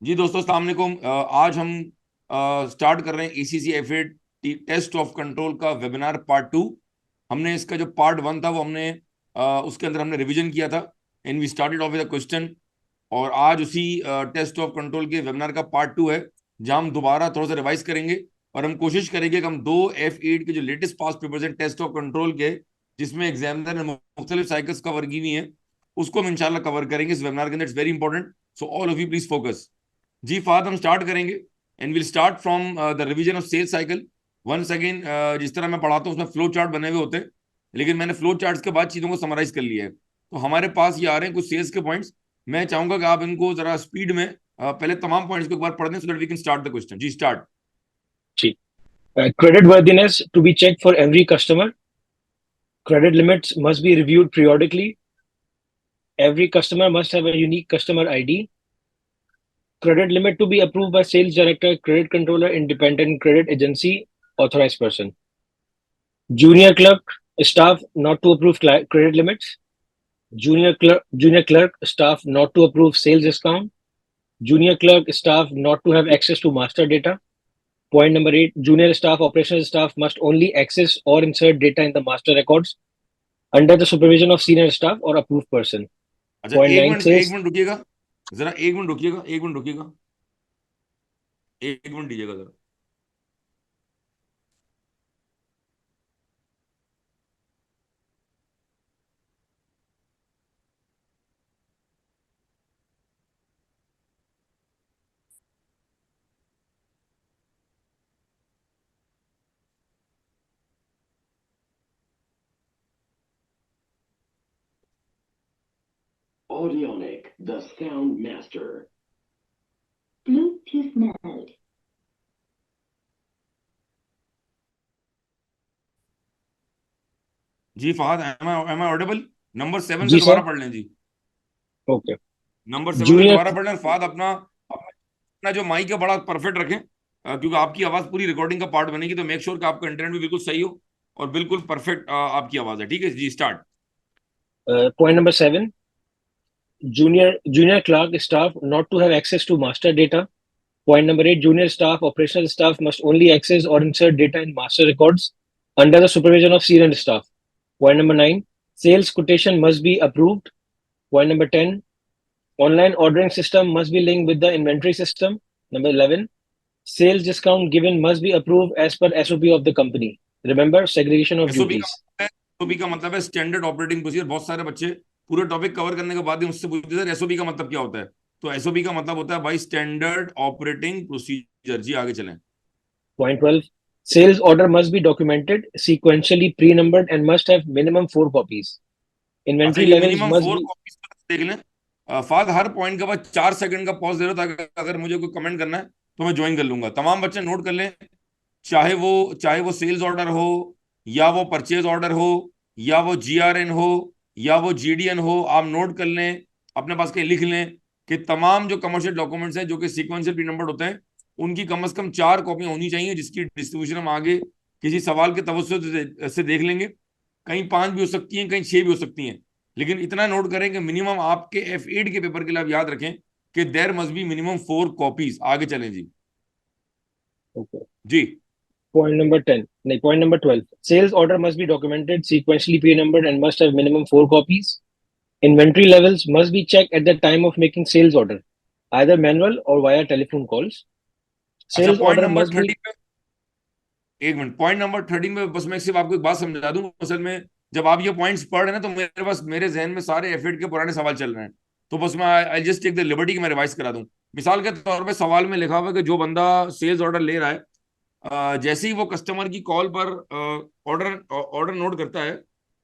जी दोस्तों, अस्सलाम वालेकुम। आज हम स्टार्ट कर रहे हैं एसीसी एफ8 टेस्ट ऑफ कंट्रोल का वेबिनार पार्ट 2। हमने इसका जो पार्ट 1 था वो हमने उसके अंदर हमने रिवीजन किया था and we started off with a question. और आज उसी टेस्ट ऑफ कंट्रोल के वेबिनार का पार्ट 2 है, जहां हम दोबारा थोड़ा सा रिवाइज करेंगे और हम कोशिश करेंगे कि हम दो F8 के जो लेटेस्ट पास पेपर्स हैं टेस्ट ऑफ कंट्रोल के, जिसमें एग्जामिनर ने मुख्तलिफ साइकिल्स कवर की हुई हैं, उसको हम इंशाल्लाह कवर करेंगे इस वेबिनार के अंदर। It's very important, so all of you please focus. Ji Fahad, हम स्टार्ट करेंगे and will start from the revision of sales cycle. Once again, जिस तरह मैं पढ़ाता हूँ उसमें फ्लो चार्ट बने हुए होते हैं, लेकिन मैंने फ्लो चार्ट्स के बाद चीज़ों को समराइज कर लिया है। तो हमारे पास ये आ रहे हैं कुछ सेल्स के पॉइंट्स। मैं चाहूंगा कि आप इनको जरा स्पीड में पहले तमाम पॉइंट्स को एक बार पढ़ दें, so that we can start the question. जी स्टार्ट। जी। Credit worthiness to be checked for every customer. Credit limits must be reviewed periodically. Every customer must have a unique customer ID. Credit limit to be approved by sales director, credit controller, independent credit agency, authorized person. Junior clerk staff not to approve credit limits. Junior clerk staff not to approve sales discount. Junior clerk staff not to have access to master data. Point number 8, junior staff, operational staff must only access or insert data in the master records under the supervision of senior staff or approved person. अच्छा, Point एक 9 minute एक says, minute रुकिएगा। जरा एक minute रुकिएगा, एक minute रुकिएगा, एक minute दीजिएगा जरा। Audionic, the sound master. Bluetooth mode. Ji Fahad, am I audible? Number 7 से जी दोबारा सर, पढ़ लें जी। ओके। नंबर 7 से जूनियर दोबारा पढ़ लें। फहद, अपना अपना जो माइक है बड़ा परफेक्ट रखें, क्योंकि आपकी आवाज पूरी रिकॉर्डिंग का पार्ट बनेगी, तो मेक श्योर कि आपका इंटरनेट भी बिल्कुल सही हो और बिल्कुल परफेक्ट आपकी आवाज है। ठीक है जी, start. point number 7, junior clerk staff not to have access to master data. Point number 8, junior staff, operational staff must only access or insert data in master records under the supervision of senior staff. Point number 9, sales quotation must be approved. Point number 10, online ordering system must be linked with the inventory system. Number 11, sales discount given must be approved as per SOP of the company. Remember, segregation of SOP का duties. मतलब है SOP का मतलब है standard operating procedure. बहुत सारे बच्चे पूरे टॉपिक कवर करने के बाद ही मुझसे पूछते हैं, सर एसओपी का मतलब क्या होता है? तो एसओपी का मतलब होता है भाई स्टैंडर्ड ऑपरेटिंग प्रोसीजर। जी आगे चलें। Point 12, sales order must be documented, sequentially pre-numbered and must have minimum 4 copies. अच्छा, Inventory ये levels minimum must four be, copies देख लें। फाद, हर पॉइंट के बाद 4 सेकंड का पॉज दे रहा था, अगर मुझे कोई कमेंट करना है तो मैं ज्वाइन कर लूंगा। तमाम बच्चे नोट कर लें, चाहे वो सेल्स ऑर्डर हो, या वो परचेज ऑर्डर हो, या वो जीआरएन हो, या वो जीडीएन हो, आप नोट कर लें, अपने पास के लिख लें कि तमाम जो कमर्शियल डॉक्यूमेंट्स हैं जो कि सीक्वेंशियल प्री नंबर्ड होते हैं, उनकी कम से कम 4 कॉपी होनी चाहिए, जिसकी डिस्ट्रीब्यूशन हम आगे किसी सवाल के तवज्जो से देख लेंगे। कहीं 5 भी हो सकती हैं, कहीं 6 भी हो सकती हैं, लेकिन इतना नोट करें कि मिनिमम आपके F8 के पेपर के लिए आप याद रखें कि there must be minimum 4 copies. आगे चलें जी। okay. जी। Point number 10, no, point number 12, sales order must be documented, sequentially pre-numbered and must have minimum 4 copies. Inventory levels must be checked at the time of making sales order, either manual or via telephone calls. अच्छा, Sales point order number must be, 30 पे, एक minute, point number 30 में बस मैं सिर्फ आपको एक बात समझा दूं। असल में जब आप ये पॉइंट्स पढ़ रहे हैं ना, तो मेरे पास मेरे जहन में सारे F8 के पुराने सवाल चल रहे हैं, तो बस मैं I just take the liberty कि मैं रिवाइज करा दूं। मिसाल के तौर पे सवाल में लिखा हुआ है कि जो बंदा सेल्स ऑर्डर ले रहा है, जैसे ही वो कस्टमर की कॉल पर ऑर्डर ऑर्डर नोट करता है,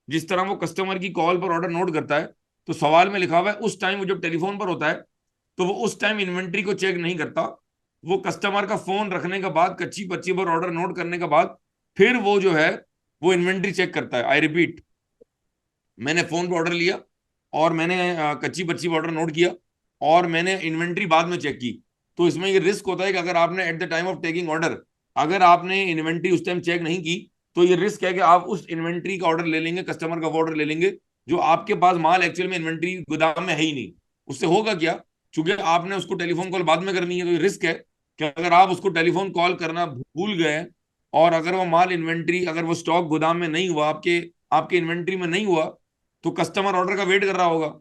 जिस तरह वो कस्टमर की कॉल पर ऑर्डर नोट करता है, तो सवाल में लिखा हुआ है उस टाइम वो जब टेलीफोन पर होता है, तो वो उस टाइम इन्वेंट्री को चेक नहीं करता। वो कस्टमर का फोन रखने के बाद, कच्ची पच्ची पर ऑर्डर नोट करने के बाद, फिर वो जो है वो इन्वेंट्री चेक करता है। आई रिपीट, मैंने फोन पर ऑर्डर लिया और मैंने कच्ची पच्ची पर ऑर्डर नोट किया और मैंने इन्वेंट्री बाद में चेक की, तो इसमें ये रिस्क होता है कि अगर आपने at the time of taking order, अगर आपने इन्वेंट्री उस टाइम चेक नहीं की, तो ये रिस्क है कि आप उस इन्वेंट्री का ऑर्डर ले लेंगे, कस्टमर का वो ऑर्डर ले लेंगे जो आपके पास माल एक्चुअल में इन्वेंट्री गोदाम में है ही नहीं। उससे होगा क्या चूंकि आपने उसको टेलीफोन कॉल बाद में करनी है, तो रिस्क है कि अगर आप उसको टेलीफोन कॉल करना भूल गए और अगर वो माल इन्वेंट्री, अगर वो स्टॉक गोदाम में नहीं हुआ, आपके आपके इन्वेंट्री में नहीं हुआ, तो कस्टमर ऑर्डर का वेट कर रहा होगा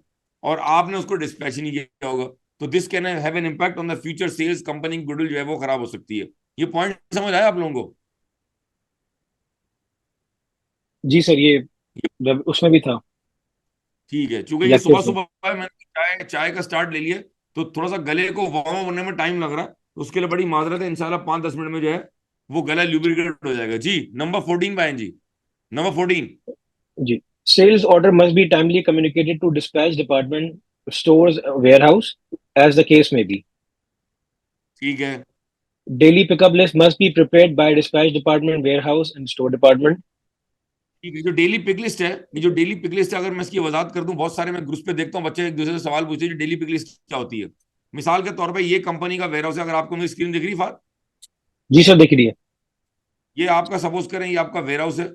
और आपने उसको डिस्पैच नहीं किया होगा। तो this can have an impact on the future sales, company की गुडविल जो है वो खराब हो सकती है। ये पॉइंट समझ आया आप लोगों को? जी सर, ये उसमें भी था। ठीक है, चूंकि ये सुबह इलेक्टिव में। सुबह मैंने चाय चाय का स्टार्ट ले लिया, तो थोड़ा सा गले को वार्म होने में टाइम लग रहा है, तो उसके लिए बड़ी माजरत है। इंशाल्लाह 5-10 मिनट में जो है वो गला ल्यूब्रिकेट हो जाएगा। जी, नंबर 14 पे आए जी, नंबर 14। जी, sales order must be timely communicated to dispatch department, stores, warehouse, as the case may be. ठीक है। Daily pickup list must be prepared by dispatch department, warehouse, and store department. ठीक है, जो daily pick list है, ये जो daily pick list है, अगर मैं इसकी वजाहत कर दूं, बहुत सारे मैं ग्रुप पे देखता हूँ बच्चे एक दूसरे से सवाल पूछते हैं डेली पिक लिस्ट क्या होती है। मिसाल के तौर पे ये कंपनी का वेयरहाउस है, अगर आपको मेरी स्क्रीन दिख रही फार, जी सर, दिख रही है। ये आपका सपोज करें ये आपका वेयरहाउस है,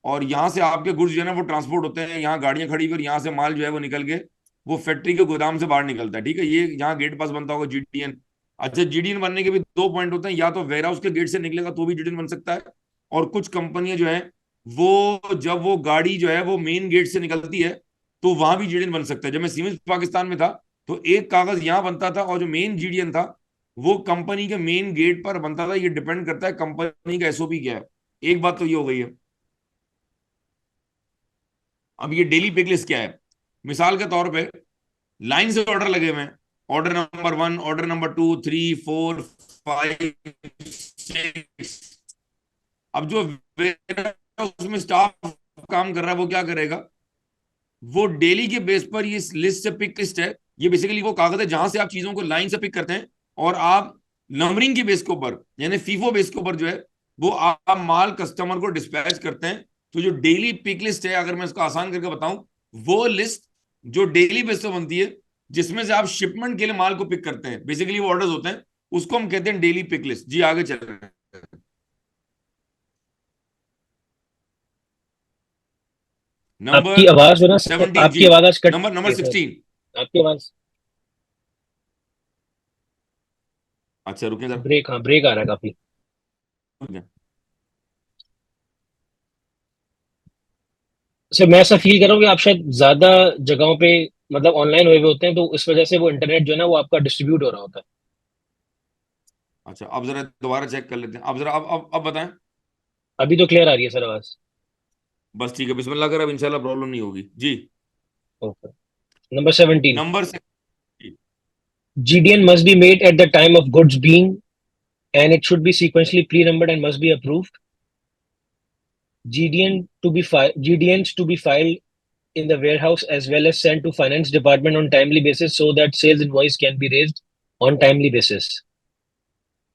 और यहाँ से आपके गुड्स जो है ना वो ट्रांसपोर्ट होते हैं, यहाँ गाड़ियां खड़ी हुई और यहाँ से माल जो है वो निकल के वो फैक्ट्री के गोदाम से बाहर निकलता है। ठीक है, ये यहाँ गेट पास बनता होगा जीडीएन। अच्छा, जीडीएन बनने के भी दो पॉइंट होते हैं, या तो वेयरहाउस के गेट से निकलेगा तो भी जीडीएन बन सकता है, और कुछ कंपनियां जो है वो जब वो गाड़ी जो है वो मेन गेट से निकलती है तो वहां भी जीडीएन बन सकता है। जब मैं सीमेंस पाकिस्तान में था तो एक कागज यहाँ बनता था और जो मेन जीडीएन था वो कंपनी के मेन गेट पर बनता था। ये डिपेंड करता है कंपनी का एसओपी क्या है। एक बात तो ये हो गई है। अब ये डेली पिक लिस्ट क्या है? मिसाल के तौर पे लाइन से ऑर्डर लगे हुए हैं, ऑर्डर नंबर 1, ऑर्डर नंबर 2, 3, 4, 5, 6। अब जो उसमें स्टाफ काम कर रहा है वो क्या करेगा? वो डेली के बेस पर ये लिस्ट से पिक लिस्ट है, ये बेसिकली वो कागज है जहां से आप चीजों को लाइन से पिक करते हैं और आप नंबरिंग के बेस के ऊपर यानी फीफो बेस के ऊपर जो है वो आप माल कस्टमर को डिस्पैच करते हैं। तो जो डेली पिक लिस्ट है, अगर मैं इसको आसान करके बताऊं, वो लिस्ट जो डेली बेस पे बनती है जिसमें से आप शिपमेंट के लिए माल को पिक करते हैं, बेसिकली वो ऑर्डर्स होते हैं, उसको हम कहते हैं डेली पिक लिस्ट। जी, आगे चल रहे हैं। आपकी नंबर आवाज है ना सर, 17 आपकी जी, आवाज आज कट नंबर रही नंबर है सर। 16। आपकी आवाज अच्छा, रुके जरा। ब्रेक, हाँ ब्रेक आ रहा है काफी। सर मैं ऐसा फील कर रहा हूँ कि आप शायद ज्यादा जगहों पे मतलब ऑनलाइन हुए हुए होते हैं, तो इस वजह से वो इंटरनेट जो है ना वो आपका डिस्ट्रीब्यूट हो रहा होता है। अच्छा, अब जरा दोबारा चेक कर लेते हैं। अब जरा अब बताएं। अभी तो क्लियर आ रही है सर आवाज। बस ठीक है, बिस्मिल्लाह कर, अब इंशाल्लाह प्रॉब्लम नहीं होगी जी। ओके। नंबर 17। नंबर से GDN must be made at the time of goods being, and it should be sequentially pre-numbered and must be approved. GDNs to be filed in the warehouse as well as sent to finance department on timely basis so that sales invoice can be raised on timely basis.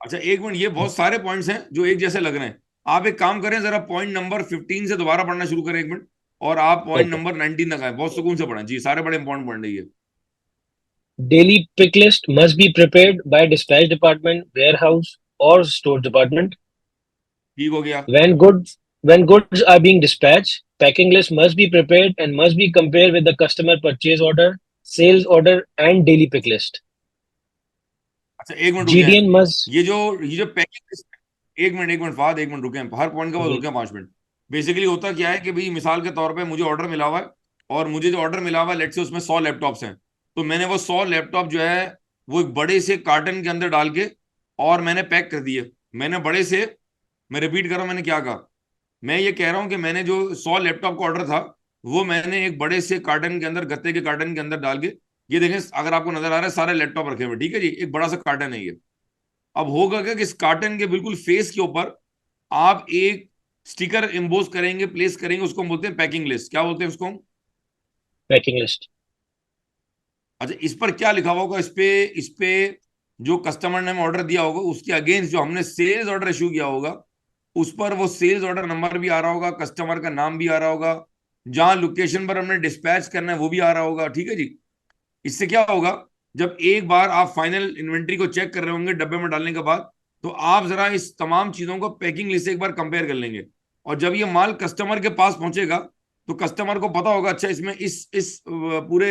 अच्छा, एक minute, ये बहुत सारे points हैं जो एक जैसे लग रहे हैं। आप एक काम करें, जरा पॉइंट नंबर 15 से दोबारा पढ़ना शुरू करें, एक मिनट, और आप पॉइंट Okay. नंबर 19 तक आए, बहुत सुकून से पढ़ें जी, सारे बड़े इंपॉर्टेंट पॉइंट है ये। Daily pick list must be prepared by dispatch department, warehouse, or store department. ठीक हो गया। When goods are being dispatched, packing list must be prepared and must be compared with the customer purchase order, sales order, and daily pick list. अच्छा, एक minute रुक जाए। GDN must. ये जो packing, एक मिनट फाद, एक minute रुके, हर point के बाद रुके 5 मिनट। बेसिकली होता क्या है कि भाई मिसाल के तौर पे मुझे ऑर्डर मिला हुआ है, और मुझे जो ऑर्डर मिला हुआ है लेट्स से उसमें 100 लैपटॉप्स हैं, तो मैंने वो 100 लैपटॉप जो है वो एक बड़े से कार्टन के अंदर डाल के और मैंने पैक कर दिए। मैंने बड़े से, मैं रिपीट कर रहा हूं, मैंने क्या कहा? मैं ये कह रहा हूं कि मैंने जो 100 लैपटॉप का ऑर्डर था वो मैंने एक बड़े से कार्टन के अंदर, गत्ते के कार्टन के अंदर डाल के, ये देखें अगर आपको नजर आ रहा है सारे लैपटॉप रखे हुए, ठीक है जी, एक बड़ा सा कार्टन है ये। अब होगा क्या कि इस कार्टन के बिल्कुल फेस के ऊपर आप एक स्टिकर एम्बोस करेंगे, प्लेस करेंगे, उसको हम बोलते हैं पैकिंग लिस्ट। क्या बोलते हैं उसको? Packing list. अच्छा, इस पर क्या लिखा हुआ होगा? इस पे जो कस्टमर ने हमें ऑर्डर दिया होगा उसके अगेंस्ट जो हमने सेल्स ऑर्डर इशू किया होगा उस पर वो सेल्स ऑर्डर नंबर भी आ रहा होगा, कस्टमर का नाम भी आ रहा होगा, जहां लोकेशन पर हमने डिस्पैच करना है वो भी आ रहा होगा। ठीक है जी। इससे क्या होगा, जब एक बार आप फाइनल इन्वेंट्री को चेक कर रहे होंगे डब्बे में डालने के बाद, तो आप जरा इस तमाम चीजों को पैकिंग लिस्ट से एक बार कंपेयर कर लेंगे, और जब ये माल कस्टमर के पास पहुंचेगा तो कस्टमर को पता होगा अच्छा इसमें इस पूरे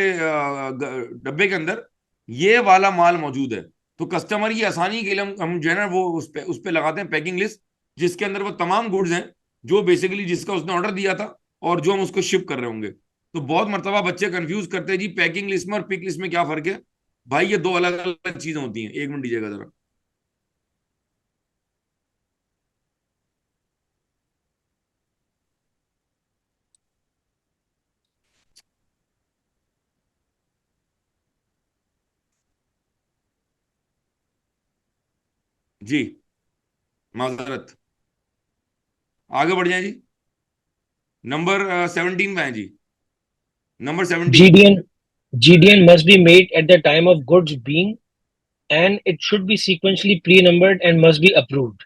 डब्बे के अंदर ये वाला माल मौजूद है। तो कस्टमर की आसानी के लिए हम जो है ना वो उस पे लगाते हैं पैकिंग लिस्ट, जिसके अंदर वो तमाम गुड्स हैं जो बेसिकली जिसका उसने ऑर्डर दिया था और जो हम उसको शिप कर रहे होंगे। तो बहुत मरतबा बच्चे कंफ्यूज करते हैं जी पैकिंग लिस्ट में और पिक लिस्ट में क्या फर्क है। भाई ये दो अलग अलग चीजें होती हैं। एक मिनट दीजिएगा जरा। जी माजरत, आगे बढ़ जाए जी। नंबर 17 पे है जी। Number 17। GDN GDN must be made at the time of goods being, and it should be sequentially pre-numbered and must be approved.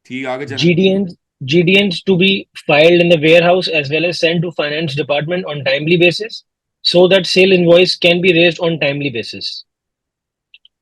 ठीक, आगे चलें। GDNs to be filed in the warehouse as well as sent to finance department on timely basis, so that sale invoice can be raised on timely basis.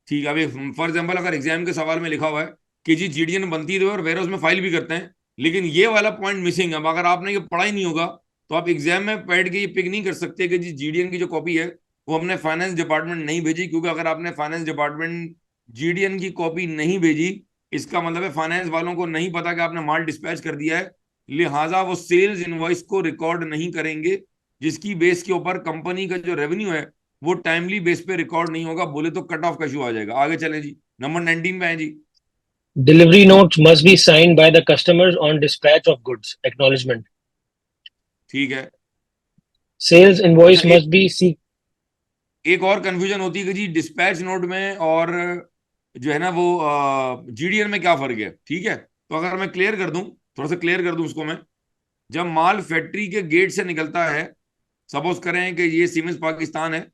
ठीक है, अभी for example अगर exam के सवाल में लिखा हुआ है कि जी जीडीएन बनती है और वेयरहाउस में फाइल भी करते हैं, लेकिन ये वाला पॉइंट मिसिंग है। अब अगर आपने ये पढ़ा ही नहीं होगा तो आप एग्जाम में बैठ के ये पिक नहीं कर सकते कि जी जीडीएन की जो कॉपी है वो हमने फाइनेंस डिपार्टमेंट नहीं भेजी, क्योंकि अगर आपने फाइनेंस डिपार्टमेंट जीडीएन की कॉपी नहीं भेजी, इसका मतलब है फाइनेंस वालों को नहीं पता कि आपने माल डिस्पैच कर दिया है, लिहाजा वो सेल्स इनवॉइस को रिकॉर्ड नहीं करेंगे, जिसकी बेस के ऊपर कंपनी का जो रेवेन्यू है वो टाइमली बेस पे रिकॉर्ड नहीं होगा, बोले तो कट ऑफ का इशू आ जाएगा। आगे चलें जी। नंबर 19 पे है जी। Delivery notes must be signed by the customers on dispatch of goods. Acknowledgement. ठीक है। Sales अच्छा, invoice must be एक और कंफ्यूजन होती है कि जी डिस्पैच नोट में और जो है ना वो जीडीएन में क्या फर्क है। ठीक है, तो अगर मैं क्लियर कर दूं, थोड़ा सा क्लियर कर दूं उसको मैं। जब माल फैक्ट्री के गेट से निकलता है, सपोज करें कि ये सीमेंस पाकिस्तान है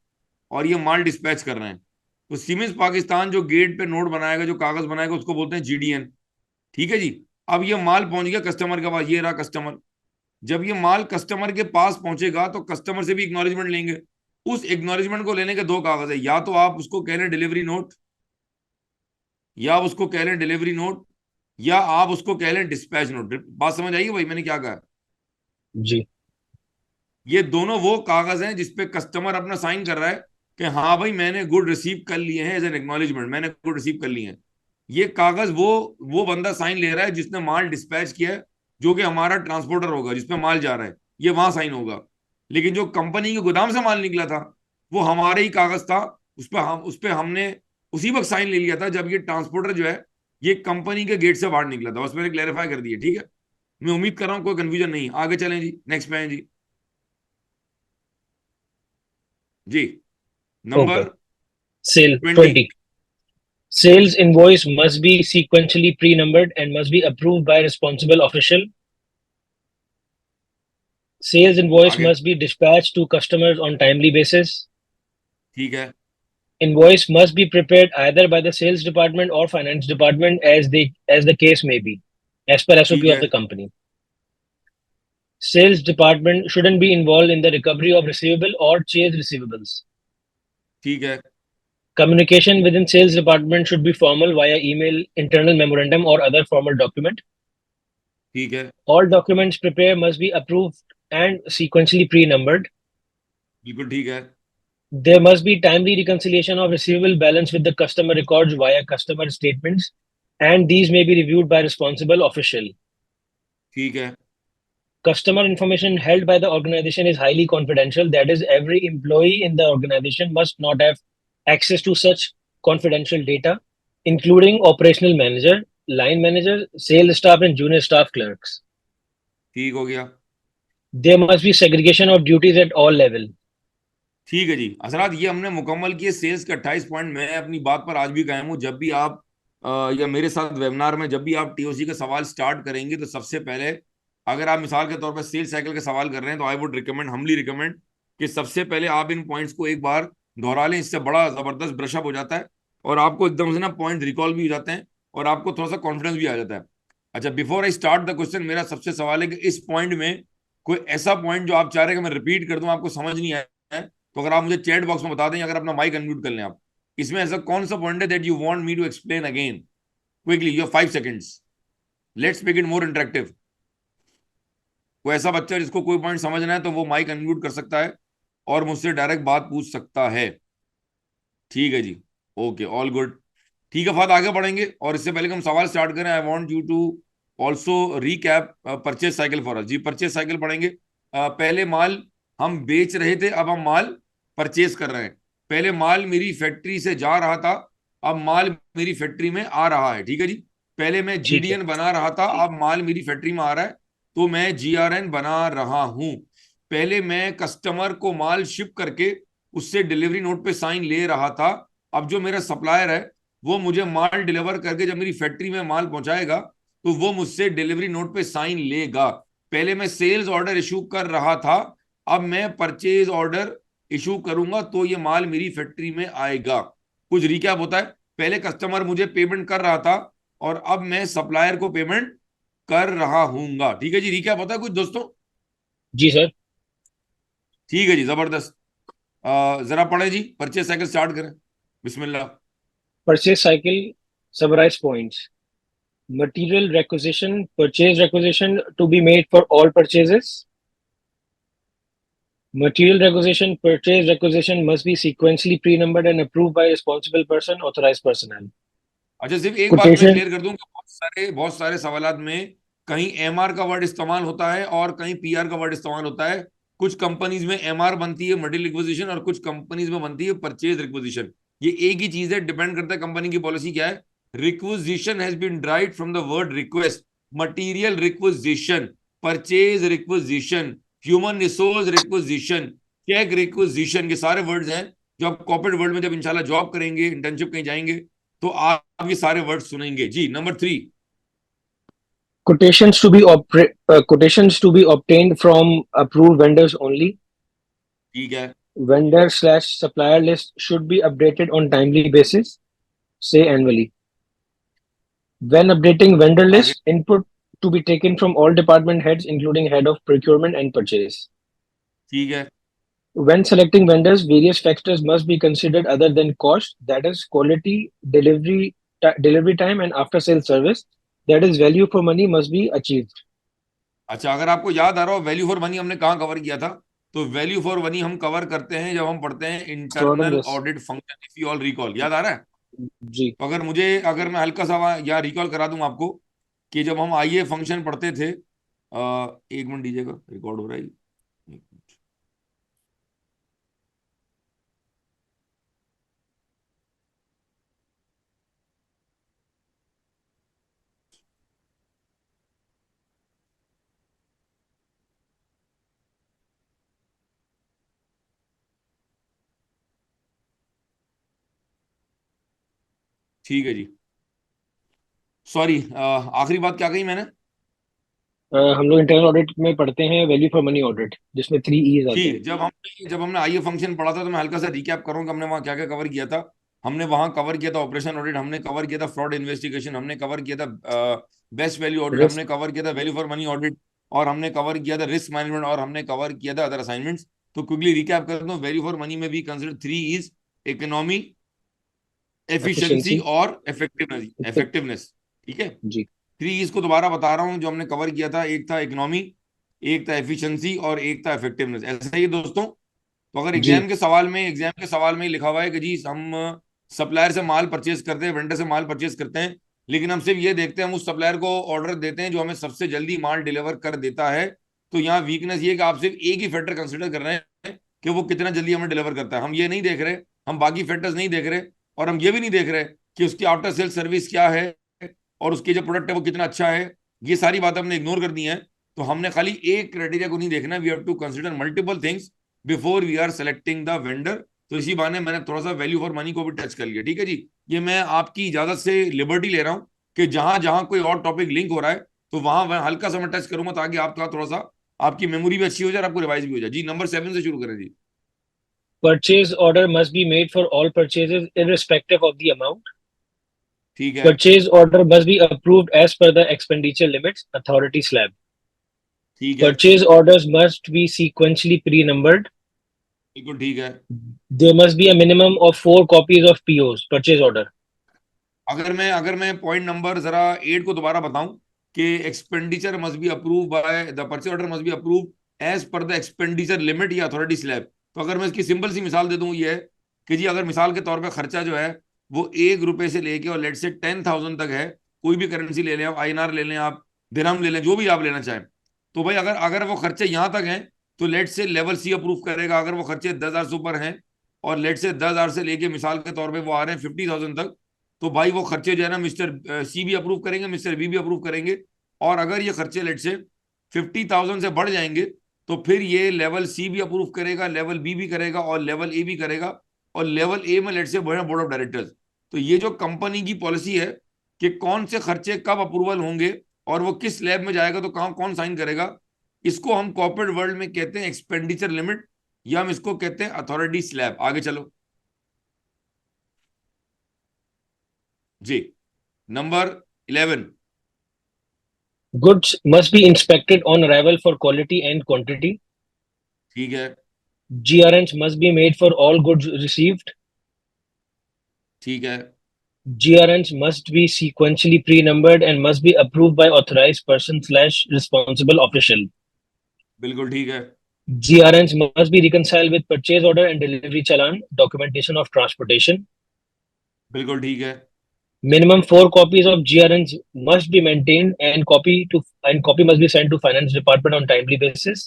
और ये माल डिस्पैच कर रहे हैं, तो सीमेंस पाकिस्तान जो गेट पे नोट बनाएगा, जो कागज बनाएगा, उसको बोलते हैं जीडीएन। ठीक है जी। अब ये माल पहुंच गया कस्टमर के पास, ये रहा कस्टमर। जब ये माल कस्टमर के पास पहुंचेगा तो कस्टमर से भी एक्नॉलेजमेंट लेंगे। उस एक्नॉलेजमेंट को लेने के दो कागज है, या तो आप उसको कह रहे हैं डिलीवरी नोट, या आप उसको कह रहे हैं डिलीवरी नोट, या आप उसको कह रहे हैं डिस्पैच नोट। बात समझ आइए भाई मैंने क्या कहा। जी. ये दोनों वो कागज हैं जिसपे कस्टमर अपना साइन कर रहा है कि हाँ भाई मैंने गुड रिसीव कर लिए हैं, एज एन एक्नॉलेजमेंट मैंने गुड रिसीव कर लिए हैं। ये कागज वो बंदा साइन ले रहा है जिसने माल डिस्पैच किया है, जो कि हमारा ट्रांसपोर्टर होगा जिसपे माल जा रहा है, ये वहां साइन होगा। लेकिन जो कंपनी के गोदाम से माल निकला था वो हमारे ही कागज था, उस पर हमने उसी वक्त साइन ले लिया था जब ये ट्रांसपोर्टर जो है ये कंपनी के गेट से बाहर निकला था। बस मैंने क्लेरिफाई कर दिया, ठीक है। मैं उम्मीद कर रहा हूँ कोई कंफ्यूजन नहीं। आगे चलें जी, नेक्स्ट पे हैं जी। जी Okay. Number Sale 20। 20. Sales invoice must be sequentially pre-numbered and must be approved by responsible official. Sales invoice आगे। must be dispatched to customers on timely basis. ठीक है। Invoice must be prepared either by the sales department or finance department as the case may be, as per SOP ठीक of है। the company. Sales department shouldn't be involved in the recovery of receivable or chase receivables. ठीक है। Communication within sales department should be formal via email, internal memorandum, or other formal document. ठीक है। All documents prepared must be approved and sequentially pre-numbered. बिल्कुल ठीक है। There must be timely reconciliation of receivable balance with the customer records via customer statements, and these may be reviewed by responsible official. ठीक है। Customer information held by the organization is highly confidential. That is, every employee in the organization must not have access to such confidential data, including operational manager, line manager, sales staff, and junior staff clerks. ठीक हो गया। There must be segregation of duties at all level. ठीक है जी असरात, ये हमने मुकम्मल किए सेल्स के 28 पॉइंट। मैं अपनी बात पर आज भी कायम हूँ। जब भी आप या मेरे साथ वेबिनार में जब भी आप टीओसी का सवाल स्टार्ट करेंगे तो सबसे पहले अगर आप मिसाल के तौर पर सेल्स साइकिल का सवाल कर रहे हैं तो I would recommend, Hamli recommend, कि सबसे पहले आप इन पॉइंट्स को एक बार दोहरा लें। इससे बड़ा जबरदस्त ब्रशअप हो जाता है और आपको एकदम से ना पॉइंट रिकॉल भी हो जाते हैं और आपको थोड़ा सा कॉन्फिडेंस भी आ जाता है। अच्छा, before I start the question, मेरा सबसे सवाल है कि इस पॉइंट में कोई ऐसा पॉइंट जो आप चाह रहे हैं कि मैं रिपीट कर दूं, आपको समझ नहीं आया है, तो अगर आप मुझे चैट बॉक्स में बता दें, अगर अपना माइक अनम्यूट कर लें आप। इसमें ऐसा कौन सा पॉइंट है that you want me to explain again quickly, your 5 seconds. Let's make it more interactive. कोई ऐसा बच्चा जिसको कोई पॉइंट समझना है तो वो माइक अनम्यूट कर सकता है और मुझसे डायरेक्ट बात पूछ सकता है। ठीक है जी, ओके, ऑल गुड। ठीक है फाद, आगे बढ़ेंगे, और इससे पहले कि हम सवाल स्टार्ट करें, I want you to also recap purchase cycle for us. जी, परचेज साइकिल पढ़ेंगे। पहले माल हम बेच रहे थे, अब हम माल परचेज कर रहे हैं। पहले माल मेरी फैक्ट्री से जा रहा था, अब माल मेरी फैक्ट्री में आ रहा है। ठीक है जी। पहले मैं ठीक है। जीडीएन बना रहा था, अब माल मेरी फैक्ट्री में आ रहा है, तो मैं जीआरएन बना रहा हूं। पहले मैं कस्टमर को माल शिप करके उससे डिलीवरी नोट पे साइन ले रहा था, अब जो मेरा सप्लायर है वो मुझे माल डिलीवर करके जब मेरी फैक्ट्री में माल पहुंचाएगा तो वो मुझसे डिलीवरी नोट पे साइन लेगा। पहले मैं सेल्स ऑर्डर इशू कर रहा था, अब मैं परचेज ऑर्डर इशू करूंगा तो ये माल मेरी फैक्ट्री में आएगा। कुछ रिकैप होता है, पहले कस्टमर मुझे पेमेंट कर रहा था और अब मैं सप्लायर को पेमेंट कर रहा हूंगा। ठीक है जी, रिकैप होता है कुछ दोस्तों? जी सर। ठीक है जी, जबरदस्त। जरा पढ़े जी, परचेज साइकिल स्टार्ट करें, बिस्मिल्लाह। Purchase cycle summarize points. Material requisition, purchase requisition to be made for all purchases. Material requisition, purchase requisition must be sequentially pre-numbered and approved by responsible person, authorized personnel. अच्छा, सिर्फ एक बात मैं Quotation. Clear कर दूं कि बहुत सारे सवालात में कहीं एमआर का वर्ड इस्तेमाल होता है और कहीं पीआर का वर्ड इस्तेमाल होता है। कुछ कंपनीज में एमआर बनती है मटेरियल रिक्विजिशन, और कुछ कंपनीज में बनती है परचेज रिक्विजिशन। ये एक ही चीज है, डिपेंड करता है कंपनी की पॉलिसी क्या है। Requisition has been derived from the word request, material requisition, purchase requisition, human resource requisition, check requisition, ये सारे वर्ड्स हैं जो आप कॉर्पोरेट वर्ल्ड में जब इंशाल्लाह जॉब करेंगे, इंटर्नशिप कहीं जाएंगे तो आप ये सारे वर्ड सुनेंगे। जी, number 3। Quotations to be obtained from approved vendors only. ठीक है। Vendor slash supplier list should be updated on timely basis, say annually. When updating vendor आगे। list, input to be taken from all department heads, including head of procurement and purchase. ठीक है। When selecting vendors, various factors must be considered other than cost, that is quality, delivery time, and after sales service. That is value for money must be achieved. अच्छा, अगर आपको याद आ रहा हो value for money हमने कहाँ cover किया था, तो वैल्यू फॉर मनी हम कवर करते हैं जब हम पढ़ते हैं Short on internal this. Audit function, if you all recall, याद आ रहा है? G. तो अगर मैं हल्का सा या रिकॉल करा दूं आपको कि जब हम आईए फंक्शन पढ़ते थे, एक मिनट दीजिएगा, रिकॉर्ड हो रहा है। एक मिनट। ठीक है जी, सॉरी, आखिरी बात क्या कही मैंने? हम लोग इंटरनल ऑडिट में पढ़ते हैं वैल्यू फॉर मनी ऑडिट जिसमें 3 E's आते हैं। ठीक, जब हमने आईए फंक्शन पढ़ा था तो मैं हल्का सा रिकैप करूंगा हमने वहां क्या क्या कवर किया था। हमने वहां कवर किया था ऑपरेशन ऑडिट, हमने कवर किया था फ्रॉड इन्वेस्टिगेशन, हमने कवर किया था बेस्ट वैल्यू ऑडिट, रिस्क। हमने कवर किया था वैल्यू फॉर मनी ऑडिट, और हमने कवर किया था रिस्क मैनेजमेंट, और हमने कवर किया था अदर असाइनमेंट्स। तो क्विकली रिकैप कर दूं, वैल्यू फॉर मनी में भी consider 3 E's: economy, efficiency efficiency. और इफेक्टिवनेस। इफेक्टिवनेस, ठीक है। जी। 3 E's को दोबारा बता रहा हूं जो हमने कवर किया था, एक था इकोनॉमी, एक था एफिशिएंसी, और एक था इफेक्टिवनेस। ऐसा ही दोस्तों। तो अगर जी। एग्जाम के सवाल में ही लिखा हुआ है कि जी हम सप्लायर से माल परचेज करते हैं, वेंडर से माल परचेज करते हैं, लेकिन हम सिर्फ ये देखते हैं, हम उस सप्लायर को ऑर्डर देते हैं जो हमें सबसे जल्दी माल डिलीवर कर देता है, तो यहाँ वीकनेस ये है कि आप सिर्फ एक ही फैक्टर कंसिडर कर रहे हैं कि वो कितना जल्दी हमें डिलीवर करता है। हम ये नहीं देख रहे, हम बाकी फैक्टर्स नहीं देख रहे, और हम ये भी नहीं देख रहे कि उसकी आफ्टर सेल सर्विस क्या है और उसके जो प्रोडक्ट है वो कितना अच्छा है। ये सारी बातें हमने इग्नोर कर दी हैं। तो हमने खाली एक क्राइटेरिया को नहीं देखना, we have to consider multiple things before we are selecting the vendor. तो इसी बहाने मैंने थोड़ा सा वैल्यू फॉर मनी को भी टच कर लिया। ठीक है जी, ये मैं आपकी इजाजत से लिबर्टी ले रहा हूं कि जहां जहां कोई और टॉपिक लिंक हो रहा है तो वहां वह हल्का सा मैं टच करूंगा ताकि आपका थोड़ा सा आपकी मेमोरी भी अच्छी हो जाए और आपको रिवाइज भी हो जाए। जी, नंबर 7 से शुरू करें जी। Purchase order must be made for all purchases irrespective of the amount. ठीक है। Purchase order must be approved as per the expenditure limits authority slab. ठीक है, Purchase orders must be sequentially pre-numbered. बिल्कुल ठीक है। There must be a minimum of 4 copies of POs, purchase order. अगर मैं point number जरा 8 को दोबारा बताऊं कि expenditure must be approve by the purchase order must be approve as per the expenditure limit या अथॉरिटी स्लैब, तो अगर मैं इसकी सिंपल सी मिसाल दे दूं, ये है कि जी अगर मिसाल के तौर पे खर्चा जो है वो 1 रुपए से लेके और लेट से 10,000 तक है, कोई भी करेंसी ले लें आप, INR ले लें आप, दिरहम ले लें, जो भी आप लेना चाहें, तो भाई अगर अगर वो खर्चे यहाँ तक हैं तो लेट से लेवल सी अप्रूव करेगा। अगर वो खर्चे 10,000 से ऊपर हैं और लेट से 10,000 से लेके मिसाल के तौर पे वो आ रहे हैं 50,000 तक, तो भाई वो खर्चे जो है ना मिस्टर सी भी अप्रूव करेंगे, मिस्टर बी भी अप्रूव करेंगे। और अगर ये खर्चे लेट से 50,000 से बढ़ जाएंगे तो फिर ये लेवल सी भी अप्रूव करेगा, लेवल बी भी करेगा और लेवल ए भी करेगा। और लेवल ए में लेट से बोर्ड ऑफ डायरेक्टर्स। तो ये जो कंपनी की पॉलिसी है कि कौन से खर्चे कब अप्रूवल होंगे और वो किस स्लैब में जाएगा तो कहाँ कौन साइन करेगा, इसको हम कॉर्पोरेट वर्ल्ड में कहते हैं एक्सपेंडिचर लिमिट, या हम इसको कहते हैं अथॉरिटी स्लैब। आगे चलो जी, number 11। Goods must be inspected on arrival for quality and quantity. ठीक है, GRNs must be made for all goods received. ठीक है, GRNs must be sequentially pre-numbered and must be approved by authorized person slash responsible official. बिल्कुल ठीक है, GRNs must be reconciled with purchase order and delivery challan, documentation of transportation. बिल्कुल ठीक है, Minimum 4 copies of GRNs must be maintained and copy must be sent to finance department on timely basis.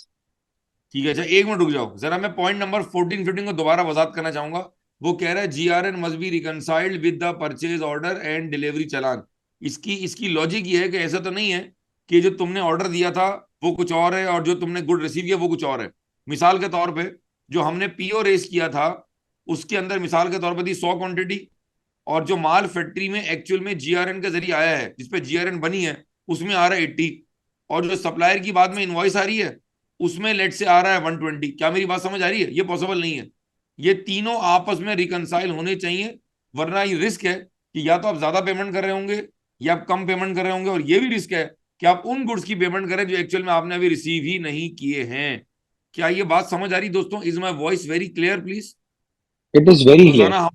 ठीक है। अच्छा एक minute रुक जाओ जरा, मैं पॉइंट नंबर 14 15 को दोबारा वजात करना चाहूंगा। वो कह रहा है GRN must be reconciled with the purchase order and delivery challan. इसकी इसकी लॉजिक ये है कि ऐसा तो नहीं है कि जो तुमने ऑर्डर दिया था वो कुछ और है और जो तुमने गुड रिसीव किया वो कुछ और है। मिसाल के तौर पे जो हमने PO रेस किया था उसके अंदर मिसाल के तौर पर थी 100 क्वांटिटी, और जो माल फैक्ट्री में एक्चुअल में GRN के जरिए आया है जिसपे GRN बनी है उसमें आ रहा है 80, और जो सप्लायर की बाद में इनवॉइस आ रही है उसमें लेट से आ रहा है 120। क्या मेरी बात समझ आ रही है? ये पॉसिबल नहीं है। ये तीनों आपस में रिकनसाइल होने चाहिए, वरना ये रिस्क है कि या तो आप ज्यादा पेमेंट कर रहे होंगे या आप कम पेमेंट कर रहे होंगे, और ये भी रिस्क है कि आप उन गुड्स की पेमेंट करें जो एक्चुअल में आपने अभी रिसीव ही नहीं किए हैं। क्या ये बात समझ आ रही दोस्तों? Is my voice very clear please? It is very clear. रोजाना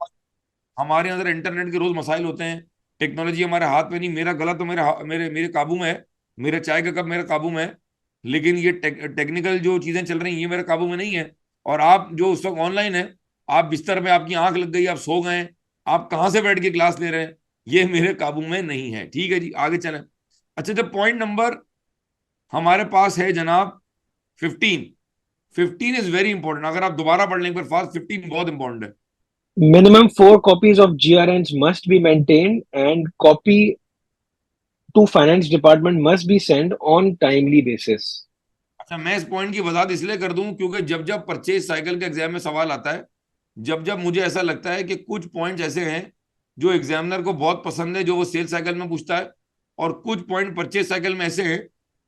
हमारे अंदर इंटरनेट के रोज मसाइल होते हैं, टेक्नोलॉजी हमारे हाथ में नहीं। मेरा गला तो मेरे मेरे काबू में है, मेरे चाय का कप मेरे काबू में है, लेकिन ये टेक्निकल जो चीजें चल रही हैं ये मेरे काबू में नहीं है। और आप जो उस वक्त ऑनलाइन है, आप बिस्तर में आपकी आंख लग गई, आप सो गए, आप कहाँ से बैठ के क्लास ले रहे हैं, ये मेरे काबू में नहीं है। ठीक है जी, आगे चलें। अच्छा, जब पॉइंट नंबर हमारे पास है जनाब 15। 15 इज वेरी इंपॉर्टेंट, अगर आप दोबारा पढ़ लें एक बार फास्ट, 15 बहुत इंपॉर्टेंट है। Minimum 4 copies of GRNs must be maintained and copy to finance department must be sent on timely basis. अच्छा, मैं इस पॉइंट की वजाहत इसलिए कर दूं क्योंकि जब जब परचेज साइकिल के एग्जाम में सवाल आता है, जब जब मुझे ऐसा लगता है कि कुछ पॉइंट्स ऐसे हैं जो एग्जामिनर को बहुत पसंद है जो वो सेल साइकिल में पूछता है, और कुछ पॉइंट परचेज साइकिल में ऐसे हैं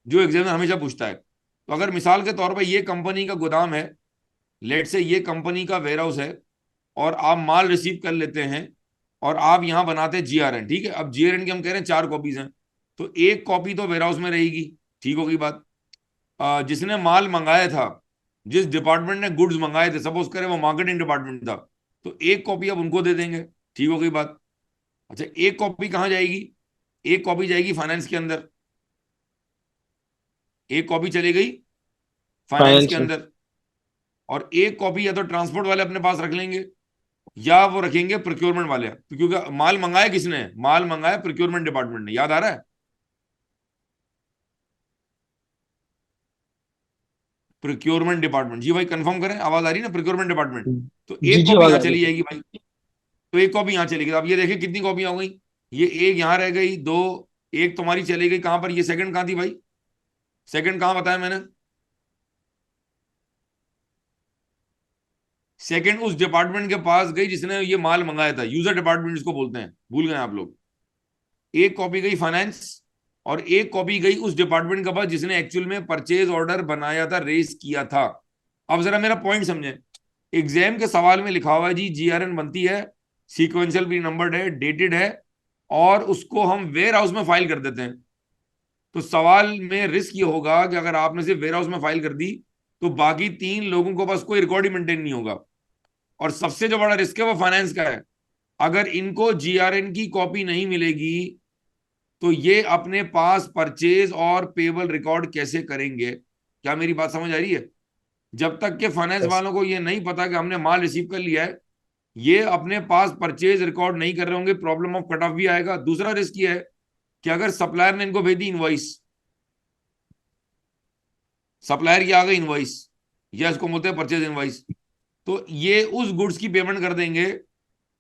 जो एग्जामिनर हमेशा पूछता है। तो अगर मिसाल के तौर पर ये कंपनी का गोदाम है, लेट से ये कंपनी का वेयर हाउस है, और आप माल रिसीव कर लेते हैं और आप यहाँ बनाते हैं GRN, ठीक है। अब GRN की हम कह रहे हैं 4 कॉपीज हैं, तो एक कॉपी तो वेयर हाउस में रहेगी, ठीक होगी बात। जिसने माल मंगाया था, जिस डिपार्टमेंट ने गुड्स मंगाए थे, सपोज करें वो मार्केटिंग डिपार्टमेंट था, तो एक कॉपी अब उनको दे देंगे, ठीक हो गई बात। अच्छा, एक कॉपी कहाँ जाएगी? एक कॉपी जाएगी फाइनेंस के अंदर, एक कॉपी चली गई फाइनेंस के Finance. अंदर, और एक कॉपी या तो ट्रांसपोर्ट वाले अपने पास रख लेंगे या वो रखेंगे प्रोक्योरमेंट वाले, क्योंकि माल मंगाया किसने है? माल मंगाया प्रोक्योरमेंट डिपार्टमेंट ने, याद आ रहा है? प्रोक्योरमेंट डिपार्टमेंट, जी भाई कंफर्म करें, आवाज आ रही है ना? Procurement department. तो जी एक जी कॉपी आवाज यहाँ आ रही चली है। जाएगी भाई, तो एक कॉपी यहाँ चली गई। अब ये देखिए कितनी कॉपियां हो गई, ये एक यहाँ रह गई, दो, एक तुम्हारी चली गई कहां पर? ये सेकंड कहाँ थी भाई? सेकंड कहाँ बताया मैंने? सेकंड उस डिपार्टमेंट के पास गई जिसने ये माल मंगाया था, यूजर डिपार्टमेंट जिसको बोलते हैं, भूल गए आप लोग। एक कॉपी गई फाइनेंस, और एक कॉपी गई उस डिपार्टमेंट के पास जिसने एक्चुअल में परचेज ऑर्डर बनाया था, रेस किया था। अब जरा मेरा पॉइंट समझे, एग्जाम के सवाल में लिखा हुआ है जी GRN बनती है, सीक्वेंशियल प्री नंबर्ड है, डेटेड है, और उसको हम वेयर हाउस में फाइल कर देते हैं। तो सवाल में रिस्क ये होगा कि अगर आपने सिर्फ वेयर हाउस में फाइल कर दी तो बाकी 3 लोगों को बस कोई रिकॉर्ड ही मेंटेन नहीं होगा। और सबसे जो बड़ा रिस्क है वो फाइनेंस का है। अगर इनको GRN की कॉपी नहीं मिलेगी तो ये अपने पास परचेज और पेबल रिकॉर्ड कैसे करेंगे? क्या मेरी बात समझ आ रही है? जब तक के फाइनेंस Yes. वालों को ये नहीं पता कि हमने माल रिसीव कर लिया है, ये अपने पास परचेज रिकॉर्ड नहीं कर रहे होंगे, प्रॉब्लम ऑफ कट ऑफ भी आएगा। दूसरा रिस्क ये है कि अगर सप्लायर ने इनको भेज दी इनवॉइस, सप्लायर की आ गई इनवॉइस, या इसको बोलते हैं परचेज इनवॉइस, तो ये उस गुड्स की पेमेंट कर देंगे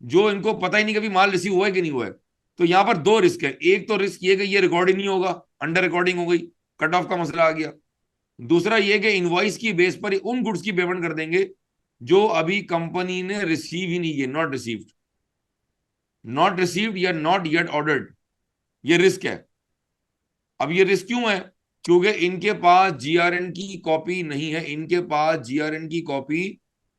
जो इनको पता ही नहीं कभी माल रिसीव हुआ है कि नहीं हुआ है। तो यहां पर दो रिस्क है, एक तो रिस्क ये कि ये रिकॉर्ड ही नहीं होगा, अंडर रिकॉर्डिंग हो गई, कट ऑफ का मसला आ गया। दूसरा ये कि इनवॉइस की बेस पर उन गुड्स की पेमेंट कर देंगे जो अभी कंपनी ने रिसीव ही नहीं किए, नॉट रिसीव्ड, नॉट रिसीव्ड या नॉट येट ऑर्डर्ड। ये रिस्क है। अब ये रिस्क क्यों है? क्योंकि इनके पास जीआरएन की कॉपी नहीं है, इनके पास जीआरएन की कॉपी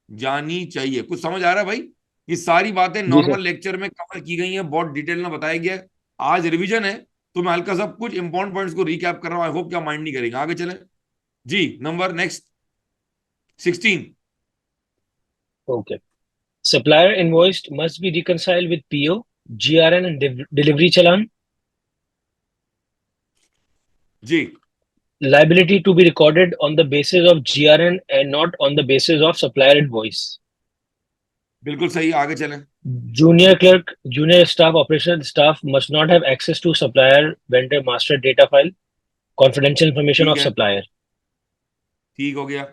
जानी चाहिए। कुछ समझ आ रहा है भाई? ये सारी बातें जी सर। नॉर्मल लेक्चर में कवर की गई हैं, बहुत डिटेल में बताया गया है। आज रिवीजन है तो मैं हल्का सा कुछ इंपॉर्टेंट पॉइंट्स को रिकैप कर रहा हूं, आई होप क्या माइंड नहीं करेंगे। आगे चलें जी। Number next 16। Okay. Supplier invoiced must be reconciled with PO, GRN, and delivery challan. जी Liability to be recorded on the basis of GRN and not on the basis of supplier invoice. बिल्कुल सही, आगे चलें। Junior clerk, junior staff, operational staff must not have access to supplier vendor master data file, confidential information ठीक of है, supplier. ठीक हो gaya.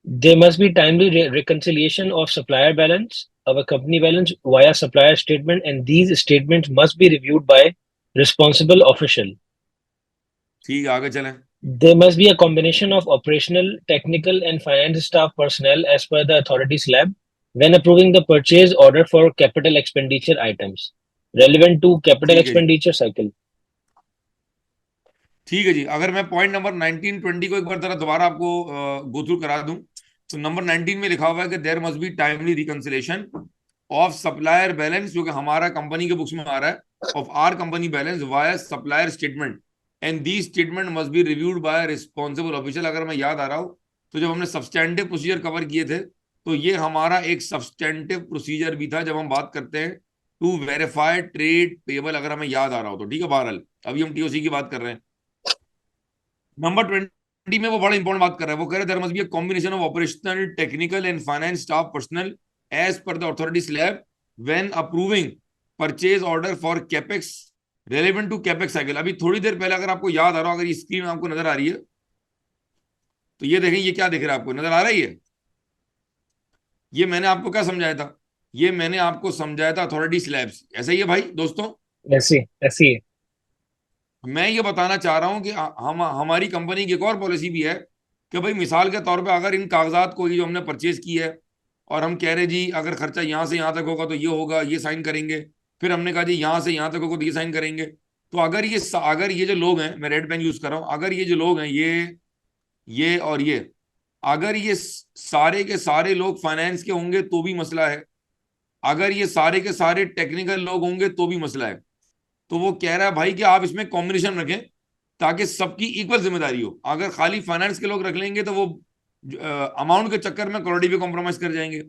There must be timely reconciliation of supplier balance, of a company balance via supplier statement, and these statements must be reviewed by responsible official. ठीक, आगे चलें। There must be a combination of operational, technical, and finance staff personnel as per the authority's lab when approving the purchase order for capital expenditure items relevant to capital ठीक है जी, expenditure cycle. ठीक है जी। अगर मैं point number 19 20 को एक बार जरा दोबारा आपको गो थ्रू करा दूं, तो नंबर 19 में लिखा हुआ है कि there must be timely reconciliation of supplier balance, जो कि हमारा कंपनी के बुक्स में आ रहा है, of our company balance via supplier statement, and the statement must be reviewed by responsible official. अगर मैं याद आ रहा हूं तो जब हमने सब्सटैंटिव प्रोसीजर कवर किए थे, तो ये हमारा एक सब्सटैंटिव प्रोसीजर भी था जब हम बात करते हैं टू वेरीफाई ट्रेड पेबल, अगर हमें याद आ रहा हो तो। ठीक है, बहरहाल अभी हम टीओसी की बात कर रहे हैं। नंबर 20 में वो बड़ा इंपॉर्टेंट बात कर रहा है, वो कह रहे हैं there must be a combination of operational, technical and finance staff personal as per the authority slab when approving purchase order for capex relevant to capex cycle. अभी थोड़ी देर पहले अगर आपको याद आ रहा हो, अगर ये स्क्रीन आपको नजर आ रही है तो ये देखें, ये क्या दिख रहा है आपको, नजर आ रहा है ये मैंने आपको क्या समझाया था? ये मैंने आपको समझाया था अथॉरिटी स्लैब्स, ऐसा ही है भाई दोस्तों। ऐसी है। मैं ये बताना चाह रहा हूं कि हम हमारी कंपनी की एक और पॉलिसी भी है कि भाई मिसाल के तौर पे अगर इन कागजात को, ये जो हमने परचेज की है, और हम कह रहे जी अगर खर्चा यहाँ से यहाँ तक होगा तो ये होगा, ये साइन करेंगे, फिर हमने कहा जी यहाँ से यहाँ तक होगा तो ये साइन करेंगे, तो अगर ये जो लोग हैं, मैं रेड पेन यूज कर रहा हूँ, अगर ये जो लोग हैं, ये और ये, अगर ये सारे के सारे लोग फाइनेंस के होंगे तो भी मसला है, अगर ये सारे के सारे टेक्निकल लोग होंगे तो भी मसला है। तो वो कह रहा है भाई कि आप इसमें कॉम्बिनेशन रखें ताकि सबकी इक्वल जिम्मेदारी हो। अगर खाली फाइनेंस के लोग रख लेंगे तो वो अमाउंट के चक्कर में क्वालिटी पे कॉम्प्रोमाइज कर जाएंगे।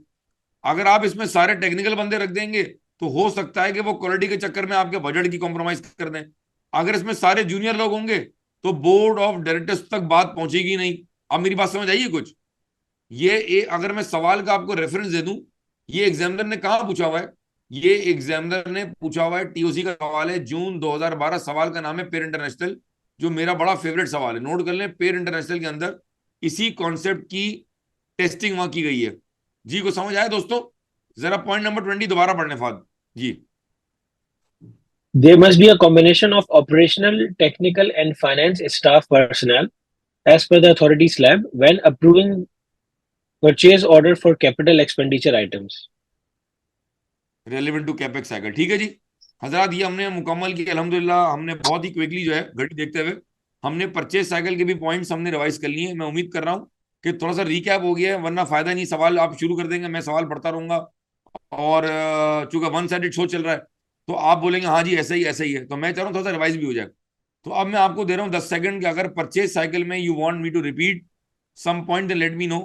अगर आप इसमें सारे टेक्निकल बंदे रख देंगे तो हो सकता है कि वो क्वालिटी के चक्कर में आपके बजट की कॉम्प्रोमाइज कर दें। अगर इसमें सारे जूनियर लोग होंगे तो बोर्ड ऑफ डायरेक्टर्स तक बात पहुंचेगी नहीं। अब मेरी बात समझ आइए कुछ? अगर मैं सवाल का आपको रेफरेंस दे दूं, ये एग्जामिनर ने कहा पूछा हुआ है, ये एग्जामिनर ने पूछा हुआ है, टीओसी का सवाल है, जून 2012। सवाल का नाम है पेयर इंटरनेशनल, जो मेरा बड़ा फेवरेट सवाल है, नोट कर लें। पेयर इंटरनेशनल के अंदर इसी कॉन्सेप्ट की टेस्टिंग वहां की गई है। जी को समझ आया दोस्तों? जरा पॉइंट नंबर 20 दोबारा पढ़ने Fahad ji. There must be a combination of operational, technical, and finance staff personnel as per the authority's lab when approving purchase order for capital expenditure items. Relevant to capex cycle, ठीक है जी। हजरात ये हमने मुकम्मल की अल्हम्दुलिल्लाह। हमने बहुत ही क्विकली जो है घड़ी देखते हुए हमने परचेज साइकिल के भी पॉइंट्स हमने रिवाइज कर लिए हैं। मैं उम्मीद कर रहा हूँ कि थोड़ा सा रिकैप हो गया है, वरना फायदा नहीं, सवाल आप शुरू कर देंगे, मैं सवाल पढ़ता रहूंगा, और चूंकि वन साइडेड शो चल रहा है तो आप बोलेंगे हाँ जी ऐसा ही है, तो मैं चाह रहा हूँ थोड़ा सा रिवाइज भी हो जाए। तो अब मैं आपको दे रहा हूँ 10 सेकंड कि अगर परचेज साइकिल में you want me to repeat some point let me know.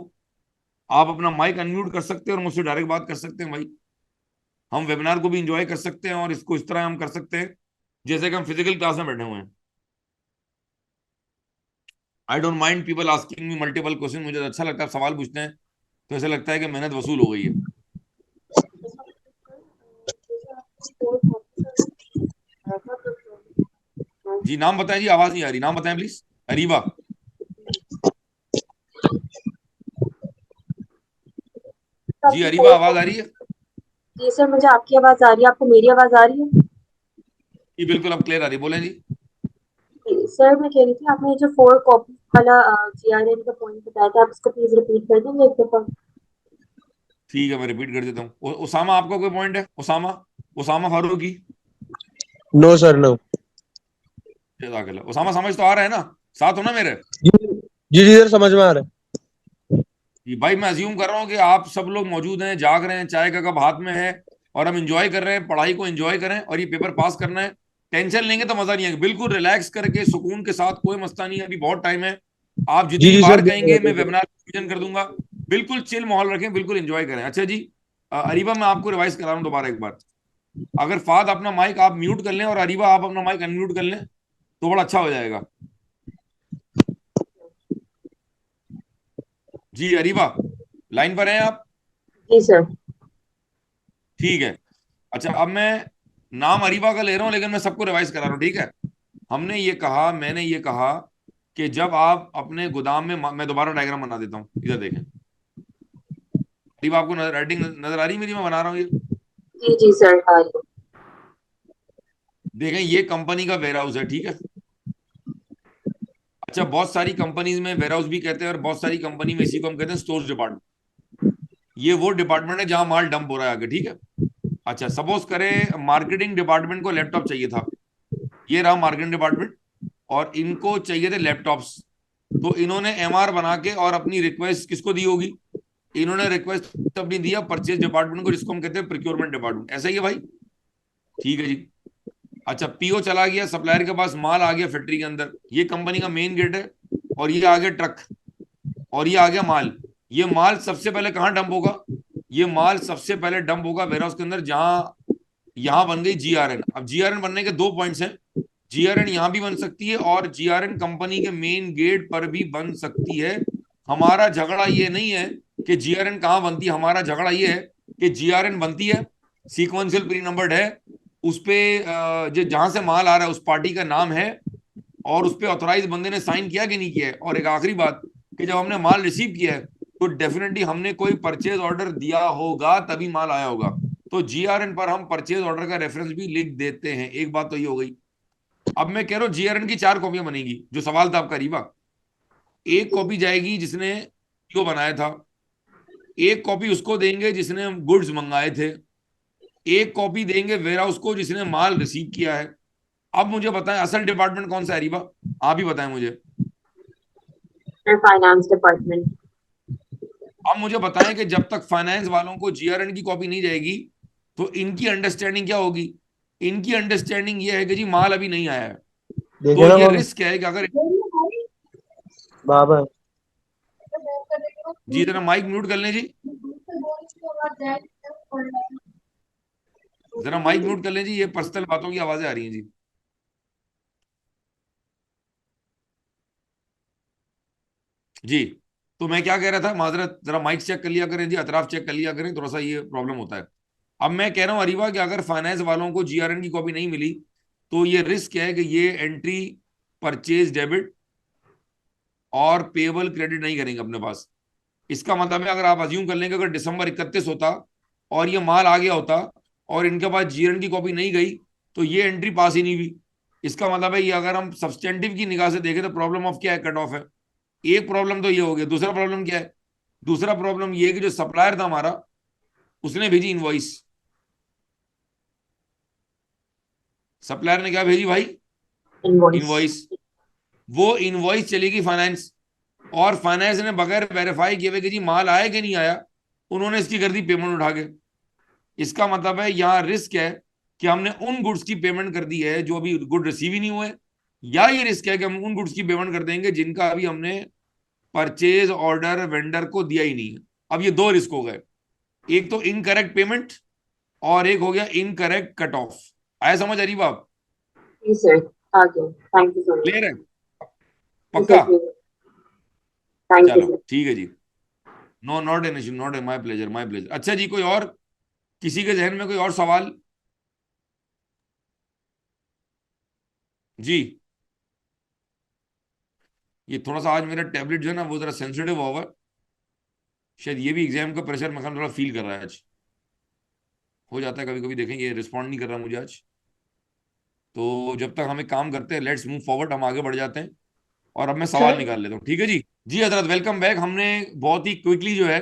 आप अपना माइक अनम्यूट कर सकते हैं और मुझसे डायरेक्ट बात कर सकते हैं भाई। हम वेबिनार को भी इंजॉय कर सकते हैं और इसको इस तरह हम कर सकते हैं जैसे कि हम फिजिकल क्लास में बैठे हुए हैं। I don't mind people asking me multiple question, मुझे अच्छा लगता है आप सवाल पूछते हैं, तो ऐसा लगता है कि मेहनत वसूल हो गई है। जी नाम बताएं जी, आवाज नहीं आ रही, नाम बताएं प्लीज। अरीबा। जी आपकी अरीबा, फोर आवाज आ रही है? जी सर, मुझे आपकी आवाज आ रही है, आपको मेरी आवाज आ रही है? जी बिल्कुल, अब क्लियर आ रही है, बोलें जी। जी, सर मैं कह रही थी आपने जो 4 कॉपी वाला जीआरएन का पॉइंट बताया था, आप उसको प्लीज रिपीट कर देंगे एक दफा? ठीक है, मैं रिपीट कर देता हूँ। उसामा, आपका कोई पॉइंट है? Usama, Usama Farooqui. No sir no. जज़ाकल्लाह। उसामा समझ तो आ रहा है ना, साथ हो ना मेरे? जी जी जी सर, समझ में आ रहा जी भाई, मैं अज्यूम कर रहा हूँ कि आप सब लोग मौजूद हैं, जाग रहे हैं, चाय का कप हाथ में है, और हम इंजॉय कर रहे हैं, पढ़ाई को एंजॉय करें और ये पेपर पास करना है। टेंशन लेंगे तो मजा नहीं आएगा। बिल्कुल रिलैक्स करके सुकून के साथ, कोई मस्ता नहीं है, अभी बहुत टाइम है। आप जी जितनी जी बार सर, कहेंगे मैं बिल्कुल। वेबिनार विजन कर दूंगा। बिल्कुल चिल माहौल रखें, बिल्कुल एंजॉय करें। अच्छा जी, अरीबा मैं आपको रिवाइज करा रहा हूँ दोबारा एक बार। अगर फाद अपना माइक आप म्यूट कर लें और अरीबा आप अपना माइक अनम्यूट कर लें तो बड़ा अच्छा हो जाएगा। जी अरीबा, लाइन पर हैं आप? जी सर। ठीक है। अच्छा, अब मैं नाम अरीबा का ले रहा हूं, लेकिन मैं सबको रिवाइज करा रहा हूं, ठीक है? हमने ये कहा, मैंने ये कहा कि जब आप अपने गोदाम में, मैं दोबारा डायग्राम बना देता हूं, इधर देखें। अरीबा, आपको राइटिंग नजर आ रही है मेरी? मैं बना रहा हूँ ये, जी जी सर, आ रही है। देखें, ये कंपनी का वेयर हाउस है, ठीक है? अच्छा, बहुत सारी कंपनीज में वेयर हाउस भी कहते हैं, और बहुत सारी कंपनी में इसी को हम कहते हैं स्टोर्स डिपार्टमेंट। ये वो डिपार्टमेंट है जहां माल डंप हो रहा है आगे, ठीक है? अच्छा, सपोज करें मार्केटिंग डिपार्टमेंट को लैपटॉप चाहिए था। ये रहा मार्केटिंग डिपार्टमेंट, और इनको चाहिए थे लैपटॉप्स। तो इन्होंने एमआर बना के और अपनी रिक्वेस्ट किसको दी होगी? इन्होंने रिक्वेस्ट अपनी दिया परचेज डिपार्टमेंट को, जिसको हम कहते हैं प्रोक्योरमेंट डिपार्टमेंट। ऐसा ही है भाई? ठीक है जी। अच्छा, पीओ चला गया, सप्लायर के पास माल आ गया फैक्ट्री के अंदर, ये कंपनी का मेन गेट है, और ये आ गया ट्रक, और ये आ गया माल। ये माल सबसे पहले कहाँ डंप होगा? ये माल सबसे पहले डंप होगा वेयरहाउस के अंदर, जहां यहां बन गई जीआरएन। अब जीआरएन बनने के दो पॉइंट्स हैं। जीआरएन यहां भी बन सकती है, और जीआरएन कंपनी के मेन गेट पर भी बन सकती है। हमारा झगड़ा ये नहीं है कि जीआरएन कहां बनती है, हमारा झगड़ा ये है कि जीआरएन बनती है, सीक्वेंशियल प्री नंबर्ड है, उस पे जो जहां से माल आ रहा है उस पार्टी का नाम है, और उस पे ऑथोराइज बंदे ने साइन किया कि नहीं किया है। और एक आखिरी बात, कि जब हमने माल रिसीव किया है तो डेफिनेटली हमने कोई परचेज ऑर्डर दिया होगा, तभी माल आया होगा। तो जीआरएन पर हम परचेज ऑर्डर का रेफरेंस भी लिख देते हैं। एक बात तो ये हो गई। अब मैं कह रहा हूं जीआरएन की 4 कॉपियां बनेगी, जो सवाल था आपका रीवा। एक कॉपी जाएगी जिसने पीओ बनाया था, एक कॉपी उसको देंगे जिसने गुड्स मंगाए थे, एक कॉपी देंगे वेयरहाउस को जिसने माल रिसीव किया है। अब मुझे बताएं असल डिपार्टमेंट कौन सा है रीवा? आप ही बताएं मुझे। Sir finance department. अब मुझे बताएं कि जब तक फाइनेंस वालों को जीआरएन की कॉपी नहीं जाएगी तो इनकी अंडरस्टैंडिंग क्या होगी? इनकी अंडरस्टैंडिंग ये है कि जी माल अभी नहीं आया है। देखे तो ना ये कौन रिस्क है कि अगर, बाबा। जी जरा माइक म्यूट कर लें जी, जरा माइक म्यूट कर लें जी, ये पर्सनल बातों की आवाजें आ रही हैं जी। जी, तो मैं क्या कह रहा था, माजरत, जरा माइक चेक कर लिया करें जी, अतराफ चेक कर लिया करें, थोड़ा सा ये प्रॉब्लम होता है। अब मैं कह रहा हूं अरीबा कि अगर फाइनेंस वालों को जीआरएन की कॉपी नहीं मिली तो ये रिस्क है कि ये एंट्री परचेज डेबिट और पेबल क्रेडिट नहीं करेंगे अपने पास। इसका मतलब है, अगर आप अज्यूम कर लेंगे, अगर दिसंबर 31 होता और ये माल आ गया होता और इनके पास जीआरएन की कॉपी नहीं गई, तो ये एंट्री पास ही नहीं हुई। इसका मतलब है, ये अगर हम सब्सटेंटिव की निगाह से देखें तो प्रॉब्लम ऑफ क्या है? कट ऑफ है। एक प्रॉब्लम तो ये हो गया। दूसरा प्रॉब्लम क्या है? दूसरा प्रॉब्लम ये है कि जो सप्लायर था हमारा, उसने भेजी इनवॉइस। सप्लायर ने क्या भेजी भाई? इनवॉइस। इनवॉइस। वो इनवॉइस चलेगी फाइनेंस, और फाइनेंस ने बगैर वेरीफाई किए हुए कि जी माल आया कि नहीं आया, उन्होंने इसकी कर दी पेमेंट उठा के। इसका मतलब है यहां रिस्क है कि हमने उन गुड्स की पेमेंट कर दी है जो अभी गुड रिसीव ही नहीं हुए, या ये रिस्क है कि हम उन गुड्स की पेमेंट कर देंगे जिनका अभी हमने परचेज ऑर्डर वेंडर को दिया ही नहीं है। अब ये दो रिस्क हो गए, एक तो इनकरेक्ट पेमेंट, और एक हो गया इनकरेक्ट कट ऑफ। आया समझ अरीब आप? जी सर, आ गया, thank you so much. Clear है? जी सर, पक्का? clear है। थैंक यू चलो सर। ठीक है जी। No, not an issue, not my pleasure, my pleasure. अच्छा जी, कोई और, किसी के जहन में कोई और सवाल? जी, ये थोड़ा सा आज मेरा टैबलेट जो है ना वो जरा सेंसिटिव हुआ है, शायद ये भी एग्जाम का प्रेशर मैं थोड़ा फील कर रहा है आज। हो जाता है कभी कभी, देखें ये रिस्पॉन्ड नहीं कर रहा मुझे आज। तो जब तक हमें काम करते हैं, लेट्स मूव फॉरवर्ड, हम आगे बढ़ जाते हैं। और अब मैं सवाल सर निकाल लेता हूँ, ठीक है जी। जी हजरत, वेलकम बैक। हमने बहुत ही क्विकली जो है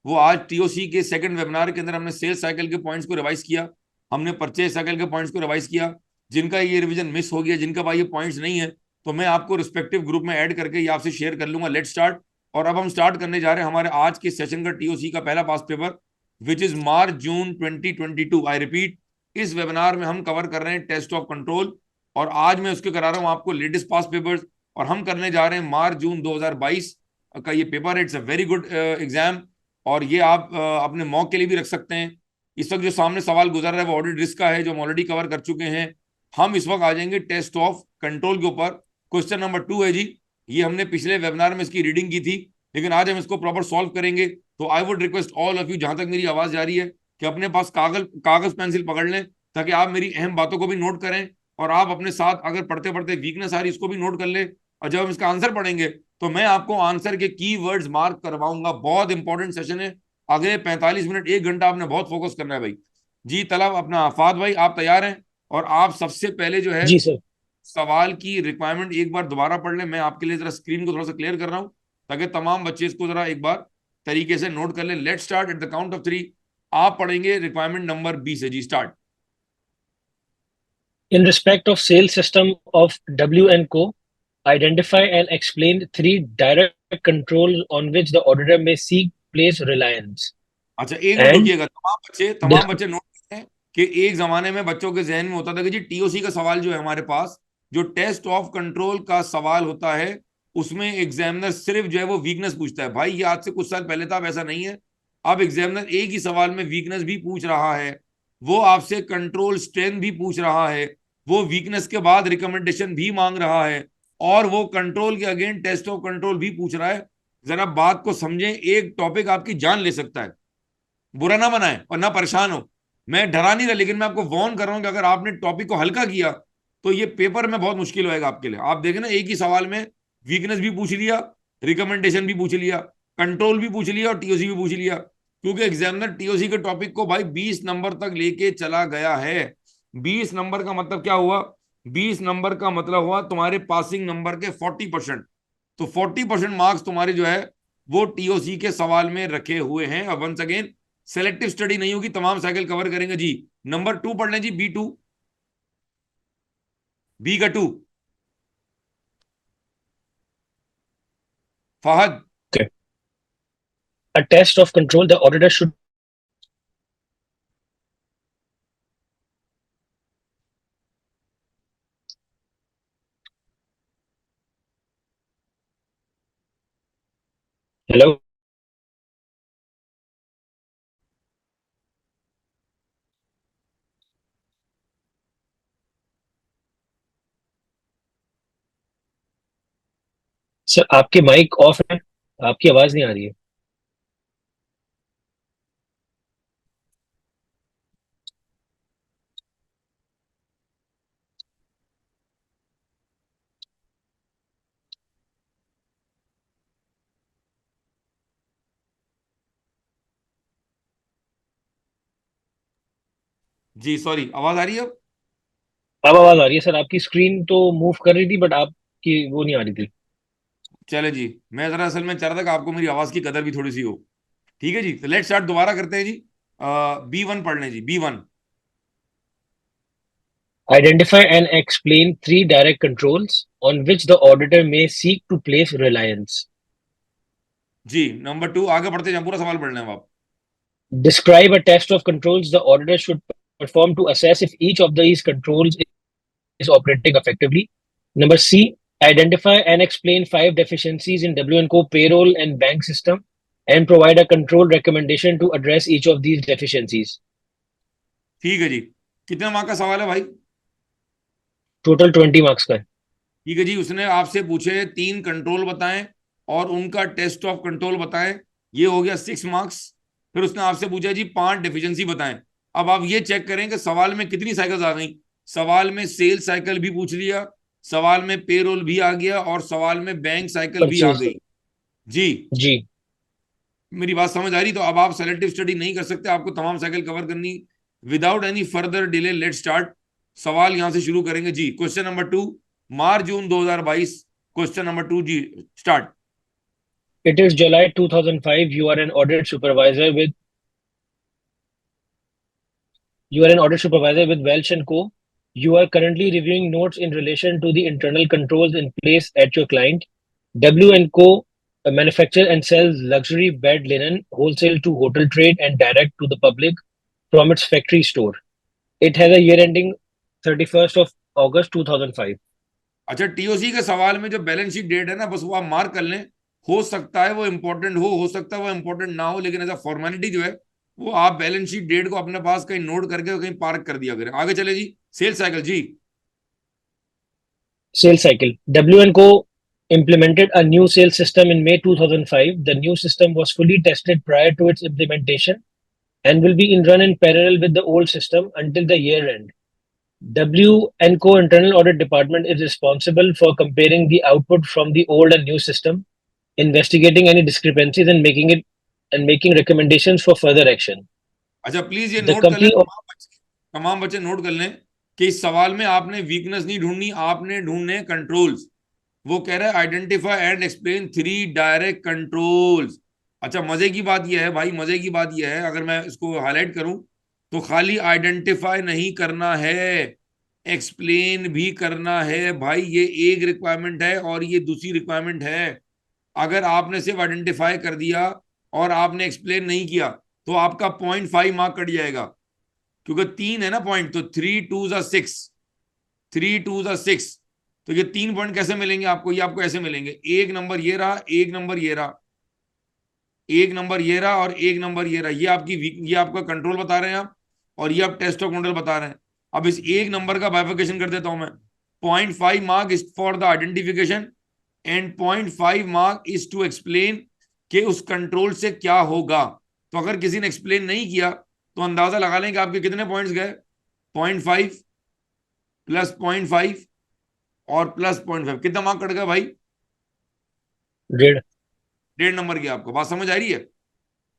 वो आज टीओसी के सेकंड वेबिनार के अंदर हमने सेल्स साइकिल के पॉइंट्स को रिवाइज किया, हमने परचेज साइकिल के पॉइंट्स को रिवाइज किया। जिनका ये रिवीजन मिस हो गया, जिनका भाई ये पॉइंट्स नहीं है, तो मैं आपको रिस्पेक्टिव ग्रुप में ऐड करके ये आपसे शेयर कर लूंगा। Let start. और अब हम स्टार्ट करने जा रहे हैं हमारे आज के सेशन का टीओसी का पहला past paper, which is March June 2022। I repeat, इस वेबिनार में हम कवर कर रहे हैं टेस्ट ऑफ कंट्रोल, और आज मैं उसके करा रहा हूं आपको लेटेस्ट पास पेपर्स। और हम करने जा रहे हैं मार्च जून 2022 का ये paper. It's a very good exam, और ये आप अपने मॉक के लिए भी रख सकते हैं। इस वक्त जो सामने सवाल गुजर रहा है वो ऑडिट रिस्क का है, जो हम ऑलरेडी कवर कर चुके हैं। हम इस वक्त आ जाएंगे टेस्ट ऑफ कंट्रोल के ऊपर। क्वेश्चन नंबर 2 है जी, ये हमने पिछले वेबिनार में इसकी रीडिंग की थी, लेकिन आज हम इसको प्रॉपर सॉल्व करेंगे। तो I would request all of you, जहां तक मेरी आवाज जा रही है, कि अपने पास कागज पेंसिल पकड़ लें, ताकि आप मेरी अहम बातों को भी नोट करें, और आप अपने साथ अगर पढ़ते पढ़ते वीकनेस आ रही इसको भी नोट कर लें। और जब हम इसका आंसर पढ़ेंगे तो मैं आपको आंसर के कीवर्ड्स मार्क करवाऊंगा। बहुत इंपॉर्टेंट सेशन है, अगले 45 मिनट 1 घंटा आपने बहुत फोकस करना है भाई। जी तलब अपना फाद भाई, आप तैयार हैं? और आप सबसे पहले जो है जी सर। सवाल की रिक्वायरमेंट एक बार दोबारा पढ़ लें। मैं आपके लिए जरा स्क्रीन को थोड़ा सा क्लियर कर रहा हूं, ताकि तमाम बच्चे इसको जरा एक बार तरीके से नोट कर लें। Let start at the count of 3। आप पढ़ेंगे रिक्वायरमेंट नंबर 20 है जी, start. In respect of sales system of W and Co, identify and explain three direct controls on which the auditor may seek place reliance. अच्छा, एक minute And रुकिएगा, तमाम dis- बच्चे note करें कि एक जमाने में बच्चों के जहन में होता था कि जी टीओसी का सवाल जो है हमारे पास, जो टेस्ट ऑफ कंट्रोल का सवाल होता है, उसमें एग्जामिनर सिर्फ जो है वो वीकनेस पूछता है। भाई ये आज से कुछ साल पहले था, अब ऐसा नहीं है। अब एग्जामिनर एक ही सवाल में वीकनेस भी पूछ रहा है, वो आपसे कंट्रोल स्ट्रेंथ भी पूछ रहा है, वो वीकनेस के बाद रिकमेंडेशन भी मांग रहा है, और वो कंट्रोल के अगेन टेस्ट ऑफ कंट्रोल भी पूछ रहा है। जरा बात को समझें, एक टॉपिक आपकी जान ले सकता है। बुरा ना बनाए और ना परेशान हो, मैं डरा नहीं रहा, लेकिन मैं आपको वार्न कर रहा हूं कि अगर आपने टॉपिक को हल्का किया तो ये पेपर में बहुत मुश्किल होएगा आपके लिए। आप देखें ना, एक ही सवाल में वीकनेस भी पूछ लिया, रिकमेंडेशन भी पूछ लिया, कंट्रोल भी पूछ लिया, और टीओसी भी पूछ लिया। क्योंकि एग्जामिनर टीओसी के टॉपिक को भाई 20 नंबर तक लेके चला गया है। 20 नंबर का मतलब क्या हुआ? 20 नंबर का मतलब हुआ तुम्हारे पासिंग नंबर के 40%। तो 40% मार्क्स तुम्हारे जो है वो टीओसी के सवाल में रखे हुए हैं। अब वंस अगेन, सेलेक्टिव स्टडी नहीं होगी, तमाम साइकिल कवर करेंगे जी। नंबर 2 पढ़ लें जी, B2, बी का 2, Fahad. okay. A test of control, the auditor should. Hello. Sir आपके माइक ऑफ है, आपकी आवाज नहीं आ रही है। जी सॉरी, आवाज आ रही है अब? अब आवाज आ रही है सर, आपकी स्क्रीन तो मूव कर रही थी बट आपकी वो नहीं आ रही थी। चले जी, मैं जरा असल में चाह रहा था कि आपको मेरी आवाज की कदर भी थोड़ी सी हो। ठीक है जी, तो लेट स्टार्ट, दोबारा करते हैं जी। B1 पढ़ लें जी, B1। Identify and explain three direct controls on which the auditor may seek to place reliance. जी नंबर 2, आगे बढ़ते जाए, पूरा सवाल पढ़ लें अब आप। Describe a test of controls the auditor should perform to assess if each of these controls is operating effectively. Number C, identify and explain five deficiencies in W&Co payroll and bank system and provide a control recommendation to address each of these deficiencies. ठीक है जी, कितने mark का सवाल है भाई? Total 20 marks का है। ठीक है जी, उसने आपसे पूछे 3 कंट्रोल बताएं और उनका टेस्ट ऑफ कंट्रोल बताएं। ये हो गया 6 मार्क्स। फिर उसने आपसे पूछा जी 5 डेफिशिएंसी बताएं। अब आप ये चेक करें कि सवाल में कितनी साइकिल्स आ गई। सवाल में सेल्स साइकिल भी पूछ लिया, सवाल में पेरोल भी आ गया, और सवाल में बैंक साइकिल भी आ परचेज। गई। जी, जी। मेरी बात समझ आ रही? तो अब आप सेलेक्टिव स्टडी नहीं कर सकते, आपको तमाम साइकिल कवर करनी। Without any further delay let start. सवाल यहां से शुरू करेंगे जी। Question number 2, March June 2022। Question number 2 जी, start. It is July 2005. You are an audit supervisor with Welch and Co. You are currently reviewing notes in relation to the internal controls in place at your client. W and Co. Manufacture and sells luxury bed linen wholesale to hotel trade and direct to the public from its factory store. It has a year ending 31st of August 2005. अच्छा, TOC के सवाल में जो balance sheet date है ना, बस वो आप मार्क कर लें। हो सकता है वो इंपॉर्टेंट हो सकता है वो इंपॉर्टेंट ना हो, लेकिन ऐसा फॉर्मेलिटी जो है वो आप बैलेंस शीट डेट को अपने पास कहीं नोट करके कहीं पार्क कर दिया करें। आगे चले जी, sales cycle ji. Sales cycle. W & Co. implemented a new sales system in May 2005. The new system was fully tested prior to its implementation and will be run in parallel with the old system until the year end. W & Co. internal audit department is responsible for comparing the output from the old and new system, investigating any discrepancies and making recommendations for further action. अच्छा, please ये The note कर लें, company तमाम बच्चे note कर लें कि इस सवाल में आपने वीकनेस नहीं ढूंढनी, आपने ढूंढने कंट्रोल्स। वो कह रहा है identify and explain 3 direct controls. अच्छा, मजे की बात यह है भाई, मजे की बात यह है, अगर मैं इसको हाईलाइट करूं तो खाली आइडेंटिफाई नहीं करना है, एक्सप्लेन भी करना है भाई। ये एक रिक्वायरमेंट है और ये दूसरी रिक्वायरमेंट है। अगर आपने सिर्फ आइडेंटिफाई कर दिया और आपने एक्सप्लेन नहीं किया तो आपका 0.5 मार्क कट जाएगा, क्योंकि 3 है ना पॉइंट। तो 3 2 6, 3 2 6। तो ये 3 पॉइंट कैसे मिलेंगे आपको? ये आपको ऐसे मिलेंगे, एक नंबर ये रहा, एक नंबर ये रहा, एक नंबर ये रहा, और एक नंबर ये रहा। ये आपकी ये आपका कंट्रोल बता रहे हैं आप, और ये आप टेस्ट ऑफ कंट्रोल बता रहे हैं। अब इस एक नंबर का बाइफिकेशन कर देता हूं मैं। 0.5 mark is for the identification and 0.5 mark is to explain कि उस कंट्रोल से क्या होगा। तो अगर किसी ने एक्सप्लेन नहीं किया तो अंदाजा लगा लें कि आपके कितने पॉइंट्स गए। 0.5 प्लस 0.5 और प्लस 0.5, कितना मार्क कट गया भाई? did. 1.5 नंबर की। आपको बात समझ आ रही है?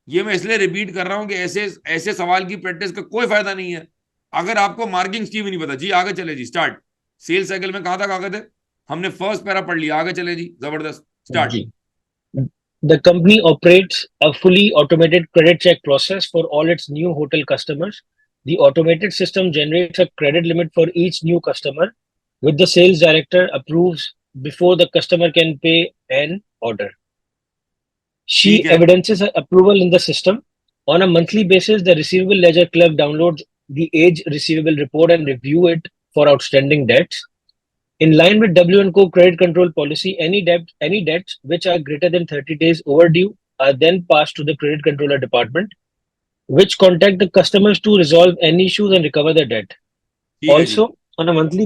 ये मैं इसलिए रिपीट कर रहा हूं कि ऐसे ऐसे सवाल की प्रैक्टिस का कोई फायदा नहीं है अगर आपको मार्किंग स्कीम ही नहीं पता। जी आगे चले जी, स्टार्ट। सेल साइकिल में कहां तक आ गए थे? हमने फर्स्ट पैरा पढ़ लिया, आगे चले जी, जबरदस्त, start. G. The company operates a fully automated credit check process for all its new hotel customers. The automated system generates a credit limit for each new customer, which the sales director approves before the customer can pay an order. She ठीक है, evidences her approval in the system. On a monthly basis, the receivable ledger clerk downloads the age receivable report and review it for outstanding debts. In line with W & Co credit control policy, any debts which are greater than 30 days overdue are then passed to the credit controller department, which contact the customers to resolve any issues and recover the debt. ठीक है जी। Also, on a monthly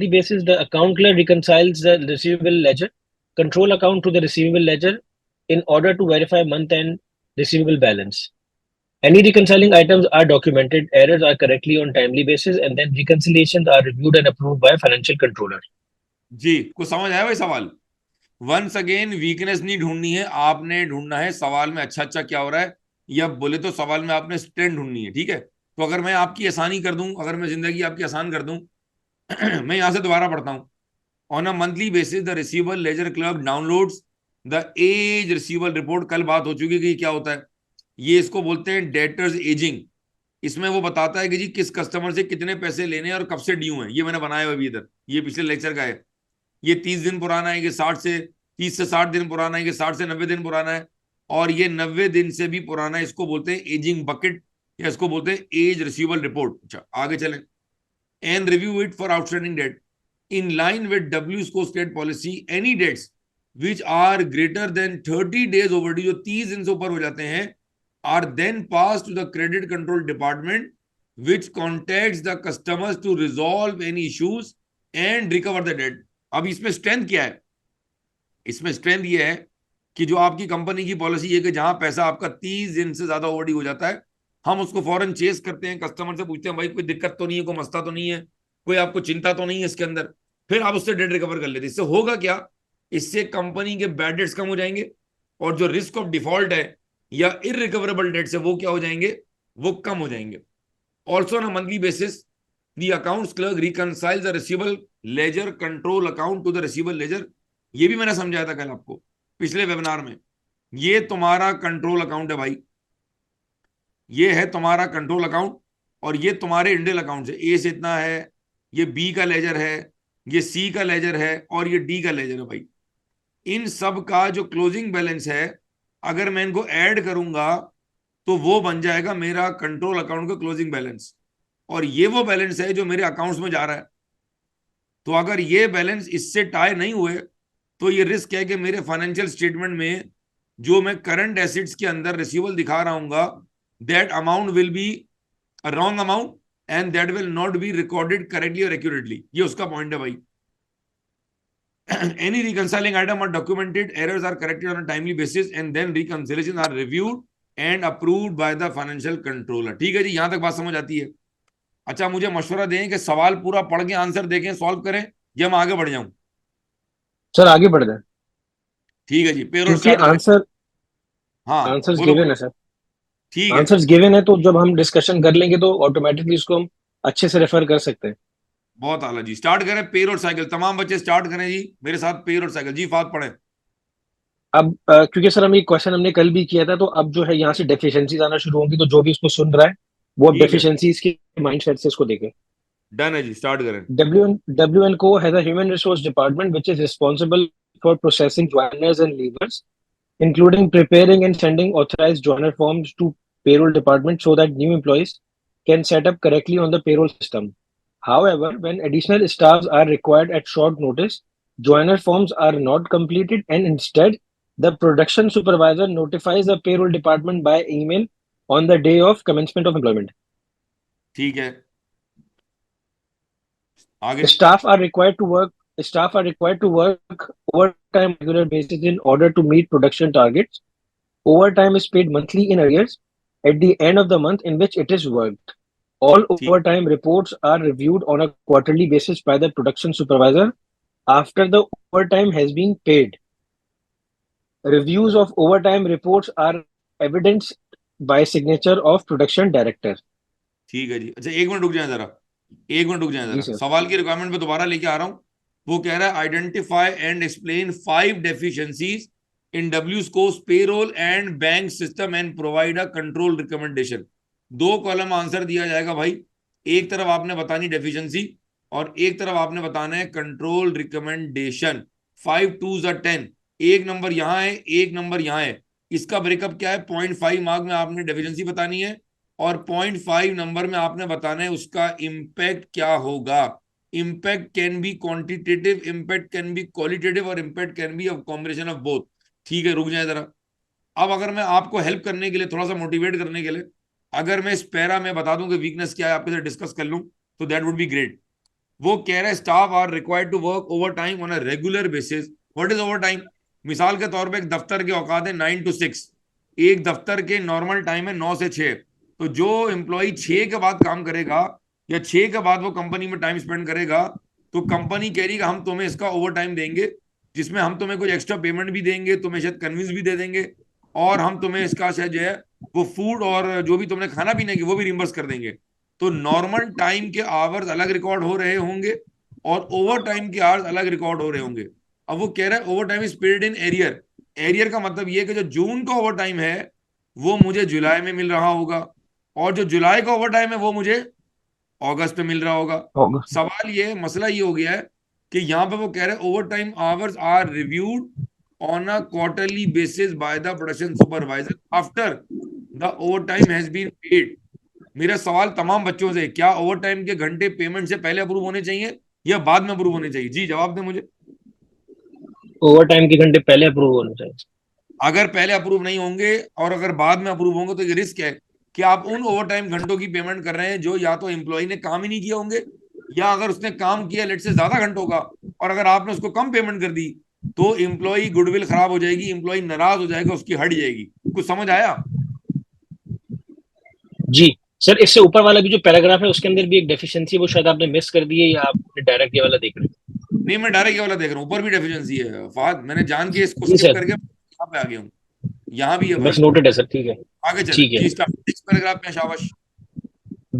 basis, the account clerk reconciles the receivable ledger control account to the receivable ledger in order to verify month-end receivable balance. Any reconciling items are documented, errors are correctly on timely basis, and then reconciliations are reviewed and approved by financial controller. जी, कुछ समझ आया भाई सवाल? Once again, weakness नहीं ढूंढनी है, आपने ढूंढना है सवाल में अच्छा अच्छा क्या हो रहा है, या बोले तो सवाल में आपने स्ट्रेंथ ढूंढनी है। ठीक है, तो अगर मैं आपकी आसानी कर दूं, अगर मैं जिंदगी आपकी आसान कर दूं मैं यहां से दोबारा पढ़ता हूं। On a monthly basis the receivable ledger clerk downloads the age receivable report. कल बात हो चुकी है कि क्या होता है। ये इसको बोलते हैं डेटर्स एजिंग। इसमें वो बताता है कि जी किस कस्टमर से कितने पैसे लेने हैं और कब से ड्यू हैं। ये मैंने बनाया हुआ अभी इधर, ये पिछले लेक्चर का है। ये 30 दिन पुराना है, ये 30 से 60 दिन पुराना है, ये 60 से 90 दिन पुराना है, और ये 90 दिन से भी पुराना है। इसको बोलते हैं एजिंग बकेट, या इसको बोलते हैं एज रिसीवेबल रिपोर्ट। अच्छा आगे चलें। And review it for outstanding debt in line with W state policy. Any debts which are greater than 30 days overdue, जो 30 दिन से ऊपर हो जाते हैं, are then passed to the credit control department, which contacts the customers to resolve any issues and recover the debt. अब इसमें strength क्या है? इसमें स्ट्रेंथ ये है कि जो आपकी कंपनी की पॉलिसी है कि जहां पैसा आपका 30 दिन से ज्यादा ओवरड्यू हो जाता है, हम उसको फौरन चेस करते हैं, कस्टमर से पूछते हैं भाई कोई दिक्कत तो नहीं है, कोई मसला तो नहीं है, कोई आपको चिंता तो नहीं है इसके अंदर, फिर आप उससे डेट रिकवर कर लेते हैं। इससे होगा क्या, इससे कंपनी के बैड डेट्स कम हो जाएंगे और जो रिस्क ऑफ डिफॉल्ट है या इरिकवरेबल डेट्स है वो क्या हो जाएंगे, वो कम हो जाएंगे। Also on a monthly basis the accounts clerk reconciles the receivable ledger control account to the receivable ledger. ये भी मैंने समझाया था कल आपको पिछले वेबिनार में। ये तुम्हारा कंट्रोल अकाउंट है भाई, ये है तुम्हारा कंट्रोल अकाउंट, और ये तुम्हारे इंडियल अकाउंट है। ए से इतना है, ये बी का लेजर है, ये सी का लेजर है, और ये डी का लेजर है भाई। इन सब का जो क्लोजिंग बैलेंस है, अगर मैं इनको ऐड करूंगा तो वो बन जाएगा मेरा कंट्रोल अकाउंट का क्लोजिंग बैलेंस, और ये वो बैलेंस है जो मेरे अकाउंट्स में जा रहा है। तो अगर ये बैलेंस इससे टाई नहीं हुए तो ये रिस्क है कि मेरे फाइनेंशियल स्टेटमेंट में जो मैं करंट एसेट्स के अंदर रिसीवेबल दिखा रहा हूंगा, that amount will be a wrong amount and that will not be recorded correctly और एक्यूरेटली। ये उसका पॉइंट है भाई। Any reconciling item are documented, errors are corrected on a timely basis, and then reconciliations are reviewed and approved by the financial controller। ठीक है जी, यहां तक बात समझ आती है। अच्छा, मुझे मशवरा दें कि सवाल पूरा पढ़ के आंसर देखें, सॉल्व करें, या मैं आगे बढ़ जाऊं? सर आगे बढ़ जाए, ठीक है जी, पेरोल क्योंकि स्टार्ट करें। आंसर हाँ, आंसर्स बोलो गिवन बोलो। है सर। ठीक है, आंसर्स गिवन है, तो जब हम डिस्कशन कर लेंगे तो ऑटोमेटिकली इसको हम अच्छे से रेफर कर सकते हैं। बहुत आला जी। स्टार्ट करें पेरोल साइकिल, तमाम बच्चे स्टार्ट करें जी मेरे साथ पेरोल साइकिल। जी फात पढ़े। अब क्योंकि सर हम ये क्वेश्चन हमने कल भी किया था, तो अब जो है यहाँ से डेफिशिएंसीज आना शुरू होंगी, तो जो भी इसको सुन रहा है वो अब ठीक है, डेफिशिएंसीज के माइंडसेट से इसको देखे। डन है जी, स्टार्ट करें। W&Co has a human resource department which is responsible for processing joiners and leavers, including preparing and sending authorized joiner forms to payroll department so that new employees can set up correctly on the payroll system. However, when additional staffs are required at short notice, joiner forms are not completed, and instead the production supervisor notifies the payroll department by email on the day of commencement of employment. ठीक है, आगे। Staff are required to work Staff are required to work overtime on a regular basis in order to meet production targets. Overtime is paid monthly in arrears at the end of the month in which it is worked. All ठीक, overtime reports are reviewed on a quarterly basis by the production supervisor after the overtime has been paid. Reviews of overtime reports are evidenced by signature of production director. ठीक है जी। अच्छा, एक minute रुक जाए जरा, एक minute रुक जाए जी जरा, सर। सवाल की रिक्वायरमेंट पे दोबारा लेके आ रहा हूं। वो कह रहा है identify and explain 5 deficiencies in W scores payroll and bank system and provide a control recommendation. 2 column answer दिया जाएगा भाई। एक तरफ आपने बतानी डेफिशिएंसी और एक तरफ आपने बताना है कंट्रोल रिकमेंडेशन। 5 2 10। एक नंबर यहाँ है, एक नंबर यहाँ है। इसका ब्रेकअप क्या है, 0.5 मार्क में आपने डेफिशिएंसी बतानी है और 0.5 नंबर में आपने बताना है उसका इम्पैक्ट क्या होगा। Impact can be quantitative, impact can be qualitative, और impact can be a combination of both. ठीक है, रुक जाए जरा। अब अगर मैं आपको हेल्प करने के लिए, थोड़ा सा मोटिवेट करने के लिए, अगर मैं इस पैरा में बता दूं कि वीकनेस क्या है, आपके साथ डिस्कस कर लूं, तो दैट वुड बी ग्रेट। वो कह रहा है staff are required to work overtime on a regular basis. What is overtime? मिसाल के तौर पे एक दफ्तर के औकात है 9 to 6। एक दफ्तर के नॉर्मल टाइम है 9 से 6। तो जो एम्प्लॉय 6 के बाद काम करेगा या 6 के बाद वो कंपनी में टाइम स्पेंड करेगा, तो कंपनी कह रही है हम तुम्हें इसका ओवर टाइम देंगे, जिसमें हम तुम्हें कुछ एक्स्ट्रा पेमेंट भी देंगे, तुम्हें शायद कन्विंस भी दे देंगे, और हम तुम्हें इसका शायद जो है वो फूड और जो भी तुमने खाना पीने की वो भी रिम्बर्स कर देंगे। तो नॉर्मल टाइम के आवर्स अलग रिकॉर्ड हो रहे होंगे और ओवर टाइम के आवर्स अलग रिकॉर्ड हो रहे होंगे। अब वो कह रहा है over time is paid in arrear. Arrear का मतलब ये है कि जो जून का ओवर टाइम है वो मुझे जुलाई में मिल रहा होगा, और जो जुलाई का ओवर टाइम है वो मुझे अगस्त में मिल रहा होगा। होगा। सवाल ये, मसला ये हो गया है कि यहाँ पे वो कह रहे हैं overtime hours are reviewed on a quarterly basis by the production supervisor after the overtime has been paid. मेरा सवाल तमाम बच्चों से, क्या ओवर टाइम के घंटे पेमेंट से पहले अप्रूव होने चाहिए या बाद में अप्रूव होने चाहिए? जी जवाब दें मुझे। ओवर टाइम के घंटे पहले अप्रूव होने चाहिए। अगर पहले अप्रूव नहीं होंगे और अगर बाद में अप्रूव होंगे तो ये रिस्क है कि आप उन ओवर टाइम घंटों की पेमेंट कर रहे हैं जो या तो एम्प्लॉय ने काम ही नहीं किया होंगे, या अगर उसने काम किया लेट से ज्यादा घंटों का और अगर आपने उसको कम पेमेंट कर दी, तो एम्प्लॉय गुडविल खराब हो जाएगी, एम्प्लॉय नाराज हो जाएगा, उसकी हट जाएगी। कुछ समझ आया? जी सर, इससे ऊपर वाला भी जो पैराग्राफ है उसके अंदर भी एक डेफिशिएंसी है, वो शायद आपने मिस कर दी है या आपने डायरेक्ट ये वाला देख रहे नहीं, मैं डायरेक्ट ये वाला देख रहा हूँ, ऊपर भी डेफिशिएंसी है फहद, मैंने जान के इसको हैं। जी स्किप सर, करके यहाँ पे आ गया हूँ। यहाँ भी है बस भाई। नोटेड है सर, ठीक है। आगे चले ठीक है। जी, स्टार्ट नेक्स्ट पैराग्राफ में, शाबाश।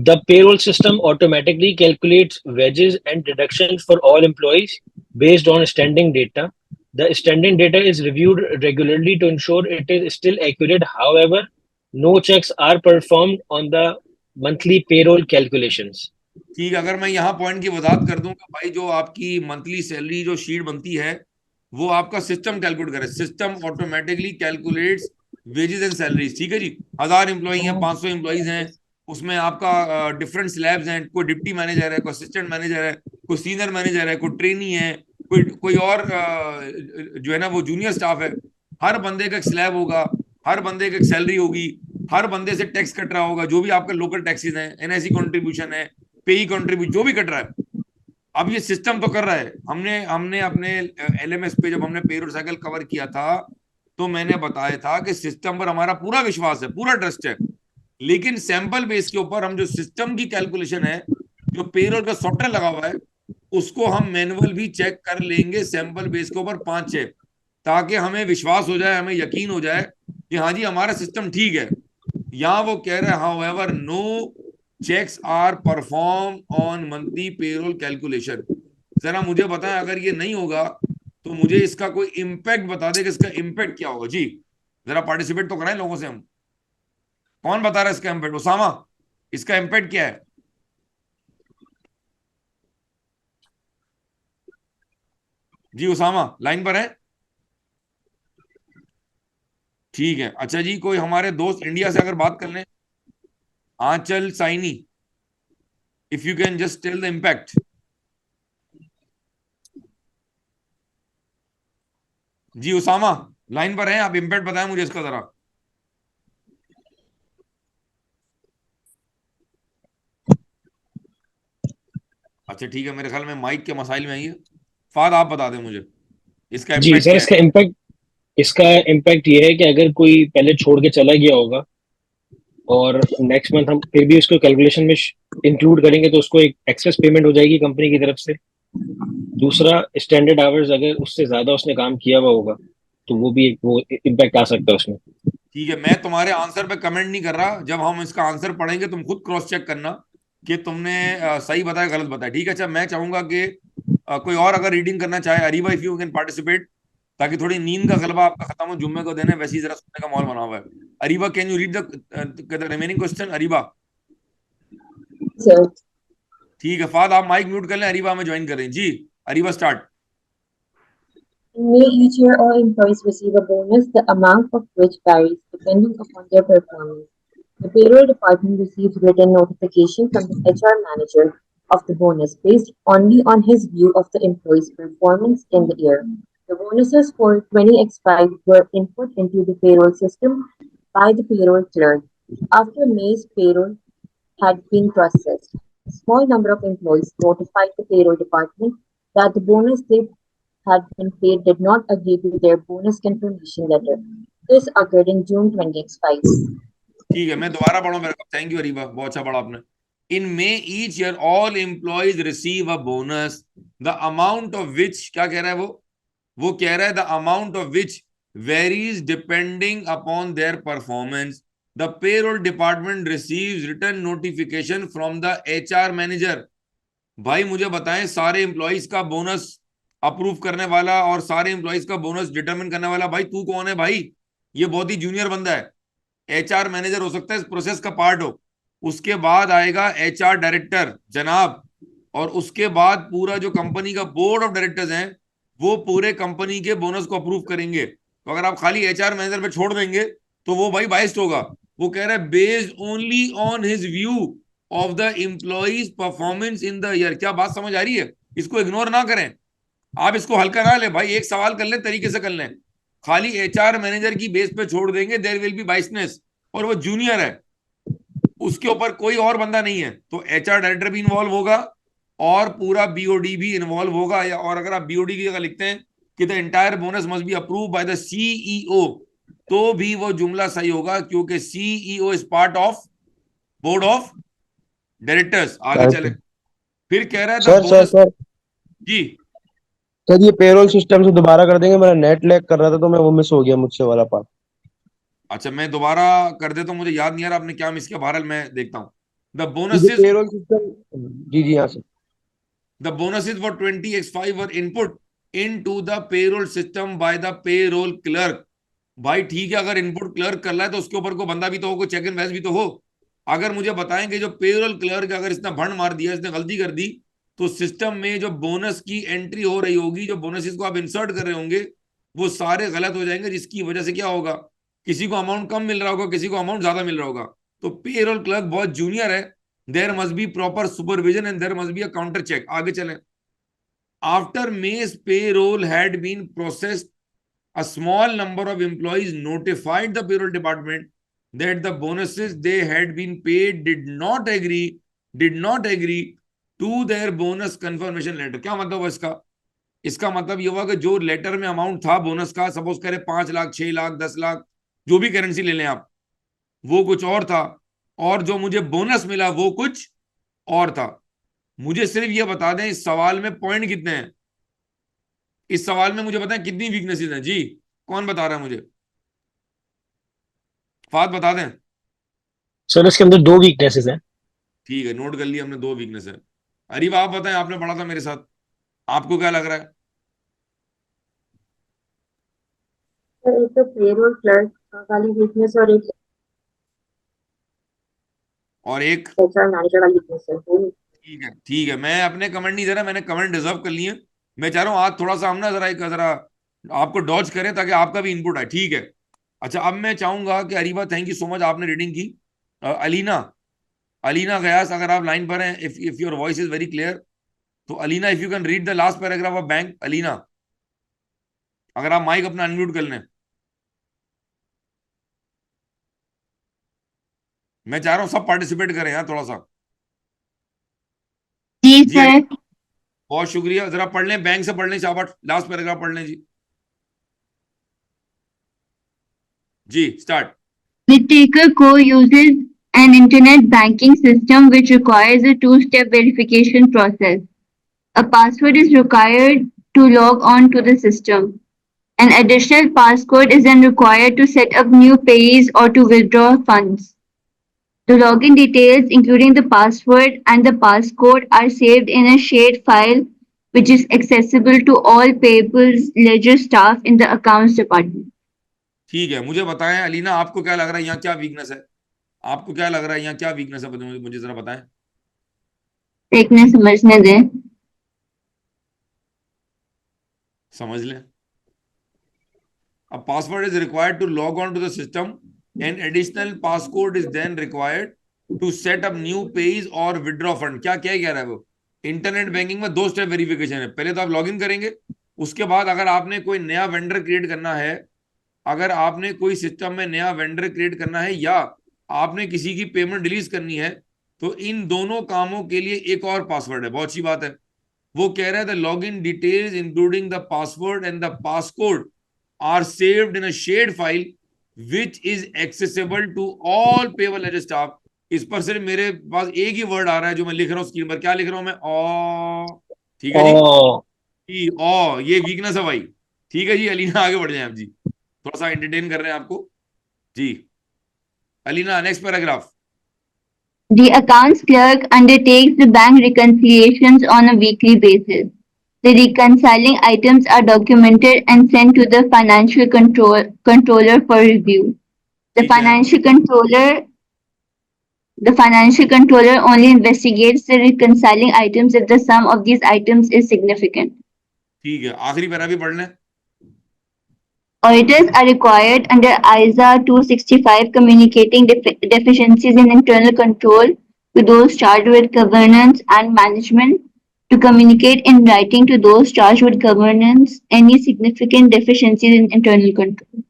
The payroll system automatically calculates wages and deductions for all employees based on standing data. The standing data is reviewed regularly to ensure it is still accurate. However, no checks are performed on the monthly payroll calculations. ठीक है, अगर मैं यहाँ point की वजाहत कर दूं कि भाई जो आपकी मंथली सैलरी जो शीट बनती है वो आपका सिस्टम कैलकुलेट करे, system automatically calculates wages and salaries. ठीक है जी, 1000 एम्प्लॉई हैं, 500 एम्प्लॉइज हैं, उसमें आपका डिफरेंट स्लैब्स हैं, कोई डिप्टी मैनेजर है, कोई असिस्टेंट मैनेजर है, कोई सीनियर मैनेजर है, कोई ट्रेनी है, कोई कोई और जो है ना वो जूनियर स्टाफ है। हर बंदे का एक स्लैब होगा, हर बंदे की एक सैलरी होगी, हर बंदे से टैक्स कट रहा होगा, जो भी आपके लोकल टैक्सेस हैं, एनआईसी कंट्रीब्यूशन है, पेई कंट्रीब्यूट जो भी कट रहा है। अब ये सिस्टम तो कर रहा है। हमने हमने अपने एलएमएस पे जब हमने पेरोल साइकिल कवर किया था तो मैंने बताया था कि सिस्टम पर हमारा पूरा विश्वास है, पूरा ट्रस्ट है, लेकिन सैंपल बेस के ऊपर हम जो सिस्टम की कैलकुलेशन है, जो पेरोल का सॉफ्टवेयर लगा हुआ है, उसको हम मैनुअल भी चेक कर लेंगे सैंपल बेस के ऊपर 5-6, ताकि हमें विश्वास हो जाए, हमें यकीन हो जाए कि हाँ जी हमारा सिस्टम ठीक है। यहाँ वो कह रहे हैं however no checks are perform on monthly payroll calculation. जरा मुझे बताएं, अगर ये नहीं होगा तो मुझे इसका कोई इम्पैक्ट बता दे कि इसका इम्पैक्ट क्या होगा जी। जरा पार्टिसिपेट तो कराएं लोगों से हम। कौन बता रहा है इसका इम्पैक्ट? उसामा, इसका इम्पैक्ट क्या है? जी उसामा लाइन पर है? ठीक है, अच्छा जी, कोई हमारे दोस्त इंडिया से अगर बात कर लें, Aanchal Saini, if you can just tell the impact. जी उसामा लाइन पर हैं आप, इम्पैक्ट बताएं मुझे इसका जरा। अच्छा ठीक है, मेरे ख्याल में माइक के मसाइल में आई है। फाद आप बता दें मुझे इसका जी इम्पैक्ट सर, क्या है। इसका इम्पैक्ट ये है कि अगर कोई पहले छोड़ के चला गया होगा और नेक्स्ट मंथ हम फिर भी उसको कैलकुलेशन में इंक्लूड करेंगे तो उसको एक एक्सेस पेमेंट हो जाएगी कंपनी की तरफ से। दूसरा, स्टैंडर्ड आवर्स अगर उससे ज्यादा उसने काम किया हुआ होगा तो वो भी एक वो इम्पैक्ट आ सकता है उसमें। ठीक है, मैं तुम्हारे आंसर पे कमेंट नहीं कर रहा, जब हम इसका आंसर पढ़ेंगे तुम खुद क्रॉस चेक करना कि तुमने सही बताया गलत बताया। ठीक है, अच्छा मैं चाहूंगा कि कोई और अगर रीडिंग करना चाहे, Areeba if you can participate, ताकि थोड़ी नींद का गलबा आपका खत्म हो, जुम्मे को देने वैसे ही जरा सुनने का माहौल बना हुआ है। Areeba can you read the remaining question? Areeba sir, ठीक है, फाद आप माइक म्यूट कर लें, अरीबा में ज्वाइन करें जी। Areeba start. in May each year, all employees receive a bonus, the amount of which varies depending upon their performance. The payroll department receives written notification from the HR manager of the bonus based only on his view of the employee's performance in the year. The bonuses for 20x5 were input into the payroll system by the payroll clerk. After May's payroll had been processed, a small number of employees notified the payroll department that the bonus they had been paid did not agree to their bonus confirmation letter. This occurred in June 20x5. ठीक है, मैं दोबारा पढ़ूं मेरे को? Thank you Areeba, बहुत अच्छा पढ़ा आपने। In May each year all employees receive a bonus, the amount of which, क्या कह रहा है वो कह रहा है the amount of which varies depending upon their performance. The payroll department receives written notification from the HR manager. भाई मुझे बताएं, सारे एम्प्लॉयज का बोनस अप्रूव करने वाला और सारे एम्प्लॉयज का बोनस डिटरमिन करने वाला भाई तू कौन है भाई? ये बहुत ही जूनियर बंदा है। एचआर मैनेजर हो सकता है, इस प्रोसेस का पार्ट हो। उसके बाद आएगा एचआर डायरेक्टर जनाब, और उसके बाद पूरा जो कंपनी का बोर्ड ऑफ डायरेक्टर्स हैं वो पूरे कंपनी के बोनस को अप्रूव करेंगे। तो अगर आप खाली एचआर मैनेजर पे छोड़ देंगे तो वो भाई बाइस्ड होगा। वो कह रहा है based only on his view of the employees performance in the year. क्या बात समझ आ रही है? इसको इग्नोर ना करें, आप इसको हल्का ना ले भाई, एक सवाल कर लें, तरीके से कर लें। खाली एचआर मैनेजर की बेस पे छोड़ देंगे, देयर विल बी बाइसनेस, और वो जूनियर है, उसके ऊपर कोई और बंदा नहीं है, तो एचआर डायरेक्टर भी इन्वॉल्व होगा और पूरा बीओडी भी इन्वॉल्व होगा। या और अगर आप बीओडी की जगह लिखते हैं कि the entire bonus must be approve by the CEO, तो भी वो जुमला सही होगा, क्योंकि CEO is part of board of directors. आगे चले, फिर कह रहा है the sir sir bonus. Sir ji, sir ये पेरोल सिस्टम से दोबारा कर देंगे, मेरा नेट लैग कर रहा था तो मैं वो मिस हो गया मुझसे वाला पार्ट। अच्छा मैं दोबारा कर देता हूं, मुझे याद नहीं आ रहा आपने क्या मिस किया, बहरहाल मैं देखता हूं। द ये जो बोनसेस, पेरोल सिस्टम, जी जी हाँ sir. the bonuses for 20x5 were input into the payroll system by the payroll clerk। भाई ठीक है, अगर इनपुट क्लर्क कर रहा है तो उसके ऊपर कोई बंदा भी तो हो, कोई चेक एंड बैलेंस भी तो हो। अगर मुझे बताएंगे जो पेरोल क्लर्क, अगर इसने भंड मार दिया, इसने गलती कर दी, तो सिस्टम में जो बोनस की एंट्री हो रही होगी, जो बोनसेस को आप इंसर्ट कर रहे होंगे, वो सारे गलत हो जाएंगे, जिसकी वजह से क्या होगा, किसी को अमाउंट कम मिल रहा होगा, किसी को अमाउंट ज्यादा मिल रहा होगा। तो पेरोल क्लर्क बहुत जूनियर है, there must be proper supervision and there must be a counter check. आगे चलें। After May's payroll had been processed, a small number of employees notified the payroll department that the bonuses they had been paid did not agree to their bonus confirmation letter। क्या मतलब हुआ इसका? इसका मतलब ये हुआ कि जो लेटर में अमाउंट था बोनस का, सपोज करें 5 लाख, 6 लाख, 10 लाख, जो भी करेंसी ले लें आप, वो कुछ और था, और जो मुझे बोनस मिला वो कुछ और था। मुझे सिर्फ ये बता दें इस सवाल में पॉइंट कितने हैं, इस सवाल में मुझे बताएं कितनी वीकनेसेस हैं। जी, कौन बता रहा है मुझे? फाद बता दें। सर इसके अंदर दो वीकनेसेस हैं। ठीक है, नोट कर लिया हमने, 2 वीकनेस है। अरीब आप बताएं, आपने पढ़ा था मेरे साथ, आपको क्या लग रहा है? सर एक तो पेरोल क्लर्क वाली वीकनेस और एक और एक, एचआर मैनेजर वाली वीकनेस है, दोनों। ठीक है ठीक है, मैं अपने कमेंट नहीं दे रहा, मैंने कमेंट रिजर्व कर लिए। मैं चाह रहा हूँ आज थोड़ा सा हम ना जरा आपको डॉज करें, ताकि आपका भी इनपुट आए। ठीक है। अच्छा अब मैं चाहूंगा कि Areeba, thank you so much, आपने रीडिंग की। अलीना, अलीना गयास, अगर आप लाइन पर हैं, if your voice is very clear, तो Alina if you can read the last paragraph of bank. Alina, अगर आप माइक अपना अनम्यूट कर लें। मैं चाह रहा हूँ सब पार्टिसिपेट करें यार थोड़ा सा। जी जी सर। बहुत शुक्रिया, जरा पढ़ लें, बैंक से पढ़ लें, शाबाश, लास्ट पैराग्राफ पढ़ लें जी। जी start. The taker co uses an internet banking system which requires a two-step verification process. A password is required to log on to the system. An additional passcode is then required to set up new payees or to withdraw funds. The login details, including the password and the passcode, are saved in a shared file which is accessible to all payables ledger staff in the accounts department. ठीक है, मुझे बताएं अलीना, आपको क्या लग रहा है यहाँ क्या वीकनेस है? आपको क्या लग रहा है यहाँ क्या वीकनेस है, मुझे जरा बताएं। देखने समझने दें। समझ लें। A password is required to log on to the system. An additional passcode is then required to set up new pays or withdraw fund। क्या क्या कह रहा है वो? इंटरनेट बैंकिंग में 2 स्टेप वेरिफिकेशन है। पहले तो आप लॉगिन करेंगे, उसके बाद अगर आपने कोई नया वेंडर क्रिएट करना है, अगर आपने कोई सिस्टम में नया वेंडर क्रिएट करना है, या आपने किसी की पेमेंट रिलीज करनी है, तो इन दोनों कामों के लिए एक और पासवर्ड है। बहुत अच्छी बात है। वो कह रहा है the log in details including the password and the passcode are saved in a shared file which is accessible to all payables staff. इस पर सिर्फ मेरे पास एक ही वर्ड आ रहा है जो मैं लिख रहा हूँ स्क्रीन पर। क्या लिख रहा हूं मैं? ओ। ठीक है ओ जी, ओ ये वीकनेस है भाई। ठीक है जी अलीना, आगे बढ़ जाए आप जी, थोड़ा सा एंटरटेन कर रहे हैं आपको जी। Alina next paragraph. The accounts clerk undertakes the bank reconciliations on a weekly basis. The reconciling items are documented and sent to the controller for review. The ठीक है financial controller the financial controller only investigates the reconciling items if the sum of these items is significant. ठीक है, आखिरी para भी पढ़ लें। Auditors are required under ISA 265 communicating deficiencies in internal control to those charged with governance and management to communicate in writing to those charged with governance any significant deficiencies in internal control.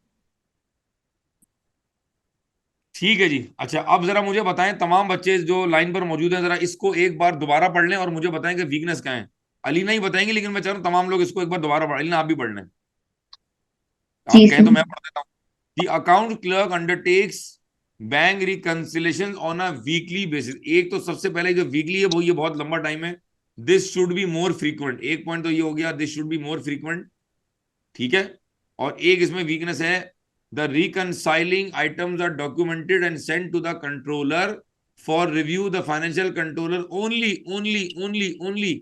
ठीक है जी। अच्छा अब जरा मुझे बताएं, तमाम बच्चे जो लाइन पर मौजूद हैं, जरा इसको एक बार दोबारा पढ़ लें और मुझे बताएं कि वीकनेस क्या है। अलीना ही बताएंगे, लेकिन मैं चाह रहा हूं तमाम लोग इसको एक बार दोबारा पढ़। अलीना आप भी पढ़ लें। आप जी कहें तो सर। मैं पढ़ देता हूँ। The account clerk undertakes bank reconciliation on a weekly basis. एक तो सबसे पहले जो वीकली है वो ये बहुत लंबा टाइम है। This should be more frequent, एक पॉइंट तो ये हो गया, this should be more frequent, ठीक है। और एक इसमें वीकनेस है, the reconciling items are documented and sent to the controller for review. The financial controller only only only only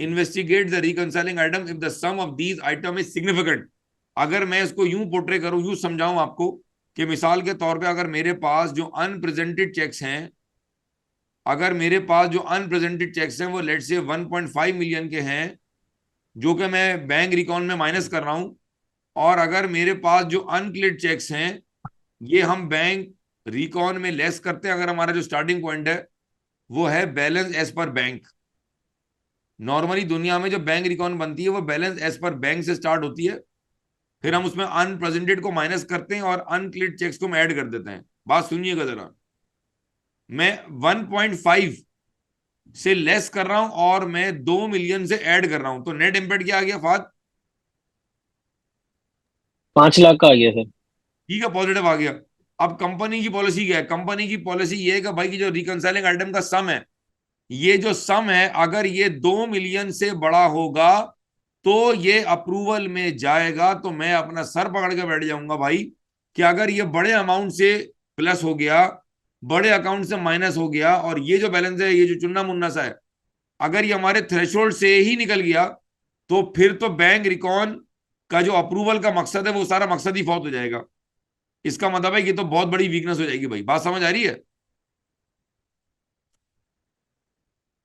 investigate the reconciling item if the sum of these item is significant. अगर मैं इसको यूं portray करूं, यूं समझाऊं आपको, कि मिसाल के तौर पे अगर मेरे पास जो अनप्रेजेंटेड चेक्स हैं, अगर मेरे पास जो अनप्रेजेंटेड चेक्स हैं वो लेट से 1.5 मिलियन के हैं, जो कि मैं बैंक रिकॉर्ड में माइनस कर रहा हूं, और अगर मेरे पास जो अनक्लियर्ड चेक्स हैं ये हम बैंक रिकॉर्ड में लेस करते हैं, अगर हमारा जो स्टार्टिंग पॉइंट है वो है balance as per bank. Normally दुनिया में जो बैंक रिकॉर्ड बनती है वो बैलेंस एज पर बैंक से स्टार्ट होती है, फिर हम उसमें अनप्रेजेंटेड को माइनस करते हैं और अनक्लियर्ड चेक्स को हम ऐड कर देते हैं। बात सुनिएगा जरा, मैं 1.5 से लेस कर रहा हूं और मैं 2 मिलियन से ऐड कर रहा हूं, तो नेट इम्पैक्ट क्या आ गया फाद? 5 लाख का आ गया सर। ठीक है, पॉजिटिव आ गया। अब कंपनी की पॉलिसी क्या है? कंपनी की पॉलिसी ये है कि भाई की जो रिकंसाइलिंग आइटम का सम है, ये जो सम है अगर ये 2 मिलियन से बड़ा होगा तो ये अप्रूवल में जाएगा। तो मैं अपना सर पकड़ के बैठ जाऊंगा भाई कि अगर ये बड़े अमाउंट से प्लस हो गया, बड़े अकाउंट से माइनस हो गया, और ये जो बैलेंस है, ये जो चुन्ना मुन्ना सा है, अगर ये हमारे थ्रेशोल्ड से ही निकल गया तो फिर तो बैंक रिकॉन का जो अप्रूवल का मकसद है वो सारा मकसद ही फौत हो जाएगा। इसका मतलब है कि तो बहुत बड़ी वीकनेस हो जाएगी भाई। बात समझ आ रही है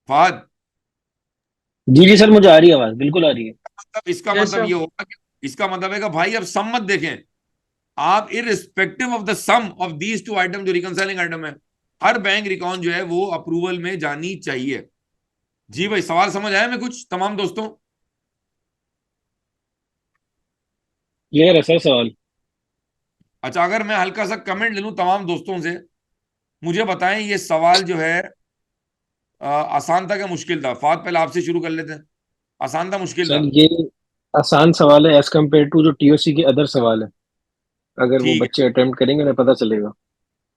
फाद? जी जी सर, मुझे आ रही है आवाज, बिल्कुल आ रही है। मतलब इसका यस मतलब सर। ये होगा कि, इसका मतलब है कि भाई अब सम मत देखें आप, irrespective of the sum of these two item, जो रिकंसाइलिंग आइटम है, हर बैंक रिकॉन जो है वो अप्रूवल में जानी चाहिए। जी भाई, सवाल समझ आया मैं कुछ तमाम दोस्तों? क्लियर है सर सवाल। अच्छा, अगर मैं हल्का सा कमेंट ले लूं तमाम दोस्तों से, मुझे बताएं ये सवाल जो है आसान था क्या मुश्किल था? फात पहले आपसे शुरू कर लेते हैं, आसान था मुश्किल था? सर ये आसान सवाल है एज कम्पेयर टू जो टीओसी के अदर सवाल है। अगर वो ठीक है, बच्चे अटेम्प्ट करेंगे ना, पता चलेगा।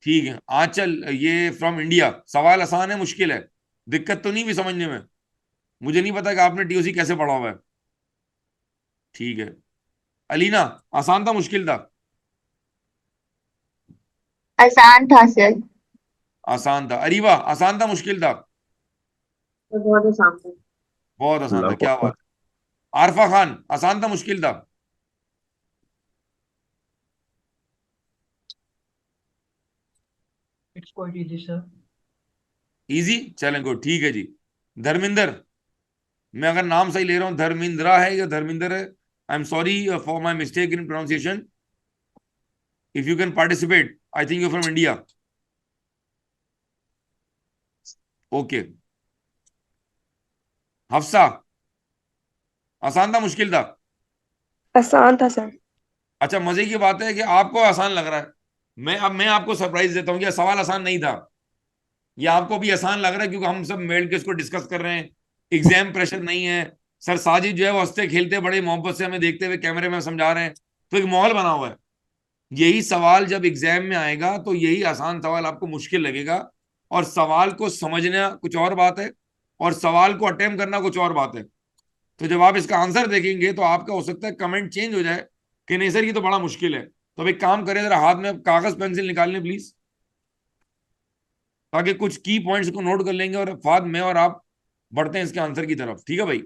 ठीक है। आंचल, ये फ्रॉम इंडिया, सवाल आसान है मुश्किल है? दिक्कत तो नहीं भी समझने में? मुझे नहीं पता कि आपने टीओसी कैसे पढ़ा हुआ है। ठीक है। अलीना, आसान था मुश्किल था? आसान था सर। आसान था। अरीबा, आसान था मुश्किल था? तो बहुत आसान है। बहुत आसान अल्लाह था, क्या अकबर। बात है। आरफा खान, आसान था मुश्किल था? It's quite easy sir. Easy, चलें गुड, ठीक है जी। धर्मिंदर, मैं अगर नाम सही ले रहा हूं, धर्मिंद्रा है या धर्मिंदर है, I am sorry for my mistake in pronunciation. If you can participate, I think you from India. Okay. Hafsa, आसान था मुश्किल था? आसान था सर। अच्छा, मजे की बात है कि आपको आसान लग रहा है। मैं आपको सरप्राइज देता हूँ कि सवाल आसान नहीं था, ये आपको भी आसान लग रहा है क्योंकि हम सब मिल के इसको डिस्कस कर रहे हैं, एग्जाम प्रेशर नहीं है। सर साजिद जो है वो हंसते खेलते बड़े मोहब्बत से हमें देखते हुए कैमरे में समझा रहे हैं, तो एक माहौल बना हुआ है। यही सवाल जब एग्जाम में आएगा तो यही आसान सवाल आपको मुश्किल लगेगा, और सवाल को समझना कुछ और बात है और सवाल को अटेम्प्ट करना कुछ और बात है। तो जब आप इसका आंसर देखेंगे तो आपका हो सकता है कमेंट चेंज हो जाए कि नहीं सर ये तो बड़ा मुश्किल है। तो अब एक काम करें, जरा हाथ में कागज पेंसिल निकाल लें प्लीज, ताकि कुछ की पॉइंट्स को नोट कर लेंगे और बाद में और आप बढ़ते हैं इसके आंसर की तरफ। ठीक है भाई?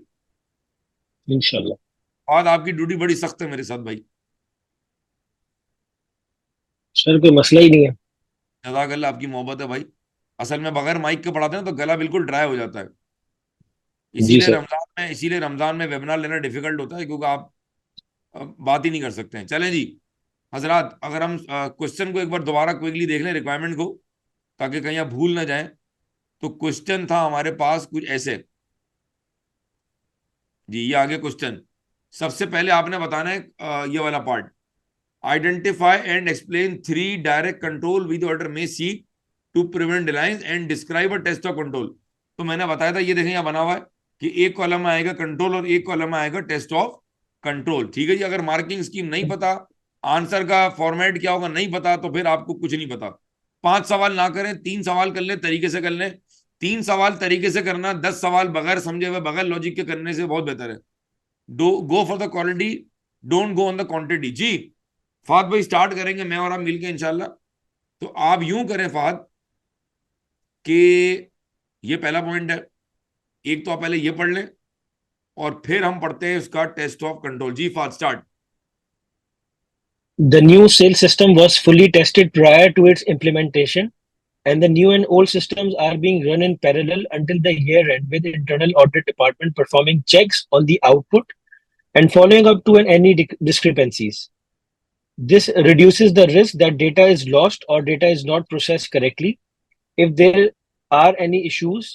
इंशाल्लाह। बाद आपकी ड्यूटी बड़ी सख्त है मेरे साथ भाई। सर कोई मसला ही नहीं है। जज़ाकल्लाह, आपकी मोहब्बत है भाई। असल में बगैर माइक के पढ़ाते हैं तो गला बिल्कुल ड्राई हो जाता है। जी सर। इसीलिए रमजान में वेबिनार लेना डिफिकल्ट होता है, क्योंकि आप बात ही नहीं कर सकते हैं। चलें जी हजरात, अगर हम क्वेश्चन को एक बार दोबारा क्विकली देख लें, रिक्वायरमेंट को, ताकि कहीं आप भूल ना जाएं। तो क्वेश्चन था हमारे पास कुछ ऐसे, जी ये आगे क्वेश्चन। सबसे पहले आपने बताना है ये वाला part, identify and explain 3 direct control with order may see to prevent delays and describe a test of control. तो मैंने बताया था, ये देखें यहाँ बना हुआ है कि एक कॉलम में आएगा कंट्रोल और एक कॉलम में आएगा टेस्ट ऑफ कंट्रोल। ठीक है जी, अगर मार्किंग स्कीम नहीं पता आंसर का फॉर्मेट क्या होगा नहीं पता तो फिर आपको कुछ नहीं पता। 5 सवाल ना करें, 3 सवाल कर ले, तरीके से कर ले। 3 सवाल तरीके से करना, 10 सवाल बगैर समझे हुए बगैर लॉजिक के करने से बहुत बेहतर है। Do go for the quality, don't go on the quantity. जी फहद भाई स्टार्ट करेंगे मैं और आप मिलके इंशाल्लाह। तो आप यूं करें फहद कि ये पहला पॉइंट है, एक तो आप पहले ये पढ़ लें और फिर हम पढ़ते हैं उसका टेस्ट ऑफ कंट्रोल। जी Fahad start. The new sales system was fully tested prior to its implementation, and the new and old systems are being run in parallel until the year end, with internal audit department performing checks on the output and following up to any discrepancies. This reduces the risk that data is lost or data is not processed correctly. If there are any issues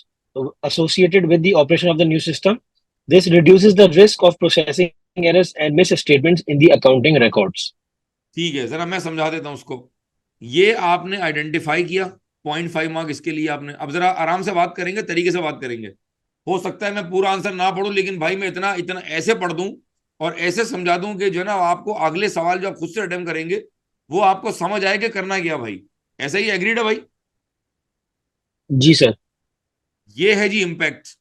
associated with the operation of the new system, this reduces the risk of processing errors and misstatements in the accounting records. ठीक है, जरा मैं समझा देता हूं उसको। ये आपने आइडेंटिफाई किया, 0.5 मार्क इसके लिए आपने। अब जरा आराम से बात करेंगे, तरीके से बात करेंगे। हो सकता है मैं पूरा आंसर ना पढ़ूं, लेकिन भाई मैं इतना इतना ऐसे पढ़ दूं और ऐसे समझा दूं कि जो है ना आपको अगले सवाल जो आप खुद से अटेम्प्ट करेंगे वो आपको समझ आए कि करना क्या भाई। ऐसा ही एग्रीड है भाई? जी सर। ये है जी इम्पैक्ट,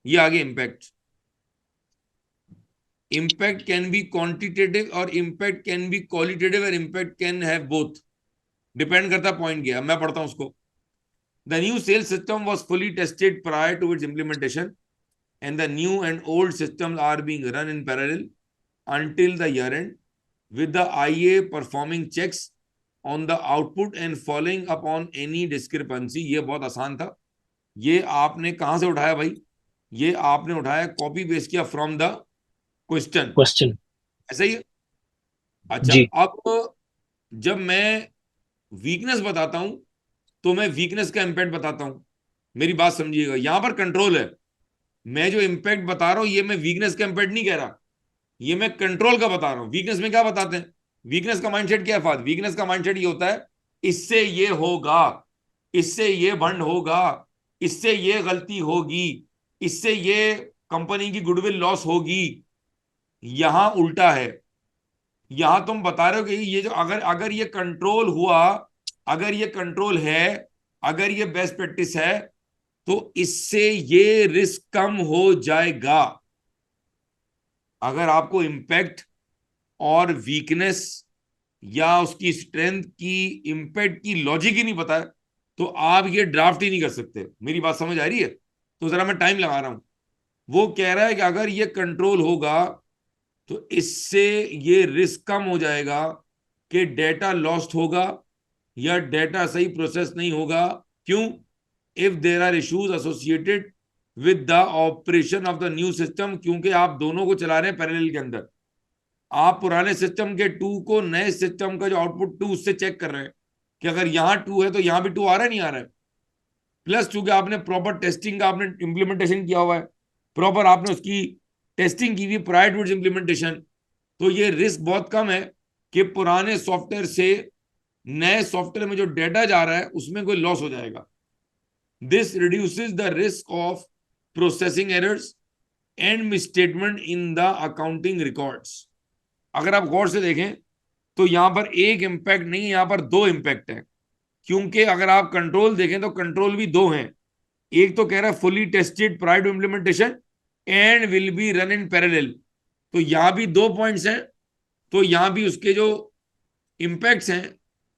ये आगे impact. Impact can be quantitative or impact can be qualitative और impact can have both, depend करता है पॉइंट क्या। मैं पढ़ता हूं उसको। The new sales system was fully tested prior to its implementation and the new and old systems are being run in parallel until the year end, with the IA performing checks on the output and following up on any discrepancy। ये बहुत आसान था। ये आपने कहां से उठाया भाई? ये आपने उठाया, कॉपी पेस्ट किया फ्रॉम द क्वेश्चन। क्वेश्चन। ऐसा ही है? अच्छा, जी। अब जब मैं वीकनेस बताता हूं तो मैं वीकनेस का इम्पैक्ट बताता हूं। मेरी बात समझिएगा, यहां पर कंट्रोल है। मैं जो इम्पैक्ट बता रहा हूं ये मैं वीकनेस का इम्पैक्ट नहीं कह रहा, ये मैं कंट्रोल का बता रहा हूं। वीकनेस में क्या बताते हैं? वीकनेस का माइंडसेट क्या है फाद? वीकनेस का माइंडसेट ये होता है इससे ये होगा, इससे ये भंड होगा, इससे ये गलती होगी, इससे ये कंपनी की गुडविल लॉस होगी। यहां उल्टा है। यहां तुम बता रहे हो कि ये जो अगर अगर ये कंट्रोल हुआ, अगर ये कंट्रोल है, अगर ये बेस्ट प्रैक्टिस है तो इससे ये रिस्क कम हो जाएगा। अगर आपको इम्पैक्ट और वीकनेस या उसकी स्ट्रेंथ की इम्पैक्ट की लॉजिक ही नहीं पता है तो आप ये ड्राफ्ट ही नहीं कर सकते। मेरी बात समझ आ रही है? तो जरा मैं टाइम लगा रहा हूं। वो कह रहा है कि अगर ये कंट्रोल होगा तो इससे ये रिस्क कम हो जाएगा कि डेटा लॉस्ट होगा या डेटा सही प्रोसेस नहीं होगा। क्यों? If there are issues associated with the operation of the new system, क्योंकि आप दोनों को चला रहे हैं पैरेलल के अंदर। आप पुराने सिस्टम के 2 को नए सिस्टम का जो आउटपुट 2 उससे चेक कर रहे हैं कि अगर यहां 2 है तो यहां भी 2 आ रहा है नहीं आ रहा है। प्लस चूंकि आपने प्रॉपर टेस्टिंग का आपने इंप्लीमेंटेशन किया हुआ है, प्रॉपर आपने उसकी टेस्टिंग की हुई प्रायर टू इट्स इंप्लीमेंटेशन, तो ये रिस्क बहुत कम है कि पुराने सॉफ्टवेयर से नए सॉफ्टवेयर में जो डेटा जा रहा है उसमें कोई लॉस हो जाएगा। This reduces the risk of processing errors and misstatement in the accounting records. अगर आप गौर से देखें तो यहां पर एक इंपैक्ट नहीं है, यहां पर 2 इंपैक्ट है। क्योंकि अगर आप कंट्रोल देखें तो कंट्रोल भी 2 हैं। एक तो कह रहा है fully tested prior to implementation and will be run in parallel, तो यहां भी 2 पॉइंट्स हैं। तो यहां भी उसके जो इंपैक्ट्स हैं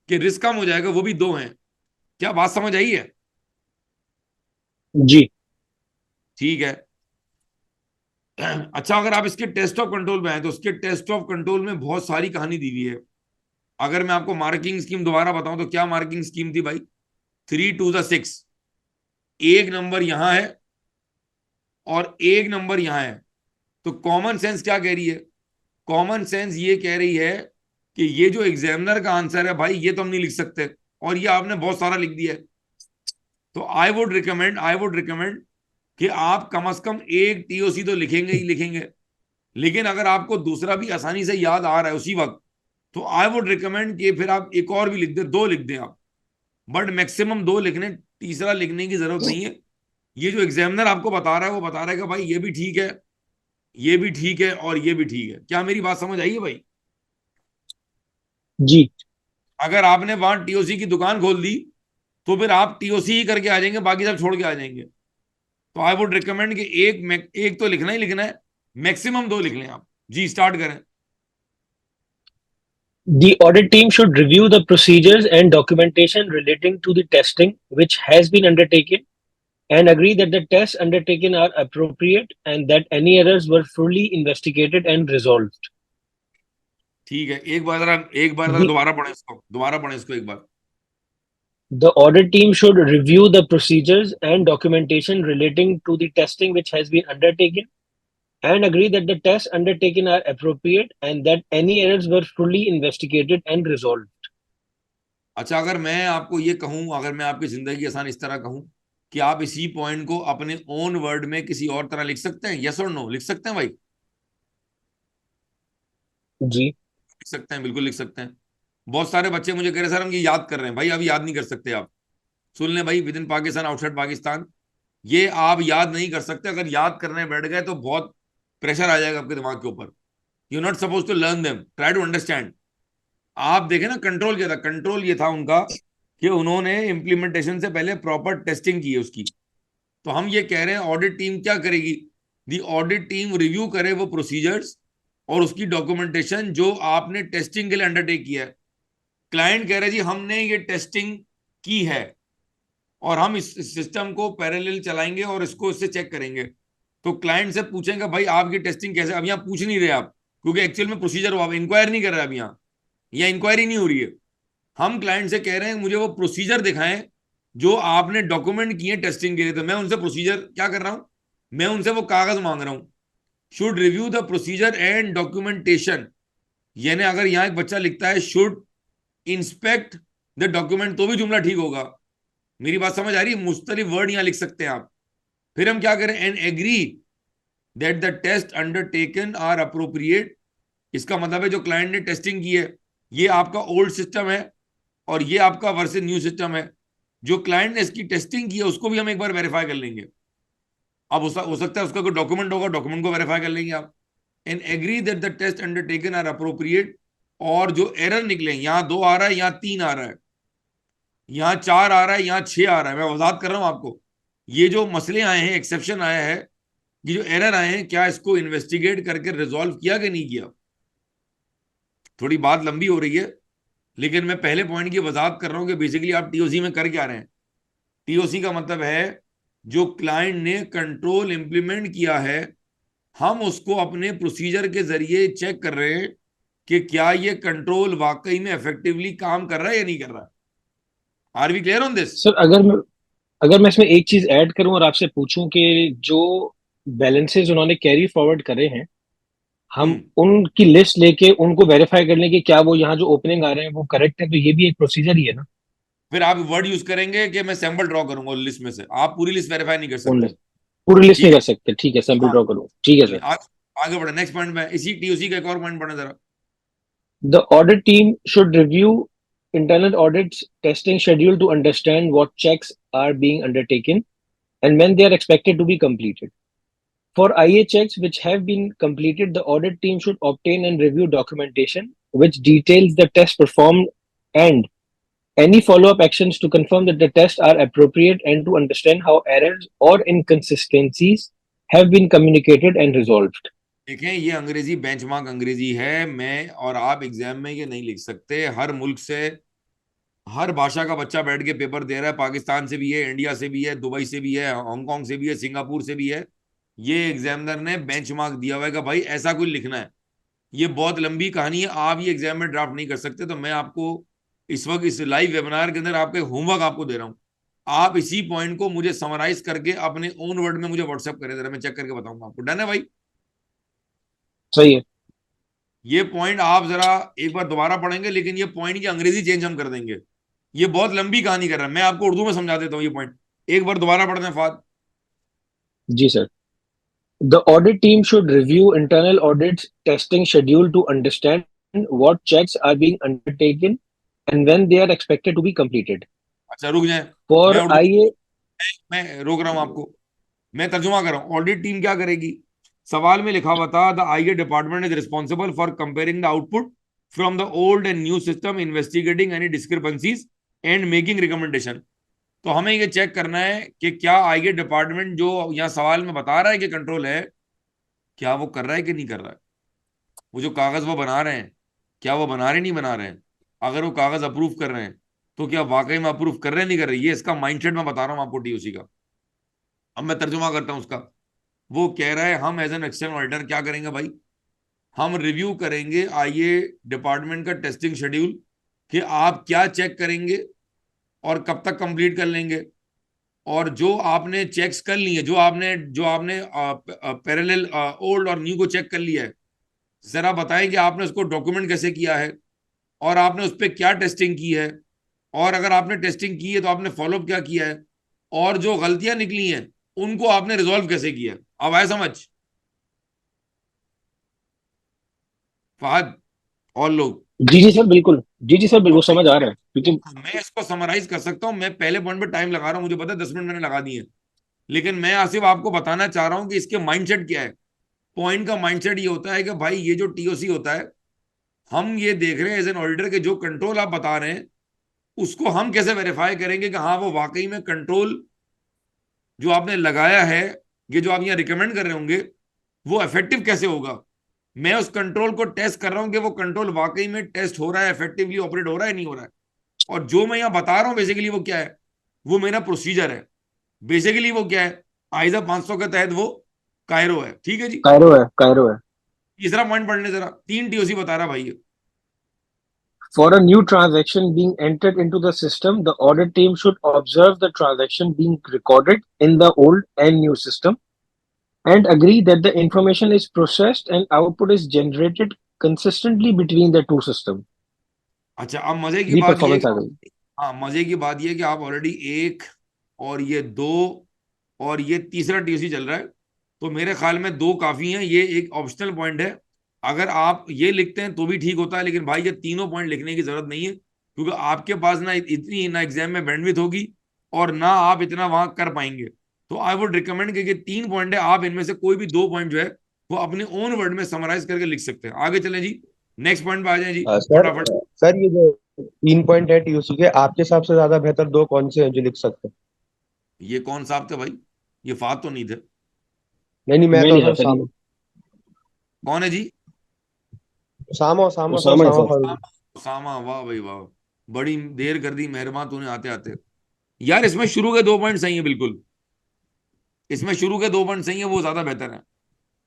कि रिस्क कम हो जाएगा वो भी 2 हैं। क्या बात समझ आई है? जी। ठीक है। अच्छा, अगर आप इसके टेस्ट ऑफ कंट्रोल में आए तो उसके टेस्ट ऑफ कंट्रोल में बहुत सारी कहानी दी हुई है। अगर मैं आपको मार्किंग स्कीम दोबारा बताऊं तो क्या मार्किंग स्कीम थी भाई? 3 to the 6। एक नंबर यहां है और एक नंबर यहां है। तो कॉमन सेंस क्या कह रही है? कॉमन सेंस ये कह रही है कि ये जो एग्जामिनर का आंसर है भाई ये तो हम नहीं लिख सकते, और ये आपने बहुत सारा लिख दिया है। तो आई वुड रिकमेंड कि आप कम से कम एक टीओसी तो लिखेंगे ही लिखेंगे। लेकिन अगर आपको दूसरा भी आसानी से याद आ रहा है उसी वक्त तो आई वुड रिकमेंड कि फिर आप एक और भी लिख दें, 2 लिख दें आप, बट मैक्सिमम 2 लिखने, तीसरा लिखने की जरूरत नहीं है। ये जो एग्जामिनर आपको बता रहा है वो बता रहा है कि भाई ये भी ठीक है, ये भी ठीक है और ये भी ठीक है। क्या मेरी बात समझ आई है भाई? जी। अगर आपने वहां टीओसी की दुकान खोल दी तो फिर आप टीओसी ही करके आ जाएंगे, बाकी सब छोड़ के आ जाएंगे। तो आई वुड रिकमेंड कि एक तो लिखना ही लिखना है, मैक्सिमम 2 लिख लें आप। जी स्टार्ट करें। The audit team should review the procedures and documentation relating to the testing which has been undertaken and agree that the tests undertaken are appropriate and that any errors were fully investigated and resolved. ठीक है, एक बार जरा The, दोबारा पढ़ें इसको एक बार। the audit team should review the procedures and documentation relating to the testing which has been undertaken and agree that the tests undertaken are appropriate and that any errors were fully investigated and resolved. अच्छा, अगर मैं आपको ये कहूं, अगर मैं आपकी जिंदगी आसान इस तरह कहूं कि आप इसी पॉइंट को अपने ओन वर्ड में किसी और तरह लिख सकते हैं, यस और नो लिख सकते हैं भाई? जी। लिख सकते हैं, बिल्कुल लिख सकते हैं। बहुत सारे बच्चे मुझे कह रहे सर हम ये याद कर रहे हैं। भाई अभी याद नहीं कर सकते आप। सुन लें भाई, with in Pakistan outside Pakistan, ये आप याद नहीं कर सकते। अगर याद करने बैठ गए तो बहुत प्रेशर आ जाएगा आपके दिमाग के ऊपर। You not suppose to learn them, try to understand. आप देखें ना, कंट्रोल क्या था? कंट्रोल ये था उनका कि उन्होंने इम्प्लीमेंटेशन से पहले प्रॉपर टेस्टिंग की है उसकी। तो हम ये कह रहे हैं ऑडिट टीम क्या करेगी? दी ऑडिट टीम रिव्यू करे वो प्रोसीजर्स और उसकी डॉक्यूमेंटेशन जो आपने टेस्टिंग के लिए अंडरटेक किया है। क्लाइंट कह रहे जी हमने ये टेस्टिंग की है और हम इस सिस्टम को पैरेलल चलाएंगे और इसको इससे चेक करेंगे। तो क्लाइंट से पूछेंगे भाई आपकी टेस्टिंग कैसे? अब यहाँ पूछ नहीं रहे आप, क्योंकि एक्चुअल में प्रोसीजर हो, आप इंक्वायर नहीं कर रहे अब यहाँ इंक्वायरी नहीं हो रही है। हम क्लाइंट से कह रहे हैं मुझे वो प्रोसीजर दिखाएं जो आपने डॉक्यूमेंट किए टेस्टिंग के लिए। तो मैं उनसे प्रोसीजर क्या कर रहा हूं? मैं उनसे वो कागज मांग रहा हूं। Should review the procedure and documentation, यानी अगर यहां एक बच्चा लिखता है शुड इंस्पेक्ट द डॉक्यूमेंट तो भी जुमला ठीक होगा। मेरी बात समझ आ रही है? मुख्तलिफ वर्ड यहां लिख सकते हैं आप। फिर हम क्या करें? And agree that the test undertaken are appropriate. इसका मतलब है जो क्लाइंट ने टेस्टिंग की है ये आपका ओल्ड सिस्टम है और ये आपका वर्सेस न्यू सिस्टम है। जो क्लाइंट ने इसकी टेस्टिंग की है उसको भी हम एक बार वेरीफाई कर लेंगे। अब हो सकता है उसका कोई डॉक्यूमेंट होगा, डॉक्यूमेंट को वेरीफाई कर लेंगे आप। And agree that the test undertaken are appropriate. और जो एरर निकले, यहाँ 2 आ रहा है, यहाँ 3 आ रहा है, यहाँ 4 आ रहा है, यहाँ 6 आ रहा है, मैं वजाहत कर रहा हूं आपको। ये जो मसले आए हैं, एक्सेप्शन आया है, ये जो एरर आए हैं, क्या इसको इन्वेस्टिगेट करके रिजॉल्व किया कि नहीं किया? थोड़ी बात लंबी हो रही है, लेकिन मैं पहले पॉइंट की वजाहत कर रहा हूं कि बेसिकली आप टीओसी में कर क्या रहे हैं। टीओसी का मतलब है जो क्लाइंट ने कंट्रोल इंप्लीमेंट किया है, हम उसको अपने प्रोसीजर के जरिए चेक कर रहे हैं कि क्या ये कंट्रोल वाकई में इफेक्टिवली काम कर रहा है या नहीं कर रहा है। Are we clear on this? Sir, अगर मैं इसमें एक चीज ऐड करूं और आपसे पूछूं कि जो बैलेंसेस उन्होंने कैरी फॉरवर्ड करे हैं, हम हम्म। उनकी लिस्ट लेके उनको वेरीफाई कर लें कि क्या वो यहाँ जो ओपनिंग आ रहे हैं वो करेक्ट है, तो ये भी एक प्रोसीजर ही है ना। फिर आप वर्ड यूज करेंगे कि मैं सैंपल ड्रॉ करूंगा लिस्ट में से। आप पूरी लिस्ट वेरीफाई नहीं कर उन सकते। लिस्ट पूरी लिस्ट ठीक नहीं है, कर सकते, ठीक है, सैंपल हाँ। ड्रॉ करूँ, ठीक है चलिए सर। आगे बढ़े नेक्स्ट पॉइंट में। इसी टीओसी का एक और पॉइंट पढ़े जरा। The audit team should review internal audits testing schedule to understand what checks are being undertaken and when they are expected to be completed. For IA checks which have been completed, the audit team should obtain and review documentation which details the tests performed and any follow-up actions to confirm that the tests are appropriate and to understand how errors or inconsistencies have been communicated and resolved. देखें, ये अंग्रेजी benchmark अंग्रेजी है। मैं और आप exam में ये नहीं लिख सकते। हर मुल्क से हर भाषा का बच्चा बैठ के पेपर दे रहा है। पाकिस्तान से भी है, इंडिया से भी है, दुबई से भी है, हांगकांग से भी है, सिंगापुर से भी है। ये एग्जामिनर ने बेंचमार्क दिया हुआ है कि भाई ऐसा कुछ लिखना है। ये बहुत लंबी कहानी है, आप ये एग्जाम में ड्राफ्ट नहीं कर सकते। तो मैं आपको इस वक्त इस लाइव वेबिनार के अंदर आपके होमवर्क आपको दे रहा हूं। आप इसी पॉइंट को मुझे समराइज करके अपने ओन वर्ड में मुझे व्हाट्सएप करें जरा, मैं चेक करके बताऊंगा आपको। डन है भाई? सही है। ये पॉइंट आप जरा एक बार दोबारा पढ़ेंगे, लेकिन ये पॉइंट की अंग्रेजी चेंज हम कर देंगे। ये बहुत लंबी कहानी कर रहा है, मैं आपको उर्दू में समझा देता हूँ। ये पॉइंट एक बार दोबारा पढ़ दें फाद। जी sir. The audit team should review internal audits testing schedule to understand what checks are being undertaken and when they are expected to be completed. अच्छा रुक जाए, मैं For उर्दू IA, मैं रोक रहा हूं आपको। मैं तर्जुमा कर रहा हूं। ऑडिट टीम क्या करेगी? सवाल में लिखा हुआ था द आईए department is responsible for comparing the output from the old and new system, investigating any discrepancies and making recommendation. तो हमें ये चेक करना है कि क्या आईए डिपार्टमेंट जो यहाँ सवाल में बता रहा है कि कंट्रोल है, क्या वो कर रहा है कि नहीं कर रहा है। वो जो कागज वो बना रहे हैं, क्या वो बना रहे नहीं बना रहे हैं। अगर वो कागज अप्रूव कर रहे हैं तो क्या वाकई में अप्रूव कर रहे नहीं कर रहे। ये इसका माइंडसेट मैं बता रहा हूँ आपको टीओसी का। अब मैं तर्जुमा करता हूँ उसका। वो कह रहा है हम एज एन एक्सटर्नल ऑडिटर क्या करेंगे भाई, हम रिव्यू करेंगे आईए डिपार्टमेंट का टेस्टिंग शेड्यूल कि आप क्या चेक करेंगे और कब तक कंप्लीट कर लेंगे, और जो आपने चेक्स कर लिए, जो आपने पैरेलल ओल्ड और न्यू को चेक कर लिया है, जरा बताएं कि आपने उसको डॉक्यूमेंट कैसे किया है और आपने उस पर क्या टेस्टिंग की है, और अगर आपने टेस्टिंग की है तो आपने फॉलोअप क्या किया है, और जो गलतियां निकली हैं उनको आपने रिजॉल्व कैसे किया है। अब आए समझ फहद और लोग। जी सर बिल्कुल, जी सर बिल्कुल समझ आ रहा है, क्योंकि मैं इसको समराइज कर सकता हूं। मैं पहले पॉइंट पे टाइम लगा रहा हूं, मुझे पता है 10 मिनट मैंने लगा दिए, लेकिन मैं आसिफ आपको बताना चाह रहा हूं कि इसके माइंडसेट क्या है। पॉइंट का माइंडसेट ये होता है कि भाई ये जो टीओसी होता है, हम ये देख रहे हैं एज एन ऑडिटर के जो कंट्रोल आप बता रहे हैं उसको हम कैसे वेरीफाई करेंगे कि हाँ वो वाकई में कंट्रोल जो आपने लगाया है, ये जो आप यहाँ रिकमेंड कर रहे होंगे, वो इफेक्टिव कैसे होगा। मैं उस कंट्रोल को टेस्ट कर रहा हूं कि वो कंट्रोल वाकई में टेस्ट हो रहा है, इफेक्टिवली ऑपरेट हो रहा है नहीं हो रहा है। और जो मैं यहाँ बता रहा हूँ बेसिकली वो क्या है, वो मेरा प्रोसीजर है। बेसिकली वो क्या है, आइजा 500 के तहत वो कायरो है। ठीक है जी। कायरो है। तीसरा पॉइंट पढ़ने जरा, 3 टीओसी बता रहा भाई। For a new transaction being entered into the system, the audit team should observe the transaction being recorded in the old and new system and agree that the information is processed and output is generated consistently between the two systems. अच्छा, अब मजे की The बात ये है performance आ गई। कि हाँ, मजे की बात ये है कि आप ऑलरेडी 1 और ये 2 और ये तीसरा टीओसी चल रहा है, तो मेरे ख्याल में 2 काफी हैं। ये एक ऑप्शनल पॉइंट है, अगर आप ये लिखते हैं तो भी ठीक होता है, लेकिन भाई ये तीनों पॉइंट लिखने की जरूरत नहीं है, क्योंकि आपके पास ना इतनी ना एग्जाम में बैंडविड्थ होगी और ना आप इतना वहां कर पाएंगे। तो आई वुड रिकमेंड कि 3 पॉइंट है, आप इनमें से कोई भी 2 पॉइंट जो है वो अपने ओन वर्ड में समराइज करके लिख सकते हैं। आगे चलें जी, नेक्स्ट पॉइंट पे आ जाए जी सर फटाफट। सर ये जो 3 पॉइंट है टीयूसी के, आपके हिसाब से ज्यादा बेहतर 2 कौन से हैं जो लिख सकते हैं? ये कौन साहब थे भाई, ये फात तो नहीं थे। नहीं मैं मैं तो नहीं था सर सर ये। कौन है जी। सामा सामा सर उसामा है सामा सर। फारूकी। सामा, वाह भाई वाह, बड़ी देर कर दी मेहरबान तूने आते आते। यार इसमें शुरू के 2 पॉइंट सही है, बिल्कुल इसमें शुरू के 2 पॉइंट सही है, वो ज्यादा बेहतर है।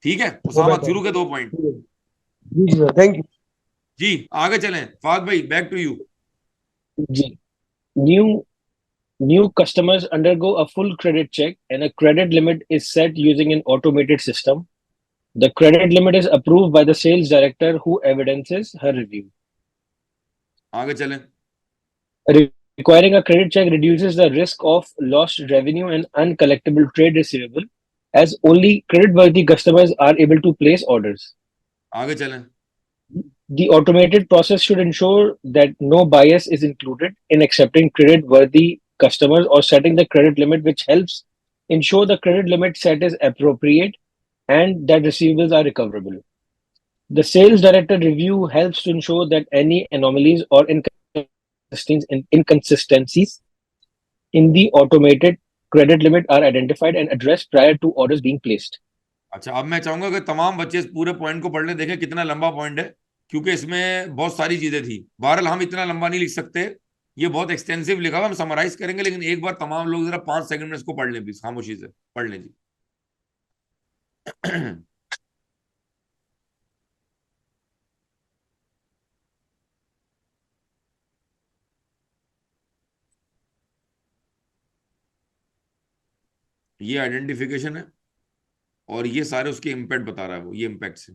ठीक है वो उसामा, बेहतर शुरू के 2 पॉइंट। है। जी सर, थैंक यू। जी आगे चलें, फाद भाई बैक टू यू। जी। New New customers undergo a full credit check and a credit limit is set using an automated system. The credit limit is approved by the sales director who evidences her review. आगे चलें। Requiring a credit check reduces the risk of lost revenue and uncollectible trade receivable, as only credit-worthy customers are able to place orders. आगे चलें। The automated process should ensure that no bias is included in accepting credit-worthy customers or setting the credit limit, which helps ensure the credit limit set is appropriate and that receivables are recoverable. The sales director review helps to ensure that any anomalies or inconsistencies in the automated credit limit are identified and addressed prior to orders being placed. अच्छा, अब मैं चाहूंगा कि तमाम बच्चे इस पूरे point को पढ़ ले, देखें कितना लंबा पॉइंट है, क्योंकि इसमें बहुत सारी चीजें थी। बहरहाल हम इतना लंबा नहीं लिख सकते, ये बहुत एक्सटेंसिव लिखा हुआ, हम समराइज करेंगे, लेकिन एक बार तमाम लोग जरा 5 सेकंड में इसको पढ़ लें प्लीज, खामोशी से पढ़ लें जी। ये आइडेंटिफिकेशन है और ये सारे उसके इम्पैक्ट बता रहा है वो, ये इम्पैक्ट से।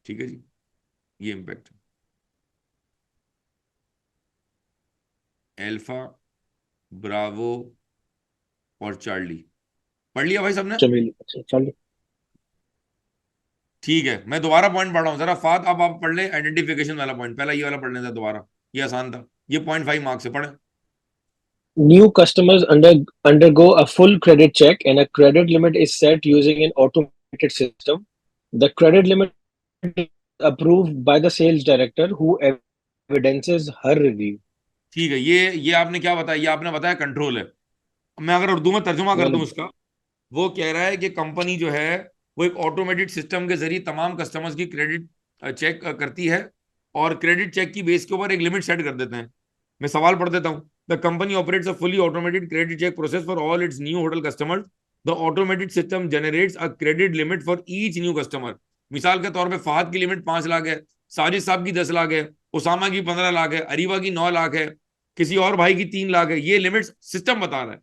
ठीक है जी, ये इम्पैक्ट एल्फा, ब्रावो और चार्ली। पढ़ लिया भाई सबने? चलिए। ठीक है, मैं दोबारा पॉइंट पढ़ रहा हूँ जरा फात, अब आप पढ़ ले आइडेंटिफिकेशन वाला पॉइंट, पहला ये वाला पढ़ लें दोबारा, ये आसान था, ये 0.5 मार्क्स से पढ़े। New customers undergo a full credit check and a credit limit is set using an automated system. The credit limit is approved by the sales director who evidences her review. ठीक है, ये आपने क्या बताया, ये आपने बताया कंट्रोल है। मैं अगर उर्दू में तर्जुमा कर दूं उसका, वो कह रहा है कि कंपनी जो है वो एक ऑटोमेटेड सिस्टम के जरिए तमाम कस्टमर्स की क्रेडिट चेक करती है, और क्रेडिट चेक की बेस के ऊपर एक लिमिट सेट कर देते हैं। मैं सवाल पढ़ देता हूँ। The company operates a fully automated credit check process for all its new hotel customers. The automated system generates a credit limit for each new customer. मिसाल के तौर पे फहद की लिमिट 5 लाख है, साजिद साहब की 10 लाख है, उसामा की 15 लाख है, अरीबा की 9 लाख है, किसी और भाई की 3 लाख है। ये लिमिट सिस्टम बता रहा है,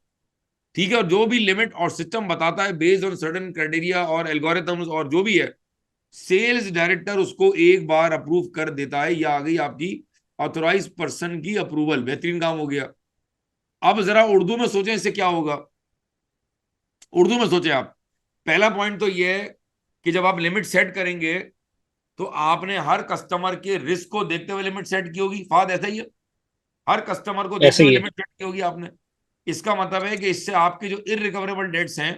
ठीक है। और जो भी लिमिट और सिस्टम बताता है बेस्ड ऑन सर्टेन क्राइटेरिया और एल्गोरिथम्स और जो भी है, सेल्स डायरेक्टर उसको एक बार अप्रूव कर देता है। या आ गई आपकी ऑथोराइज पर्सन की अप्रूवल। बेहतरीन काम हो गया। अब जरा उर्दू में सोचें इससे क्या होगा। उर्दू में सोचें आप। पहला पॉइंट तो यह है कि जब आप लिमिट सेट करेंगे तो आपने हर कस्टमर के रिस्क को देखते हुए लिमिट सेट की होगी। फाद ऐसा ही है, हर कस्टमर को देखते ऐसे हुए ही है। लिमिट सेट की होगी आपने। इसका मतलब है कि इससे आपके जो इररिकवरेबल डेट्स हैं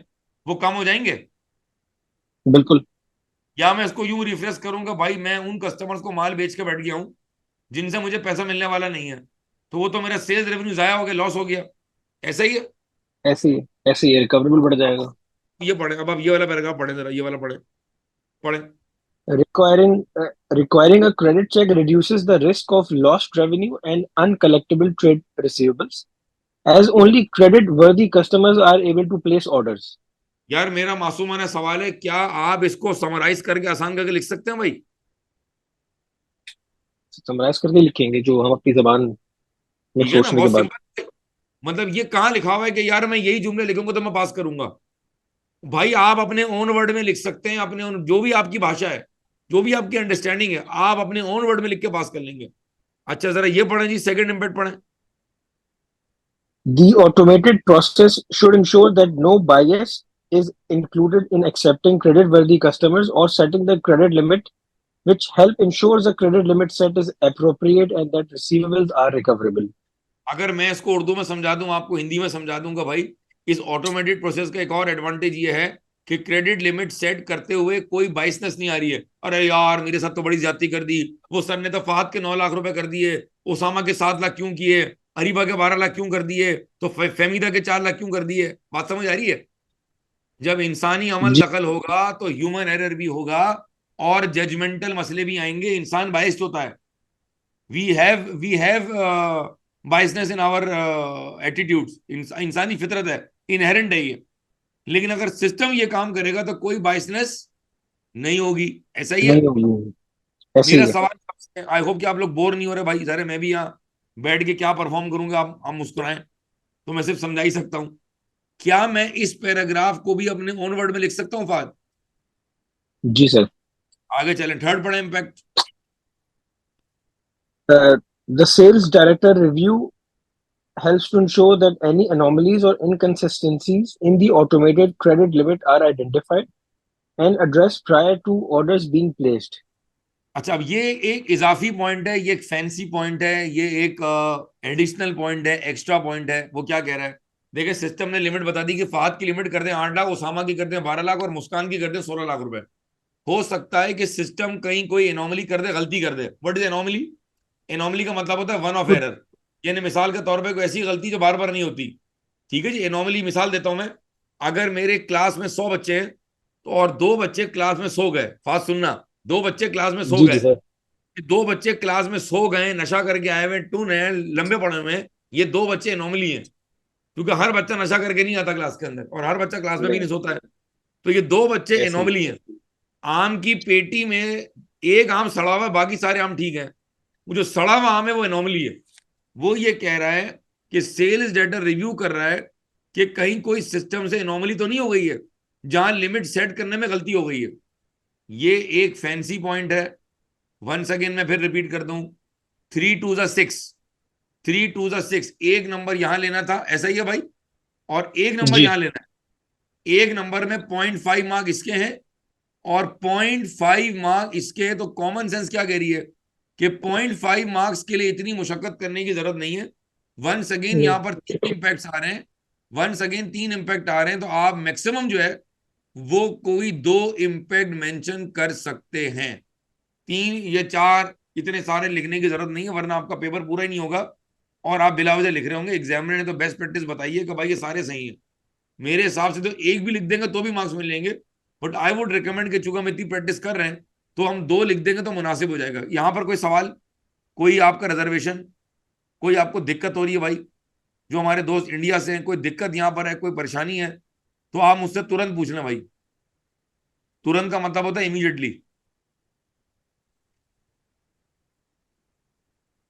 वो कम हो जाएंगे। बिल्कुल। या मैं इसको यूं रिफ्रेश करूंगा, भाई मैं उन कस्टमर्स को माल बेच के बैठ गया हूं जिनसे मुझे पैसा मिलने वाला नहीं है, तो वो तो मेरा सेल्स रेवेन्यू जाया हो गया, लॉस हो गया। ऐसा ही है। ऐसे ही है। ऐसे ही है, रिकवरेबल बढ़ जाएगा। ये पढ़े, अब आप ये वाला पैराग्राफ पढ़े जरा, ये वाला पढ़े पढ़े। Requiring a credit check reduces the risk of lost revenue and uncollectible trade receivables, as only credit-worthy customers are able to place orders. यार मेरा मासूमाना सवाल है, क्या आप इसको समराइज करके आसान करके लिख सकते हैं भाई? समराइज करके लिखेंगे जो हम अपनी जबान में ठीक है ना, सोचने के बहुत बाद। सिंपल। मतलब ये कहाँ लिखा हुआ है कि यार मैं यही जुमले लिखूंगा तो मैं पास करूंगा? भाई आप अपने ओन वर्ड में लिख सकते हैं, अपने own, जो भी आपकी भाषा है, जो भी आपकी अंडरस्टैंडिंग है, आप अपने ओन वर्ड में लिख के पास कर लेंगे। अच्छा जरा ये पढ़ें जी, सेकंड इम्पैक्ट पढ़ें। The automated process should ensure that no bias is included in accepting credit-worthy customers or setting the credit limit, which help ensures the credit limit set is appropriate and that receivables are recoverable. अगर मैं इसको उर्दू में समझा दूं, आपको हिंदी में समझा दूंगा भाई। इस ऑटोमेटेड प्रोसेस का एक और एडवांटेज ये है कि क्रेडिट लिमिट सेट करते हुए कोई बाइसनेस नहीं आ रही है। अरे यार मेरे साथ तो बड़ी ज्यादती कर दी, वो सर ने तो फहद के 9 लाख रुपए कर दिए, उसामा के 7 लाख क्यों किए, अरीबा के 12 लाख क्यों कर दिए, तो फहमीदा के 4 लाख क्यों कर दिए। बात समझ आ रही है? जब इंसानी अमल जी। दखल होगा तो ह्यूमन एरर भी होगा और जजमेंटल मसले भी आएंगे। इंसान बाइस्ड होता है। We have biasness in our attitudes. इंसानी फितरत है, इनहेरेंट है ये। लेकिन अगर सिस्टम ये काम करेगा तो कोई बाइसनेस नहीं होगी। ऐसा ही है। नहीं होगी। ऐसे मेरा ही है। सवाल, आई होप कि आप लोग बोर नहीं हो रहे भाई। सारे मैं भी यहाँ बैठ के क्या परफॉर्म करूंगा, आप मुस्कुराएं तो मैं सिर्फ समझा ही सकता हूं। क्या मैं इस पैराग्राफ को भी अपने ओन वर्ड में लिख सकता हूँ फाद? जी सर। आगे चलें, थर्ड पढ़े impact. The sales director review helps to ensure that any anomalies or inconsistencies in the automated credit limit are identified and addressed prior to orders being placed. अच्छा, अब ये एक इजाफी पॉइंट है, ये एक फैंसी पॉइंट है, ये एक एडिशनल पॉइंट है, एक्स्ट्रा पॉइंट है। वो क्या कह रहा है? देखिए सिस्टम ने लिमिट बता दी कि फहद की लिमिट कर दें 8 लाख, उसामा की कर दें 12 लाख और मुस्कान की कर दें 16 लाख रुपए। हो सकता है कि सिस्टम कहीं कोई एनोमली कर दे, गलती कर दे। What is anomaly? एनोमली का मतलब होता है वन ऑफ एरर। यानी मिसाल के तौर पे कोई ऐसी गलती जो बार बार नहीं होती। ठीक है जी, एनोमली मिसाल देता हूं मैं। अगर मेरे क्लास में 100 बच्चे हैं तो और 2 बच्चे क्लास में सो गए, फास्ट सुनना, 2 बच्चे क्लास में सो जी जी गए, सर। 2 बच्चे क्लास में सो गए, नशा करके आए हुए, टून है, लंबे पड़े हुए हैं, ये 2 बच्चे एनोमली हैं। क्योंकि हर बच्चा नशा करके नहीं आता क्लास के अंदर, और हर बच्चा क्लास में भी नहीं। नहीं सोता है। तो ये 2 बच्चे ऐसे ही। एनोमली हैं। आम की पेटी में एक आम सड़ा हुआ है, बाकी सारे आम ठीक हैं। वो जो सड़ा हुआ आम है वो एनोमली है। वो ये कह रहा है कि सेल्स डाटा रिव्यू कर रहा है कि कहीं कोई सिस्टम से एनोमली तो नहीं हो गई है जहां लिमिट सेट करने में गलती हो गई है। ये एक फैंसी पॉइंट है। वंस अगेन मैं फिर रिपीट कर दूं, 3 2 6, 3 2 6, एक नंबर यहां लेना था, ऐसा ही है भाई, और एक नंबर जी। यहां लेना है। एक नंबर में 0.5 मार्क इसके हैं और 0.5 मार्क इसके हैं। तो कॉमन सेंस क्या कह रही है कि 0.5 मार्क्स के लिए इतनी मुशक्कत करने की जरूरत नहीं है। वंस अगेन नहीं। यहां पर 3 इम्पैक्ट आ रहे हैं। वंस अगेन 3 इम्पैक्ट आ रहे हैं, तो आप मैक्सिमम जो है वो कोई 2 इम्पैक्ट मेंशन कर सकते हैं। 3 या 4 इतने सारे लिखने की जरूरत नहीं है, वरना आपका पेपर पूरा ही नहीं होगा और आप बिला वजह लिख रहे होंगे। एग्जामिनर ने तो बेस्ट प्रैक्टिस बताई है कि भाई ये सारे सही हैं। मेरे हिसाब से तो एक भी लिख देंगे तो भी मार्क्स मिल लेंगे, बट आई वुड रिकमेंड कि चूंकि हम इतनी प्रैक्टिस कर रहे हैं तो हम 2 लिख देंगे तो मुनासिब हो जाएगा। यहाँ पर कोई सवाल, कोई आपका रिजर्वेशन, कोई आपको दिक्कत हो रही है भाई? जो हमारे दोस्त इंडिया से हैं, कोई दिक्कत यहाँ पर है, कोई परेशानी है तो आप मुझसे तुरंत पूछ लें भाई। तुरंत का मतलब होता है इमीडिएटली।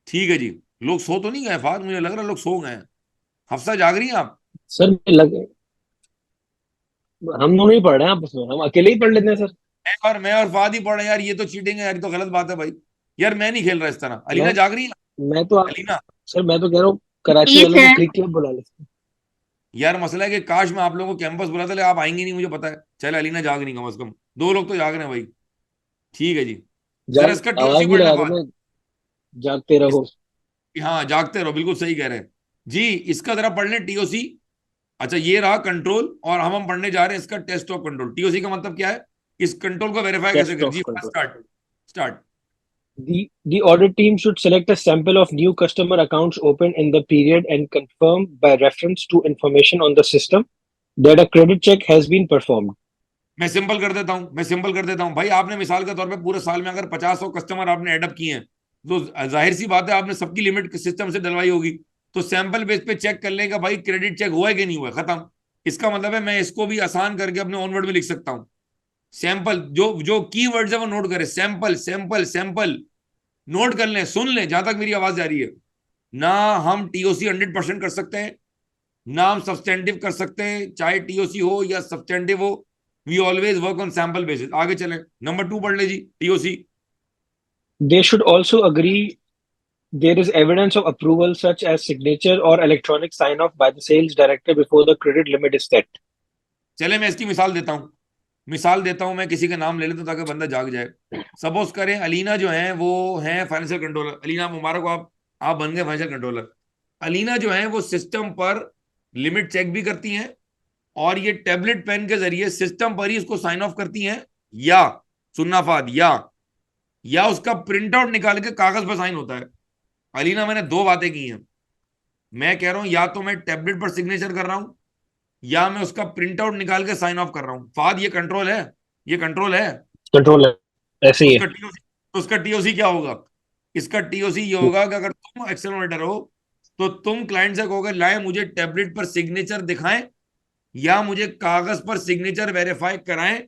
ठीक है जी। लोग सो तो नहीं गए फाद? मुझे लग रहा है लोग सो गए हैं। हफ्सा जाग रही हैं आप? सर हम दोनों ही पढ़ रहे हैं आपस में, हम अकेले ही पढ़ लेते हैं सर। मैं और फाद ही पढ़ रहे हैं यार, ये तो चीटिंग है यार, ये तो गलत बात है भाई। यार मैं नहीं खेल रहा इस तरह। मैं अलीना जाग रही है? मैं तो अलीना, सर मैं तो कह रहा हूँ कराची ये वालों को सर। क्रिक क्लब बुला लेते हैं। यार मसला है कि काश मैं आप लोगों को कैंपस बुलाता, ले आप आएंगे नहीं, मुझे पता है। चले अलीना जाग रही, कम से कम 2 लोग तो जाग रहे हैं भाई। ठीक है जी। जरा इसका टीओसी आवाज भी पढ़ ले लगा फाद। देना, जागते रहो। हाँ जागते रहो, बिल्कुल सही कह रहे हैं जी। इसका जरा पढ़ लें टीओसी। अच्छा ये रहा कंट्रोल, और हम पढ़ने जा रहे हैं इसका टेस्ट ऑफ कंट्रोल। टीओसी का मतलब क्या है? इस कंट्रोल को वेरीफाई कैसे टेस्ट करें ऑफ जी? Control. Start start. The audit team should select a sample of new customer accounts opened in the period and confirm by reference to information on the system that a credit check has been performed. मैं simple कर देता हूं भाई। आपने मिसाल के तौर पे पूरे साल में अगर 50 कस्टमर आपने एडअप किए हैं, तो जाहिर सी बात है आपने सबकी लिमिट सिस्टम से डलवाई होगी। तो सैंपल बेस पे चेक कर लेगा भाई क्रेडिट चेक हुआ है कि नहीं हुआ है, खत्म। इसका मतलब है मैं इसको भी आसान करके अपने ऑन वर्ड में लिख सकता हूं। सैंपल, जो जो की वर्ड्स है वो नोट करें। सैंपल सैंपल सैंपल, नोट कर लें, सुन लें जहां तक मेरी आवाज जा रही है। ना हम टीओसी 100% कर सकते हैं, ना हम सब्सटेंटिव कर सकते हैं, चाहे टीओसी हो या सब्सटेंटिव हो। We always work on sample basis. आगे चलें, नंबर 2 पढ़ ले जी, TOC. They should also agree there is evidence of approval such as signature or electronic sign off by the sales director before the credit limit is set. चले मैं इसकी मिसाल देता हूं मैं किसी का नाम ले लेता हूं ताकि बंदा जाग जाए। सपोज करें अलीना जो है वो है फाइनेंशियल कंट्रोलर। अलीना मुबारक हो, आप बन गए फाइनेंशियल कंट्रोलर। अलीना जो है वो सिस्टम पर लिमिट चेक भी करती हैं और ये टैबलेट पेन के जरिए सिस्टम पर ही उसको साइन ऑफ करती हैं, या सुनना फाद, या उसका प्रिंट आउट निकाल के कागज पर साइन होता है। अलीना मैंने 2 बातें की हैं। मैं कह रहा हूं या तो मैं टैबलेट पर सिग्नेचर कर रहा हूं या मैं उसका प्रिंट आउट निकाल के साइन ऑफ कर रहा हूं। फाद ये कंट्रोल है, ये कंट्रोल है। Control ऐसे ही है। उसका टीओसी क्या होगा? इसका टीओसी ये होगा कि अगर तुम एक्सेल ऑडिटर हो तो तुम क्लाइंट से कहोगे लाए मुझे टैबलेट पर सिग्नेचर दिखाएं या मुझे कागज पर सिग्नेचर वेरीफाई कराएं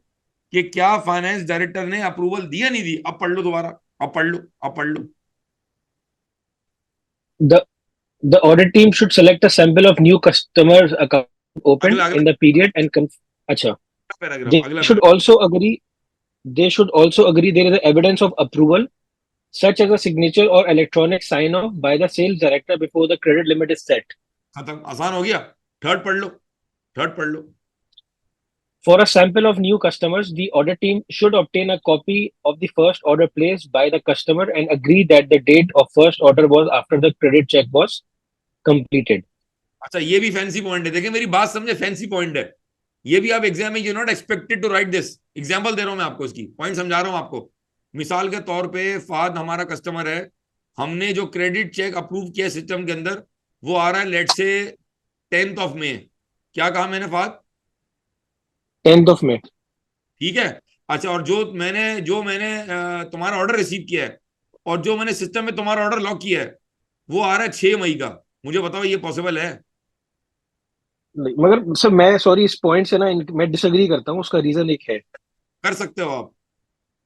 कि क्या फाइनेंस डायरेक्टर ने अप्रूवल दिया नहीं दी। अब पढ़ लो दोबारा, अब पढ़ लो। The the audit team should select a sample of new customers account opened अगला in the period and अच्छा. पैराग्राफ, They अगला should also agree. They should also agree there is evidence of approval, such as a signature or electronic sign off by the sales director before the credit limit is set. खत्म, आसान हो गया। Third पढ़ लो। For a sample of new customers, the audit team should obtain a copy of the first order placed by the customer and agree that the date of first order was after the credit check was completed. अच्छा ये भी fancy point है, देखिए मेरी बात समझे, fancy point है ये भी। आप एग्जाम में you not expected to write this. Example दे रहा हूं मैं आपको, इसकी पॉइंट समझा रहा हूं आपको। मिसाल के तौर पे फाद हमारा कस्टमर है, हमने जो क्रेडिट चेक अप्रूव किया सिस्टम के अंदर वो आ रहा है लेट से 10th ऑफ मे। क्या कहा मैंने फाद? 10th of May. ठीक है। अच्छा, और जो मैंने तुम्हारा ऑर्डर रिसीव किया है और जो मैंने सिस्टम में तुम्हारा ऑर्डर लॉक किया है वो आ रहा है 6 मई का। मुझे बताओ ये पॉसिबल है? नहीं, मगर सर मैं सॉरी इस पॉइंट से ना मैं डिसएग्री करता हूँ। उसका रीजन एक है। कर सकते हो आप,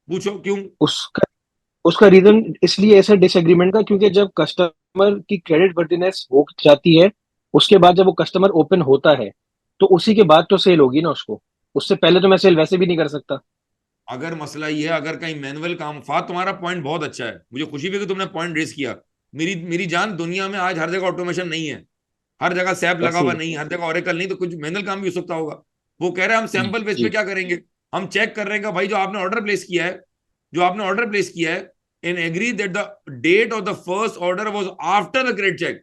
पूछो क्यों। उसका उसका रीजन इसलिए ऐसा डिसएग्रीमेंट का, क्योंकि जब कस्टमर की क्रेडिट वर्दिनेस हो जाती है उसके बाद जब वो कस्टमर ओपन होता है तो उसी के बाद तो सेल होगी ना उसको। उससे पहले तो मैं सेल वैसे भी नहीं कर सकता। अगर मसला ये है, अगर कहीं मैनुअल काम, फात तुम्हारा पॉइंट बहुत अच्छा है, मुझे खुशी भी कि तुमने पॉइंट रेस किया। मेरी जान, दुनिया में आज हर जगह ऑटोमेशन नहीं है, हर जगह सैप लगा हुआ नहीं, हर जगह ओरेकल नहीं, तो कुछ मैनुअल काम भी हो सकता होगा। वो कह रहे हैं हम सैंपल बेस पे जी क्या करेंगे, हम चेक कर रहे हैं कि भाई जो आपने ऑर्डर प्लेस किया है and agree that the date of the first order was after the credit check.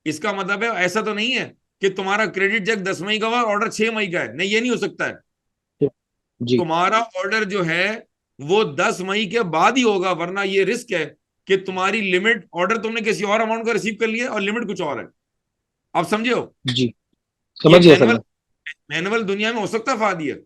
इसका मतलब है ऐसा तो नहीं है कि तुम्हारा क्रेडिट चेक 10 मई का हुआ ऑर्डर 6 मई का है, नहीं, ये नहीं हो सकता है। जी तुम्हारा ऑर्डर जो है वो 10 मई के बाद ही होगा, वरना ये रिस्क है कि तुम्हारी लिमिट, ऑर्डर तुमने किसी और अमाउंट का रिसीव कर लिया और लिमिट कुछ और है। आप समझे हो? जी ये समझ गया सर मैं। मैनुअल दुनिया में हो सकता है फादी है।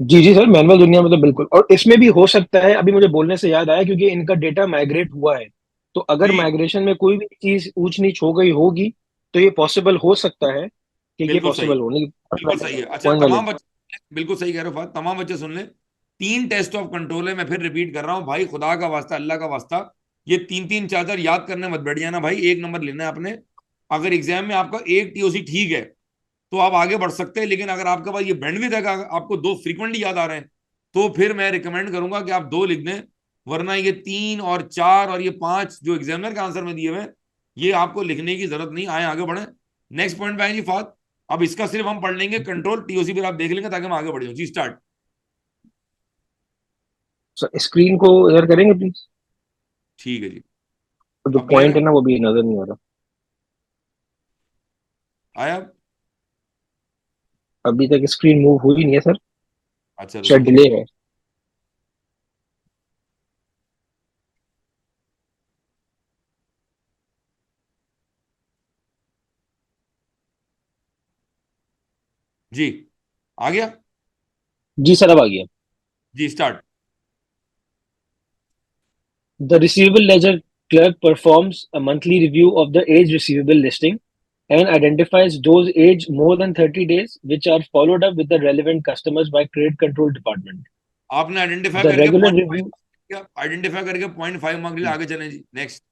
जी जी सर, मैनुअल दुनिया में तो बिल्कुल, और इसमें भी हो सकता है, अभी मुझे बोलने से याद आया, क्योंकि इनका डेटा माइग्रेट हुआ है, तो अगर जी माइग्रेशन में कोई भी चीज ऊंच नीच हो गई होगी तो ये पॉसिबल हो सकता है कि ये बिल्कुल सही, पॉसिबल हो नहीं। बिल्कुल सही है। अच्छा, पॉइंट वाले। तमाम बच्चे बिल्कुल सही कह रहे हो फाद, तमाम बच्चे सुन ले। 3 टेस्ट ऑफ कंट्रोल है, मैं फिर रिपीट कर रहा हूं भाई, खुदा का वास्ता, अल्लाह का वास्ता, ये 3 3 4 4 याद करने मत बैठ जाना भाई, 1 नंबर लेना है आपने। अगर एग्जाम में आपका एक टीओसी ठीक है तो आप आगे बढ़ सकते हैं, लेकिन अगर आपके पास ये बैंडविड्थ है, आपको 2 फ्रीक्वेंटली याद आ रहे हैं, तो फिर मैं रिकमेंड करूंगा कि आप 2 लिख दें, वरना ये 3 और 4 और ये 5 जो एग्जामिनर के आंसर में दिए हुए हैं, ये आपको लिखने की जरूरत नहीं। आए आगे बढ़े, नेक्स्ट पॉइंट पे आए जी फात। अब इसका सिर्फ हम पढ़ लेंगे कंट्रोल, टीओसी फिर आप देख लेंगे, ताकि हम आगे बढ़ जाए। जी स्टार्ट। सर स्क्रीन को इधर करेंगे प्लीज, ठीक है जी, जो अब क्लियर पॉइंट है? है ना वो भी नजर नहीं आ रहा। आया? अभी तक स्क्रीन मूव हुई नहीं है सर, अच्छा शायद रुको, डिले है। जी आ गया। जी सर अब आ गया। जी start. The receivable ledger clerk performs a monthly review of the age receivable listing and identifies those aged more than 30 days which are followed up with the relevant customers by credit control department. आपने identify The करके regular point review 5, identify करके .5 mark लिए, आगे चलें जी, next.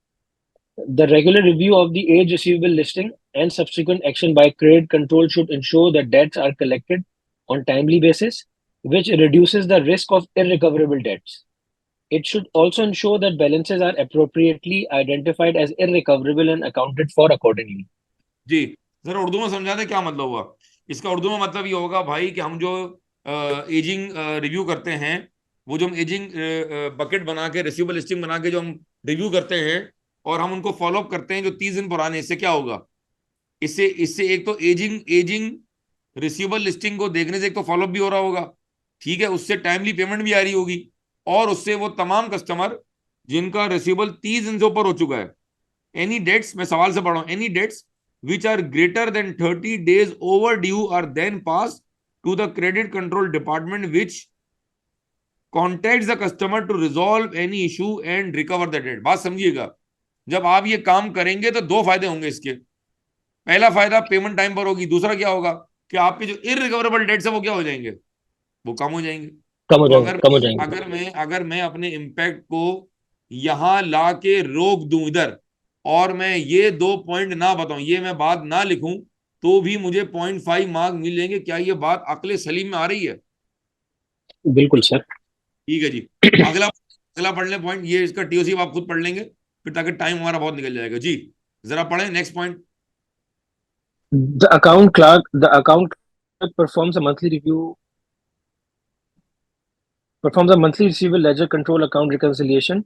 the regular review of the age receivable listing and subsequent action by credit control should ensure that debts are collected on timely basis, which reduces the risk of irrecoverable debts. It should also ensure that balances are appropriately identified as irrecoverable and accounted for accordingly. जी जरा उर्दू में समझा दें क्या मतलब हुआ इसका। उर्दू में मतलब ये होगा भाई कि हम जो एजिंग रिव्यू करते हैं, वो जो हम एजिंग बकेट बना के, रिसीवेबल लिस्टिंग बना के जो हम रिव्यू करते हैं और हम उनको फॉलो अप करते हैं जो 30 दिन पुराने, इससे क्या होगा? इससे इससे एक तो एजिंग एजिंग रिसीवेबल लिस्टिंग को देखने से एक तो फॉलोअप भी हो रहा होगा, ठीक है, उससे टाइमली पेमेंट भी आ रही होगी, और उससे वो तमाम कस्टमर जिनका रिसीवेबल 30 दिन से ऊपर हो चुका है, एनी डेट्स, मैं सवाल से पढ़ रहा हूं, any debts which are greater than 30 days overdue are then passed to the credit control department, which contacts the customer to resolve any issue and recover the debt। बात समझिएगा, जब आप ये काम करेंगे तो 2 फायदे होंगे इसके। पहला फायदा पेमेंट टाइम पर होगी, दूसरा क्या होगा कि आपके जो इररिकवरेबल डेट्स है वो क्या हो जाएंगे? वो कम हो जाएंगे। कम हो तो जाएंगे, कम हो जाएंगे। अगर मैं अपने इम्पैक्ट को यहां ला के रोक दूं इधर, और मैं ये 2 पॉइंट ना बताऊं, ये मैं बात ना लिखूं, तो भी मुझे .5 मार्क मिलेंगे। क्या ये बात अक्ल सलीम में आ रही है? बिल्कुल सर। ठीक है जी। अगला अगला पढ़ लें पॉइंट, ये इसका टीओसी आप खुद पढ़ लेंगे फिर, ताकि टाइम हमारा बहुत निकल जाएगा। जी जरा पढ़ें next point. The account clerk performs a monthly receivable ledger control account reconciliation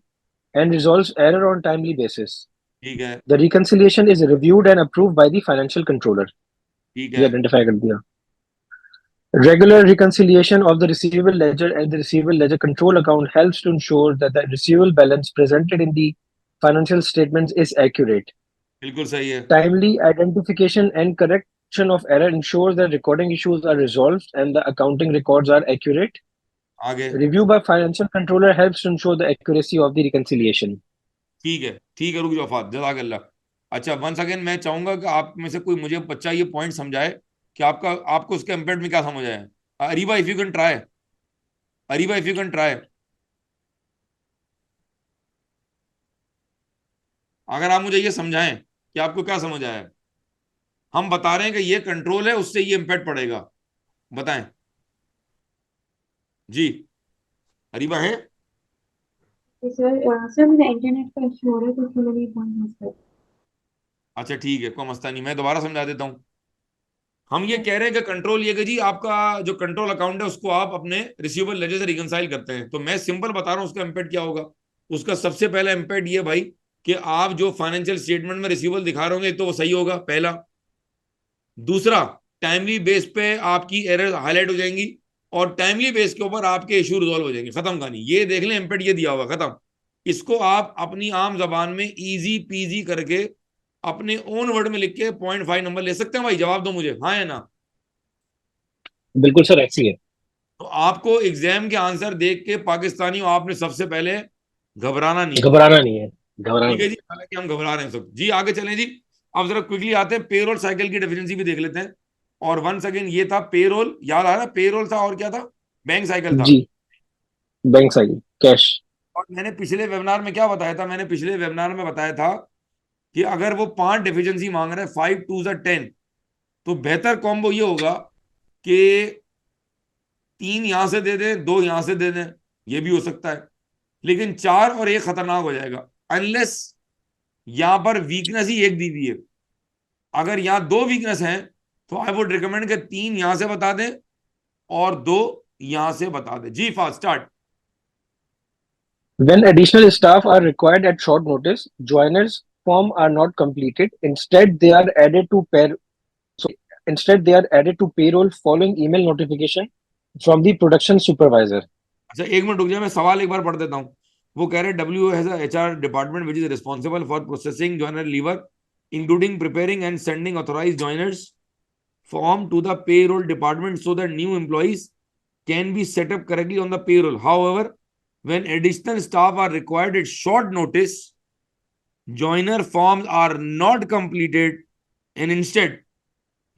and resolves error on timely basis. ठीक है, The reconciliation is reviewed and approved by the financial controller. ठीक ये है, आइडेंटिफाई कर दिया। Regular reconciliation of the receivable ledger and the receivable ledger control account helps to ensure that the receivable balance presented in the financial statements is accurate. बिल्कुल सही है। Timely identification and correction of error ensures that recording issues are resolved and the accounting records are accurate. आगे, Review by financial controller helps to ensure the accuracy of the reconciliation. ठीक है, ठीक है, रुक जाओ फात, जज़ाकल्लाह। अच्छा, वंस अगेन मैं चाहूंगा कि आप में से कोई मुझे बच्चा ये पॉइंट समझाए कि आपको उसके इम्पैक्ट में क्या समझ आया। Areeba if you can try, Areeba if you can try, अगर आप मुझे ये समझाएं कि आपको क्या समझ आया। हम बता रहे हैं कि ये कंट्रोल है, उससे ये इम्पैक्ट पड़ेगा, बताएं जी। अरीबा है? सर मेरा इंटरनेट का इशू हो रहा है तो इसलिए मैंने ये पॉइंट मिस कर अच्छा ठीक है, कोई मसला नहीं, मैं दोबारा समझा देता हूं। हम ये कह रहे हैं कि कंट्रोल ये कि जी आपका जो कंट्रोल अकाउंट है उसको आप अपने रिसीवेबल लेजर से रिकंसाइल करते हैं, तो मैं सिंपल बता रहा हूं उसका इम्पैक्ट क्या होगा। उसका सबसे पहला इम्पैक्ट ये भाई कि आप जो फाइनेंशियल स्टेटमेंट में रिसीवेबल दिखा रहे होंगे तो वो सही होगा, पहला। दूसरा, टाइमली बेस पे आपकी एरर हाईलाइट हो जाएंगी। और टाइमली बेस के ऊपर आपके इशू रिजॉल्व हो जाएंगे। खत्म कहानी। ये देख लें एमपेड ये दिया हुआ, खत्म। इसको आप अपनी आम जबान में इजी पीजी करके अपने ओन वर्ड में लिख के 0.5 नंबर ले सकते हैं भाई। जवाब दो मुझे, हाँ या ना। बिल्कुल सर, ऐसी है। तो आपको एग्जाम के आंसर देख के पाकिस्तानियों आपने सबसे पहले घबराना नहीं है। घबराना नहीं है, घबराना ठीक है नहीं। जी, हालांकि हम घबरा रहे हैं सब जी। आगे चलें जी। अब जरा क्विकली आते हैं, पेरोल साइकिल की डेफिनेंसी भी देख लेते हैं। और वंस अगेन ये था पेरोल, याद आ रहा है? पेरोल था और क्या था? बैंक साइकिल था। जी, बैंक साइकिल, कैश। और मैंने पिछले वेबिनार में क्या बताया था? मैंने पिछले वेबिनार में बताया था कि अगर वो 5 डेफिशिएंसी मांग रहे हैं, 5 2 10, तो बेहतर कॉम्बो ये होगा कि 3 यहां से दे दें, 2 यहां से दे दें, ये भी हो सकता है। लेकिन 4 और 1 खतरनाक हो जाएगा, अनलेस यहां पर वीकनेस ही एक दी हुई है। अगर यहां 2 वीकनेस हैं तो आई वुड रिकमेंड कि 3 यहां से बता दें और 2 यहां से बता दें। जी fast start. When additional staff are required at short notice, joiners form are not completed. Instead they are added to payroll following email notification from the production supervisor. अच्छा एक मिनट रुक जाए, मैं सवाल एक बार पढ़ देता हूँ। वो कह रहे W has HR department which is responsible for processing joiner leaver including preparing and sending authorise joiners form to the payroll department so that new employees can be set up correctly on the payroll. However, when additional staff are required at short notice, joiner forms are not completed and instead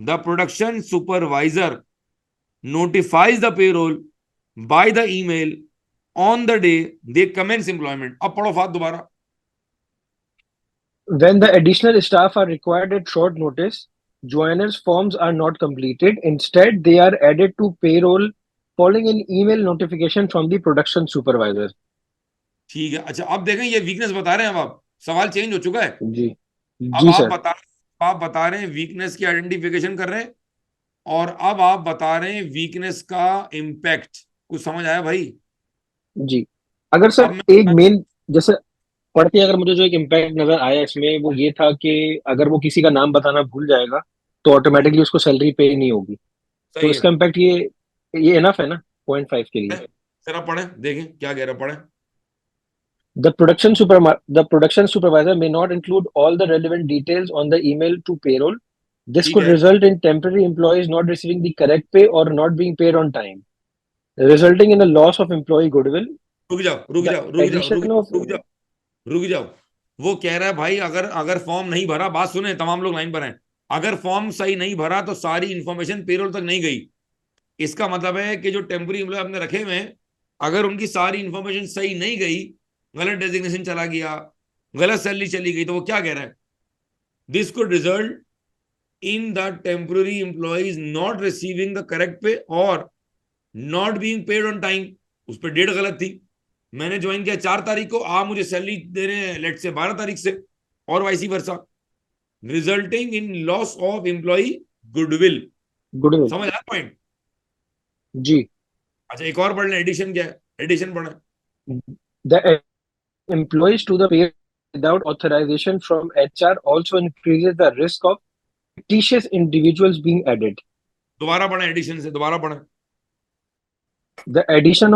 the production supervisor notifies the payroll by the email on the day they commence employment. अब पढ़ो फात दोबारा। When the additional staff are required at short notice, joiners forms are not completed. Instead, they are added to payroll following an email notification from the production supervisor. ठीक है। अच्छा अब देखें, ये weakness बता रहे हैं। अब आप सवाल चेंज हो चुका है। जी, अब जी सर। आप बता रहे हैं वीकनेस की आइडेंटिफिकेशन कर रहे हैं, और अब आप बता रहे हैं वीकनेस का इम्पैक्ट। कुछ समझ आया भाई? जी, अगर अब सर मैं एक मेन, जैसे पढ़ के अगर मुझे जो एक इम्पैक्ट नजर आया इसमें, वो ये था कि अगर वो किसी का नाम बताना भूल जाएगा तो ऑटोमेटिकली उसको सैलरी पे नहीं होगी। तो सही है। इसका इम्पैक्ट ये इनफ है ना 0.5 के लिए। जरा पढ़े, देखें क्या कह रहा, पढ़े। The production supervisor may not include all the relevant details on the email to payroll. This ठीक could है। result in temporary employees not receiving the correct pay or not being paid on time, resulting in a loss of employee goodwill. रुक जाओ रुक The जाओ रुक जाओ रुक addition जाओ of रुक जाओ रुक जाओ। वो कह रहा है भाई, अगर अगर फॉर्म नहीं भरा, बात सुने, तमाम लोग लाइन पर हैं। अगर फॉर्म सही नहीं भरा तो सारी इंफॉर्मेशन पेरोल तक नहीं गई। इसका मतलब है कि जो टेम्पररी एम्प्लॉय आपने रखे हुए हैं, अगर उनकी सारी इंफॉर्मेशन सही नहीं गई, गलत डेजिग्नेशन चला गया, गलत सैलरी चली गई, तो वो क्या कह रहा है? This could result in the temporary employees not receiving the correct पे और not being paid on time. उस पर डेट गलत थी। मैंने ज्वाइन किया 4 तारीख को, आप मुझे सैलरी दे रहे हैं लेट से 12 तारीख से, और vice versa, resulting in loss of employee goodwill. goodwill. समझ आया पॉइंट? जी, अच्छा एक और पढ़ लें, एडिशन क्या है? एडिशन पढ़े। the employees to the payroll without authorization from HR also increases the risk of fictitious individuals being added. दोबारा पढ़े, एडिशन से दोबारा पढ़े। The addition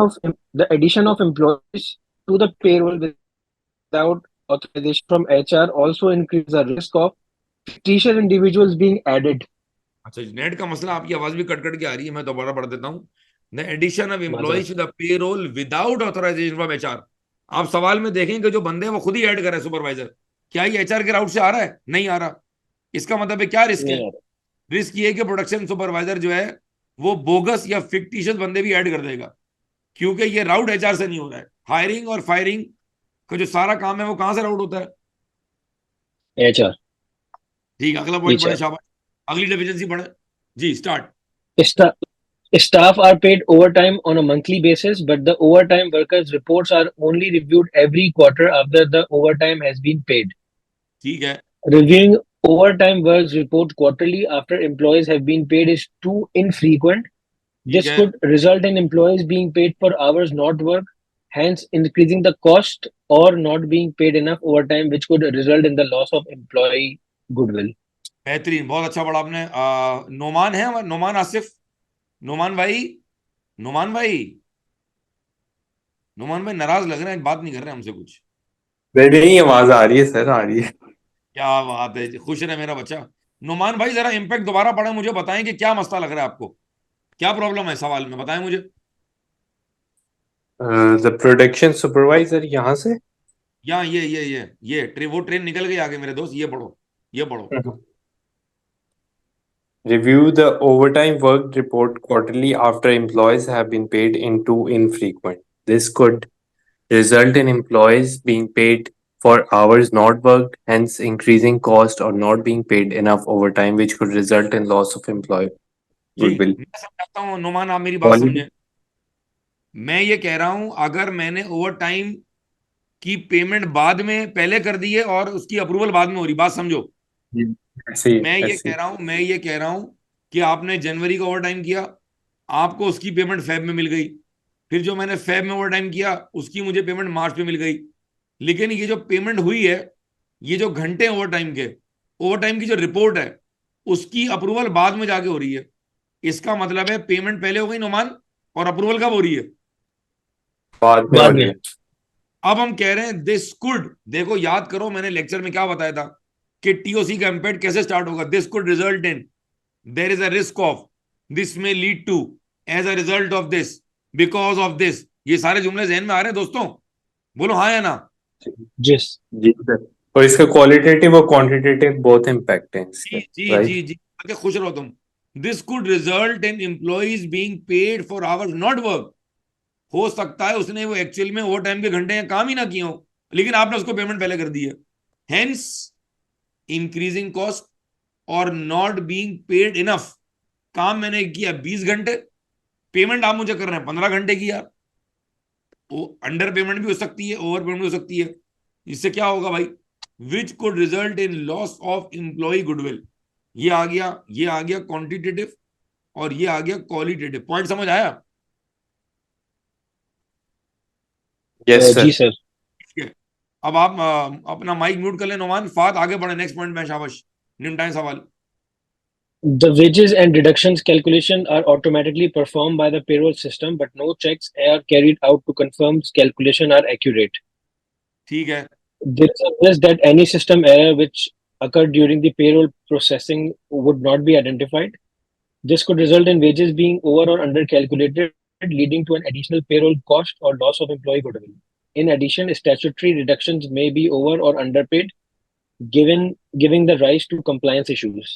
of employees to the payroll without authorization from HR also increases the risk of fictitious individuals being added. अच्छा net का मसला, आपकी आवाज भी कट कट के आ रही है, मैं दोबारा पढ़ देता हूँ। The addition of employees to the payroll without authorisation from HR। आप सवाल में देखेंगे जो बंदे हैं वो खुद ही ऐड कर रहे हैं सुपरवाइजर। क्या ये HR के राउट से आ रहा है? नहीं आ रहा। इसका मतलब है क्या रिस्क है? नहीं आ रिस्क ये है कि प्रोडक्शन सुपरवाइजर जो है वो बोगस या फिक्टिशियस बंदे भी ऐड कर देगा, क्योंकि ये राउट HR से नहीं हो रहा है। हायरिंग और फायरिंग का जो सारा काम है वो कहां से राउट होता है? रहा HR. ठीक है, अगला पॉइंट पढ़े, HR. शाबाश। अगली डेफिनेंसी पढ़े जी, start. Staff are paid overtime on a monthly basis, but the overtime workers' reports are only reviewed every quarter after the overtime has been paid. ठीक है। Reviewing overtime works report quarterly after employees have been paid is too infrequent. ठीक This है। could result in employees being paid for hours not worked, hence increasing the cost, or not being paid enough overtime, which could result in the loss of employee goodwill. बेहतरीन, बहुत अच्छा पढ़ा आपने। नोमान है हमारे, नोमान आसिफ, नोमान भाई। नुमान भाई, नुमान भाई नाराज लग रहे हैं, बात नहीं कर रहे हमसे कुछ। नहीं नहीं, आवाज आ रही है सर, आ रही है। क्या बात है, खुश रहे मेरा बच्चा। नुमान भाई जरा इम्पैक्ट दोबारा पढ़े, मुझे बताएं कि क्या मसला लग रहा है आपको, क्या प्रॉब्लम है सवाल में, बताएं मुझे। द प्रोडक्शन सुपरवाइजर, यहाँ से। यहाँ ये वो ट्रेन निकल गई आगे मेरे दोस्त, ये पढ़ो, ये पढ़ो। Review the overtime work report quarterly after employees have been paid in too infrequent. This could result in employees being paid for hours not worked, hence increasing cost, or not being paid enough overtime, which could result in loss of employee ji, goodwill. मैं समझाता हूँ नुमान, आप मेरी बात Quality. समझे। मैं ये कह रहा हूं अगर मैंने ओवर टाइम की पेमेंट बाद में पहले कर दी है और उसकी अप्रूवल बाद में हो रही, बात समझो। ऐसे मैं ये ऐसे कह रहा हूं मैं ये कह रहा हूं कि आपने जनवरी का ओवर टाइम किया, आपको उसकी पेमेंट फेब में मिल गई। फिर जो मैंने फेब में ओवर टाइम किया उसकी मुझे पेमेंट मार्च में मिल गई। लेकिन ये जो पेमेंट हुई है, ये जो घंटे ओवर टाइम के, ओवर टाइम की जो रिपोर्ट है, उसकी अप्रूवल बाद में जाके हो रही है। इसका मतलब है पेमेंट पहले हो गई नुमान, और अप्रूवल कब हो रही है? बाद में हो बाद रही में। है। अब हम कह रहे हैं दिस कुड, देखो याद करो मैंने लेक्चर में क्या बताया था कि टीओसी का इम्पैक्ट कैसे स्टार्ट होगा। This could result in, there is a risk of, this may lead to, as a result of this, because of this. ये सारे जुमले जहन में आ रहे हैं दोस्तों? बोलो हाँ या ना। जिस जी सर। और इसका क्वालिटेटिव और क्वांटिटेटिव बहुत इम्पैक्ट है इसके, जी जी राइट। जी जी, आगे खुश रहो तुम। This could result in employees being paid for hours not work. हो सकता है उसने वो एक्चुअल में ओवर टाइम के घंटे काम ही ना किए हो, लेकिन आपने उसको पेमेंट पहले कर दी है। हेंस इंक्रीजिंग कॉस्ट और नॉट बीइंग पेड इनफ। काम मैंने किया 20 घंटे, पेमेंट आप मुझे कर रहे हैं 15 घंटे की यार। वो अंडर पेमेंट भी हो सकती है, ओवर पेमेंट भी हो सकती है। इससे क्या होगा भाई? Which could result in loss of employee goodwill. ये आ गया क्वांटिटेटिव, और ये आ गया क्वालिटेटिव। पॉइंट समझ आया? यस जी सर। सर। ठीक है। अब आप अपना माइक म्यूट कर लें नोमान, फात आगे बढ़े नेक्स्ट पॉइंट में, शाबाश। निपटाएं सवाल। The wages and deductions calculation are automatically performed by the payroll system, but no checks are carried out to confirm calculation are accurate. ठीक है। There is a risk that any system error which occurred during the payroll processing would not be identified. This could result in wages being over or under calculated, leading to an additional payroll cost or loss of employee goodwill. In addition, statutory deductions may be over or underpaid, giving the rise to compliance issues.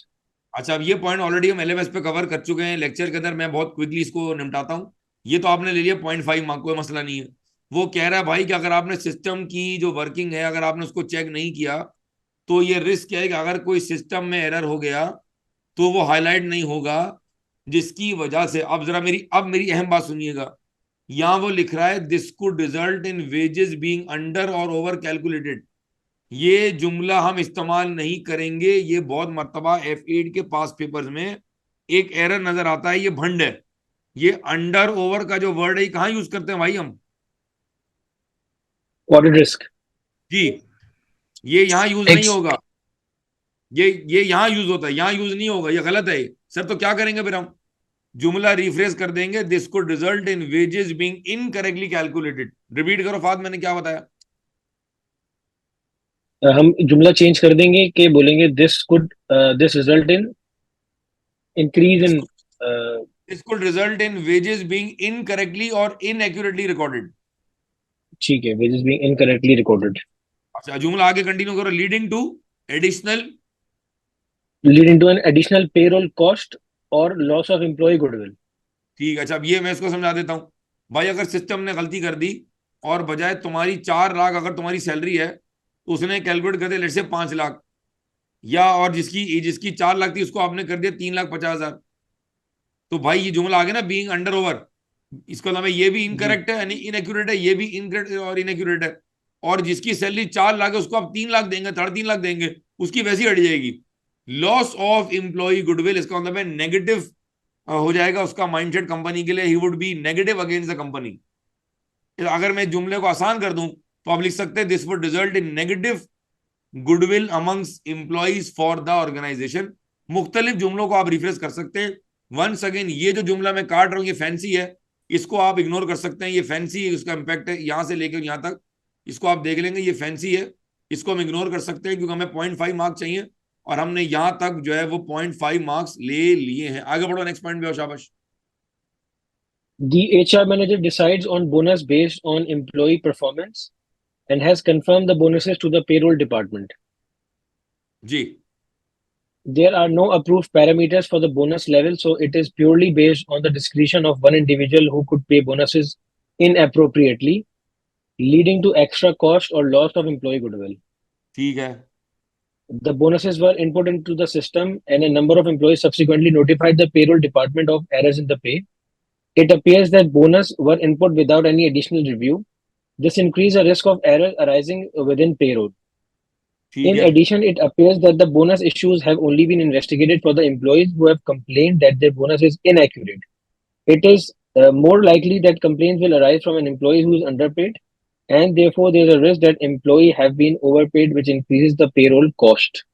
अच्छा, अब ये point already हम LMS पे cover कर चुके हैं lecture के अंदर, मैं बहुत क्विकली इसको निपटाता हूँ। ये तो आपने ले लिया 0.5 मार्क, कोई मसला नहीं है। वो कह रहा है भाई कि अगर आपने सिस्टम की जो वर्किंग है, अगर आपने उसको चेक नहीं किया, तो ये रिस्क है कि अगर कोई सिस्टम में एरर हो गया तो वो हाईलाइट नहीं होगा, जिसकी वजह से, अब मेरी अहम बात सुनिएगा। यहां वो लिख रहा है this could result in wages being under और ओवर कैलकुलेटेड। ये जुमला हम इस्तेमाल नहीं करेंगे। ये बहुत मर्तबा F8 के पास पेपर्स में एक एरर नजर आता है, ये भंड है। ये अंडर ओवर का जो वर्ड है, ये कहाँ यूज करते हैं भाई हम? Audit risk. जी, ये यहाँ यूज नहीं होगा। ये यहाँ यूज होता है, यहाँ यूज नहीं होगा, ये गलत है। सर तो क्या करेंगे फिर हम? जुमला रिफ्रेश कर देंगे, this could result in wages being incorrectly calculated. Repeat करो फाद, मैंने क्या बताया? हम जुमला चेंज कर देंगे कि बोलेंगे this result in increase in this could result in wages being incorrectly और इनएक्यूरेटली रिकॉर्डेड। ठीक है, wages being incorrectly recorded, अच्छा, जुमला आगे कंटिन्यू करो। Leading to additional, leading to an additional payroll cost or loss of employee goodwill. ठीक है। अच्छा, अब ये मैं इसको समझा देता हूँ। भाई अगर सिस्टम ने गलती कर दी और बजाय तुम्हारी 4 लाख अगर तुम्हारी सैलरी है, तो उसने कैलकुलेट कर दिया लेट से 5 लाख, या और जिसकी जिसकी 4 लाख थी उसको आपने कर दिया 3,50,000। तो भाई ये जुमला आ गया ना, बीइंग अंडर ओवर। इसका मतलब ये भी इनकरेक्ट है, यानी इनएक्यूरेट है, ये भी इनकरेक्ट और इनएक्यूरेट है। और जिसकी सैलरी 4 लाख है उसको आप 3 लाख देंगे, 3.5 लाख देंगे, उसकी वैसी हट जाएगी। लॉस ऑफ एम्प्लॉय गुडविल, इसका मतलब है नेगेटिव हो जाएगा उसका माइंडसेट कंपनी के लिए। He would be negative against the company. अगर मैं जुमले को आसान कर दूं तो आप लिख सकते हैं this would result in negative goodwill amongst employees for the organisation. मुख्तलिफ जुमलों को आप रिफ्रेश कर सकते हैं। वंस अगेन, ये जो जुमला मैं काट रहा हूं ये फैंसी है, इसको आप इग्नोर कर सकते हैं, ये फैंसी है, उसका इम्पैक्ट है यहाँ से लेकर यहाँ तक, इसको आप देख लेंगे, ये फैंसी है, इसको हम इग्नोर कर सकते हैं क्योंकि हमें 0.5 मार्क चाहिए और हमने यहाँ तक जो है वो 0.5 मार्क्स ले लिए हैं। आगे बढ़ो, नेक्स्ट पॉइंट पे आओ, शाबाश। The HR manager decides on bonus based on employee performance and has confirmed the bonuses to the payroll department. Ji There are no approved parameters for the bonus level, so it is purely based on the discretion of one individual who could pay bonuses inappropriately, leading to extra cost or loss of employee goodwill. ठीक है। The bonuses were input into the system, and a number of employees subsequently notified the payroll department of errors in the pay. It appears that bonus were input without any additional review. This increased the risk of error arising within payroll. ठीक In है। addition, it appears that the bonus issues have only been investigated for the employees who have complained that their bonus is inaccurate. It is more likely that complaints will arise from an employee who is underpaid, and therefore there is a risk that employee have been overpaid, which increases the payroll cost.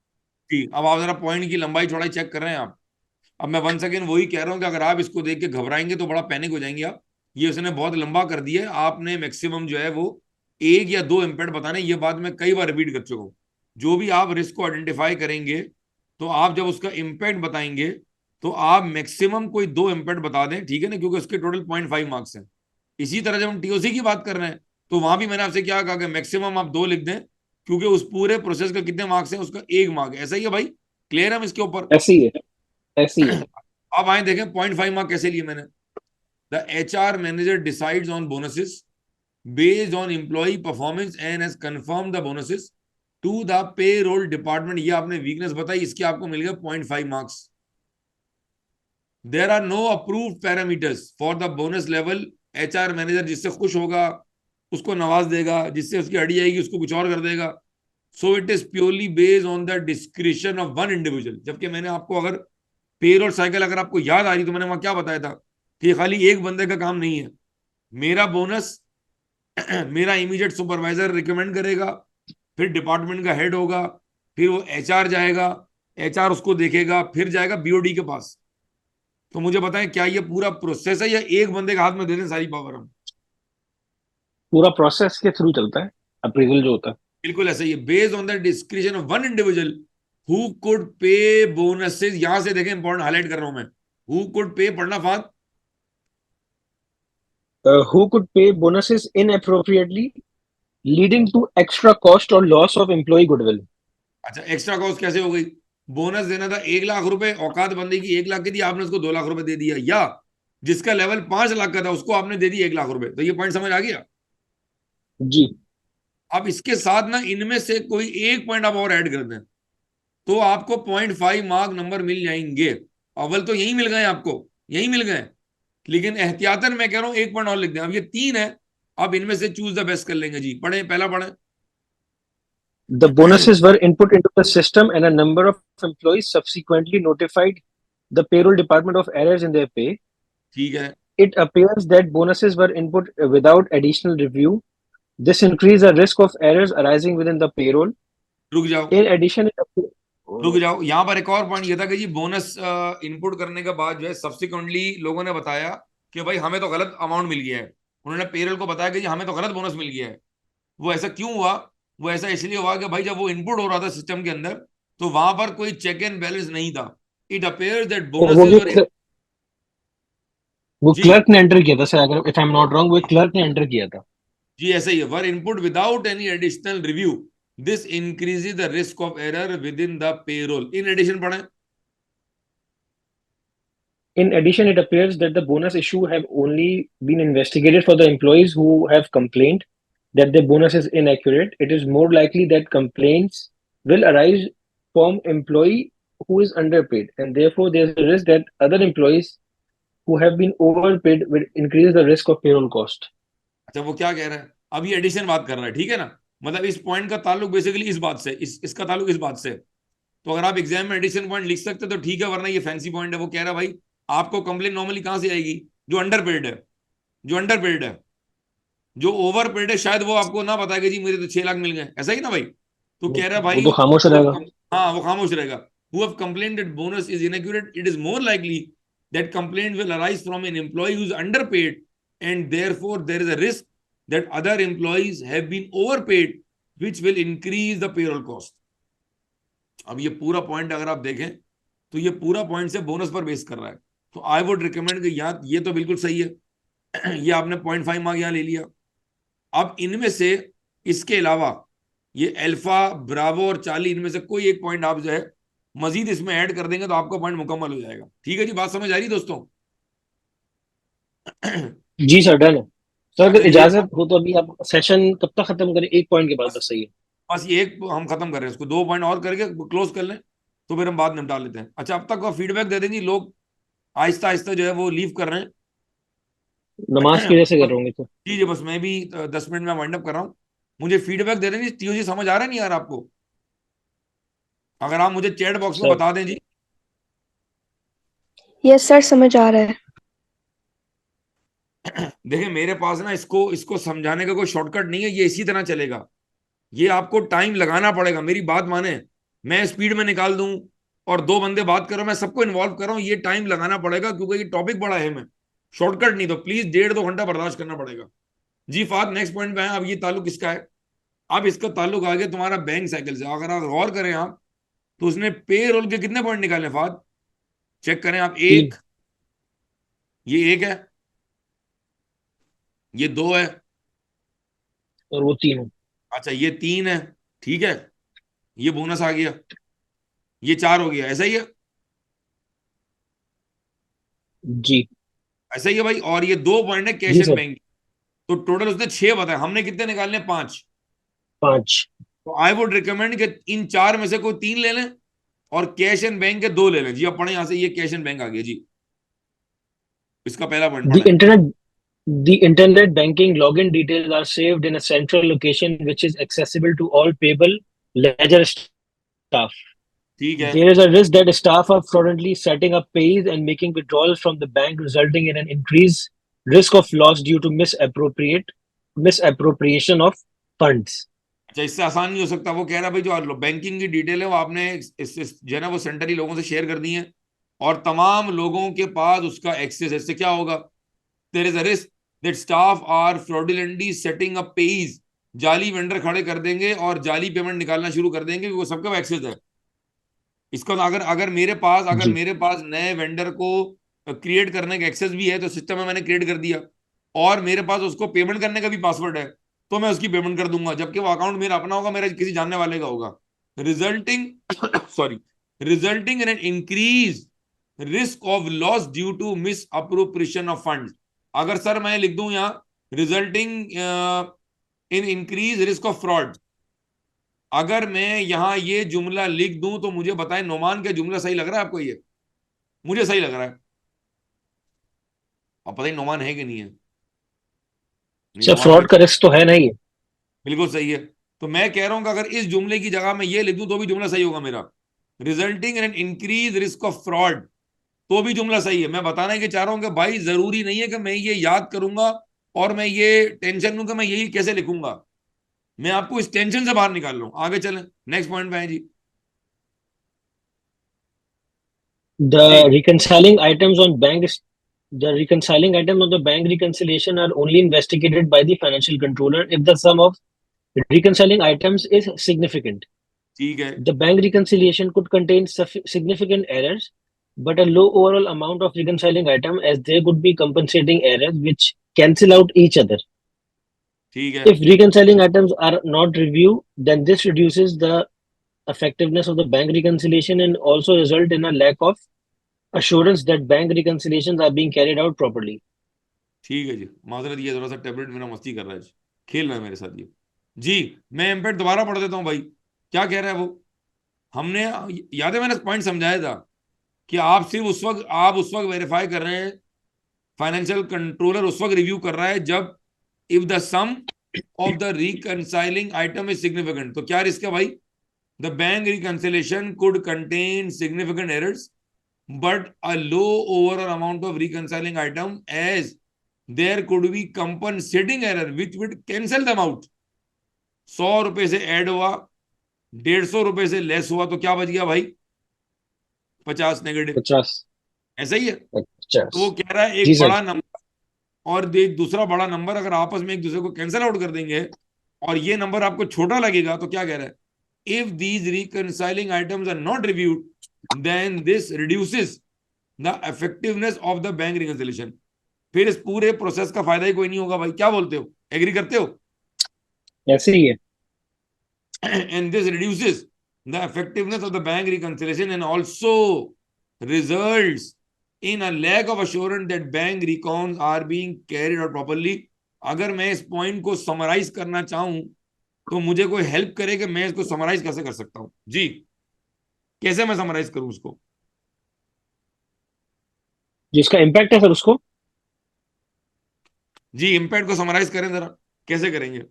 ठीक, अब आप जरा point की लंबाई चौड़ाई check कर रहे हैं आप। अब मैं वन सेकेंड वही कह रहा हूं कि अगर आप इसको देख के घबराएंगे तो बड़ा पैनिक हो जाएंगे आप। ये उसने बहुत लंबा कर दिया है, आपने मैक्सिमम जो है वो 1 या 2 इम्पैक्ट बताने। ये बात मैं कई बार रिपीट कर चुका हूं। जो भी आप रिस्क को आइडेंटिफाई करेंगे तो आप जब उसका इम्पैक्ट बताएंगे तो आप मैक्सिमम कोई 2 इम्पैक्ट बता दें, ठीक है ना, क्योंकि उसके टोटल 0.5 मार्क्स हैं। इसी तरह जब हम टीओसी की बात कर रहे हैं तो वहां भी मैंने आपसे क्या कहा कि मैक्सिमम आप 2 लिख दें, क्योंकि उस पूरे प्रोसेस का कितने मार्क्स हैं, उसका 1 मार्क है। ऐसा ही है भाई, क्लियर है हम इसके ऊपर? ऐसी है, ऐसी है। अब आए देखें 0.5 मार्क कैसे लिए मैंने। The HR manager decides on bonuses based on employee performance and has confirm the bonuses to the payroll department. ये आपने वीकनेस बताई, इसके आपको मिल गया 0.5 marks. There are no approved parameters for the bonus level. HR manager जिससे खुश होगा उसको नवाज देगा, जिससे उसकी अड़ी आएगी उसको कुछ और कर देगा। So it is purely based on the discretion of one individual. जबकि मैंने आपको, अगर पेरोल साइकिल अगर आपको याद आ रही तो मैंने वहां क्या बताया था कि खाली एक बंदे का काम नहीं है। मेरा बोनस मेरा इमीडिएट सुपरवाइजर रिकमेंड करेगा, फिर डिपार्टमेंट का हेड होगा, फिर वो HR जाएगा, HR उसको देखेगा, फिर जाएगा BOD के पास। तो मुझे बताएं क्या ये पूरा प्रोसेस है या एक बंदे के हाथ में दे दें सारी पावर हम? पूरा प्रोसेस के थ्रू चलता है अप्रेजल जो होता है। बिल्कुल ऐसा ही है, based on the discretion of one individual who could पे बोनसेस। यहां से देखें, इंपॉर्टेंट हाईलाइट कर रहा हूं मैं, हु कुड पे, पढ़ना Fahd. Who could pay bonuses inappropriately, leading to extra cost or loss of employee goodwill. अच्छा, एक्स्ट्रा कॉस्ट कैसे हो गई? बोनस देना था 1 लाख रुपए, औकात बंदी की 1 लाख की थी, आपने उसको 2 लाख रुपए दे दिया, या जिसका लेवल 5 लाख का था उसको आपने दे दिया 1 लाख रुपए। तो ये पॉइंट समझ आ गया जी। अब इसके साथ ना इनमें से कोई एक पॉइंट आप और ऐड कर दें तो आपको 0.5 मार्क नंबर मिल जाएंगे। अव्वल तो यही मिल गए आपको, यही मिल गए, लेकिन एहतियातन मैं कह रहा हूं 1 पॉइंट और लिख दें। अब ये 3 है, अब इनमें से चूज द बेस्ट कर लेंगे जी। पढ़े, पहला पढ़े। The bonuses were input into the system, and a number of employees subsequently notified the payroll department of errors in their pay. ठीक है। It appears that bonuses were input without additional review. This increased the risk of errors arising within the payroll. रुक जाओ, In addition, रुक जाओ, यहां पर एक और पॉइंट ये था कि जी बोनस इनपुट करने के बाद जो है सब्सिक्वेंटली लोगों ने बताया कि भाई हमें तो गलत अमाउंट मिल गया है। उन्होंने पेरोल को बताया कि जी हमें तो गलत बोनस मिल गया है। वो ऐसा क्यों हुआ? वो ऐसा इसलिए हुआ कि भाई जब वो इनपुट हो रहा था सिस्टम के अंदर तो वहां पर कोई चेक एंड बैलेंस नहीं था। इट अपेयर्स दैट बोनसेस वो जी क्लर्क ने एंटर किया था सर, अगर if I am not wrong वो क्लर्क ने एंटर किया था। जी ऐसा ही है, were input without any additional review. This increases the risk of error within the payroll. In addition पढ़ें। In addition, it appears that the bonus issue have only been investigated for the employees who have complained that their bonus is inaccurate. It is more likely that complaints will arise from employee who is underpaid, and therefore there is a risk that other employees who have been overpaid will increase the risk of payroll cost. अच्छा, वो क्या कह रहा है? अब ये addition बात कर रहा है, ठीक है ना, मतलब इस पॉइंट का ताल्लुक बेसिकली इस बात से, इसका ताल्लुक इस बात से। तो अगर आप एग्जाम में एडिशन पॉइंट लिख सकते तो ठीक है, वरना ये फैंसी पॉइंट है। वो कह रहा है भाई आपको कंप्लेन नॉर्मली कहां से आएगी? जो अंडरपेड है, जो अंडरपेड है। जो ओवरपेड है शायद वो आपको ना बताएगा जी मुझे तो 6 लाख मिल गए, ऐसा ही ना भाई। तो कह रहा है भाई वो तो खामोश रहेगा। हाँ, वो खामोश रहेगा। Who have complained that bonus is inaccurate, it is more likely that complaint will arise from an employee who is underpaid, and therefore there is a risk that other employees have been overpaid, which will increase the payroll cost. अब ये पूरा point अगर आप देखें तो ये पूरा point से बोनस पर बेस कर रहा है, तो आई वुड रिकमेंड कि यार ये तो बिल्कुल सही है, ये आपने 0.5 मार्क यहाँ ले लिया। अब इनमें से इसके अलावा ये अल्फा, ब्रावो और चार्ली, इनमें से कोई एक पॉइंट आप जो है मजीद इसमें ऐड कर देंगे तो आपका पॉइंट मुकम्मल हो जाएगा। ठीक है जी, बात समझ आ रही दोस्तों? जी सर, डन है सर। अगर अच्छा, ये इजाजत हो तो अभी आप सेशन कब तक खत्म करें? एक पॉइंट के बाद बस, सही है। बस ये एक हम खत्म कर रहे हैं, इसको 2 पॉइंट और करके क्लोज कर लें तो फिर हम बाद निपटा लेते हैं। अच्छा, अब तक का फीडबैक दे देंगे, लोग आहिस्ता आहिस्ता जो है वो लीव कर रहे हैं। नमाज की वजह से कर रहे होंगे तो। जी जी, बस मैं भी 10 मिनट में वाइंड अप कर रहा हूँ। मुझे फीडबैक दे देंगे, टीओजी समझ आ रहा है नहीं यार आपको? अगर आप मुझे चैट बॉक्स में सर बता दें जी। यस सर, समझ आ रहा है। देखिए मेरे पास ना इसको इसको समझाने का कोई शॉर्टकट नहीं है, ये इसी तरह चलेगा। ये आपको टाइम लगाना पड़ेगा, मेरी बात माने। मैं स्पीड में निकाल दूं और 2 बंदे बात करो, मैं सबको इन्वॉल्व कर रहा हूं, ये टाइम लगाना पड़ेगा क्योंकि ये टॉपिक बड़ा है। मैं शॉर्टकट नहीं, तो प्लीज 1.5-2 घंटा बर्दाश्त करना पड़ेगा। जी फात, नेक्स्ट पॉइंट पे है। अब ये ताल्लुक किसका है? अब इसका ताल्लुक आ गया तुम्हारा बैंक साइकिल से। अगर आप गौर करें आप, तो उसने पे रोल के कितने पॉइंट निकाले फात? चेक करें आप। 3 एक, ये 1 है, ये 2 है, और वो 3 है। अच्छा ये 3 है, ठीक है, ये बोनस आ गया, ये 4 हो गया। ऐसा ही है, जी ऐसा ही है भाई। और ये 2 पॉइंट है कैश जी एंड सर। बैंक। तो टोटल उसने 6 बताया, हमने कितने निकालने? 5। 5। तो आई वुड रिकमेंड कि इन 4 में से कोई 3 ले लें और कैश एंड बैंक के 2 ले लें। जी अब पढ़े यहां से, ये कैश एंड बैंक आ गया जी, इसका पहला पॉइंट The पढ़े। internet The internet banking login details are saved in a central location which is accessible to all payable ledger staff. ठीक है, There is a risk that staff are fraudulently setting up pays and making withdrawals from the bank, resulting in an increased risk of loss due to misappropriation of funds. अच्छा इससे आसान नहीं हो सकता? वो कह रहा भाई जो बैंकिंग की डिटेल है वो आपने जो है ना वो सेंटरी लोगों से शेयर कर दी है और तमाम लोगों के पास उसका एक्सेस है। इससे क्या होगा? There is a risk that staff are fraudulently setting up payees, जाली वेंडर खड़े कर देंगे और जाली पेमेंट निकालना शुरू कर देंगे, वो सबका एक्सेस है। इसका अगर अगर जी मेरे पास नए वेंडर को क्रिएट करने का एक्सेस भी है तो सिस्टम में मैंने क्रिएट कर दिया, और मेरे पास उसको पेमेंट करने का भी पासवर्ड है, तो मैं उसकी पेमेंट कर दूंगा, जबकि वो अकाउंट मेरा अपना होगा, मेरा किसी जानने वाले का होगा। Resulting sorry, resulting in an increase risk of loss due to misappropriation of fund. अगर सर मैं लिख दूं यहाँ resulting in increase risk of fraud, अगर मैं यहां ये जुमला लिख दूं तो मुझे बताएं नोमान, क्या जुमला सही लग रहा है आपको? ये मुझे सही लग रहा है, अब पता ही नोमान है कि नहीं है। नहीं, सर, नोमान फ्रॉड फिर का रिस्क तो है नहीं है। बिल्कुल सही है। तो मैं कह रहा हूं कि अगर इस जुमले की जगह मैं ये लिख दूं तो भी जुमला सही होगा मेरा, resulting in an increase risk of fraud, तो भी जुमला सही है। मैं बताना कि चाह रहा हूं कि भाई जरूरी नहीं है कि मैं ये याद करूंगा और मैं ये टेंशन लूं कि मैं यही कैसे लिखूंगा। मैं आपको इस टेंशन से बाहर निकाल रहा हूं। आगे चलें, नेक्स्ट पॉइंट पे है जी। The reconciling items on the reconciling items on the bank reconciliation are only investigated by the financial controller if the sum of reconciling items is significant. ठीक है, The bank reconciliation could contain significant errors, but a low overall amount of reconciling item, as there could be compensating errors which cancel out each other. ठीक है, If reconciling items are not reviewed, then this reduces the effectiveness of the bank reconciliation and also result in a lack of assurance that bank reconciliations are being carried out properly. ठीक है जी। माजरत, ये थोड़ा सा tablet मेरा मस्ती कर रहा है जी, खेल रहा है मेरे साथ ये। जी मैं एम्पेड दोबारा पढ़ देता हूँ भाई, क्या कह रहा है वो। हमने, याद है मैंने पॉइंट समझाया था कि आप सिर्फ उस वक्त वेरीफाई कर रहे हैं, फाइनेंशियल कंट्रोलर उस वक्त रिव्यू कर रहा है जब if the sum of the reconciling item is significant. तो क्या रिस्क है भाई? The bank reconciliation could contain significant errors but a low overall amount of reconciling item, as there could be compensating error which would cancel them out। 100 रुपए से add हुआ, 150 रुपए से less हुआ, तो क्या बच गया भाई? 50 नेगेटिव। 50। ऐसा ही है। तो 50। वो कह रहा है जी एक सर। बड़ा नंबर और एक दूसरा बड़ा नंबर अगर आपस में एक दूसरे को कैंसिल आउट कर देंगे और ये नंबर आपको छोटा लगेगा, तो क्या कह रहा है, if these reconciling items are not reviewed then this reduces the effectiveness of the bank reconciliation. फिर इस पूरे प्रोसेस का फायदा ही कोई नहीं होगा भाई। क्या बोलते हो, एग्री करते हो? ऐसे ही है। And this reduces the effectiveness of the bank reconciliation and also results in a lack of assurance that bank recons are being carried out properly। अगर मैं इस पॉइंट को समराइज करना चाहूं तो मुझे कोई हेल्प करे कि मैं इसको समराइज कैसे कर सकता हूं जी? कैसे मैं समराइज करूं उसको? जिसका इम्पैक्ट है सर उसको। जी, इम्पैक्ट को समराइज करें जरा, कैसे करेंगे?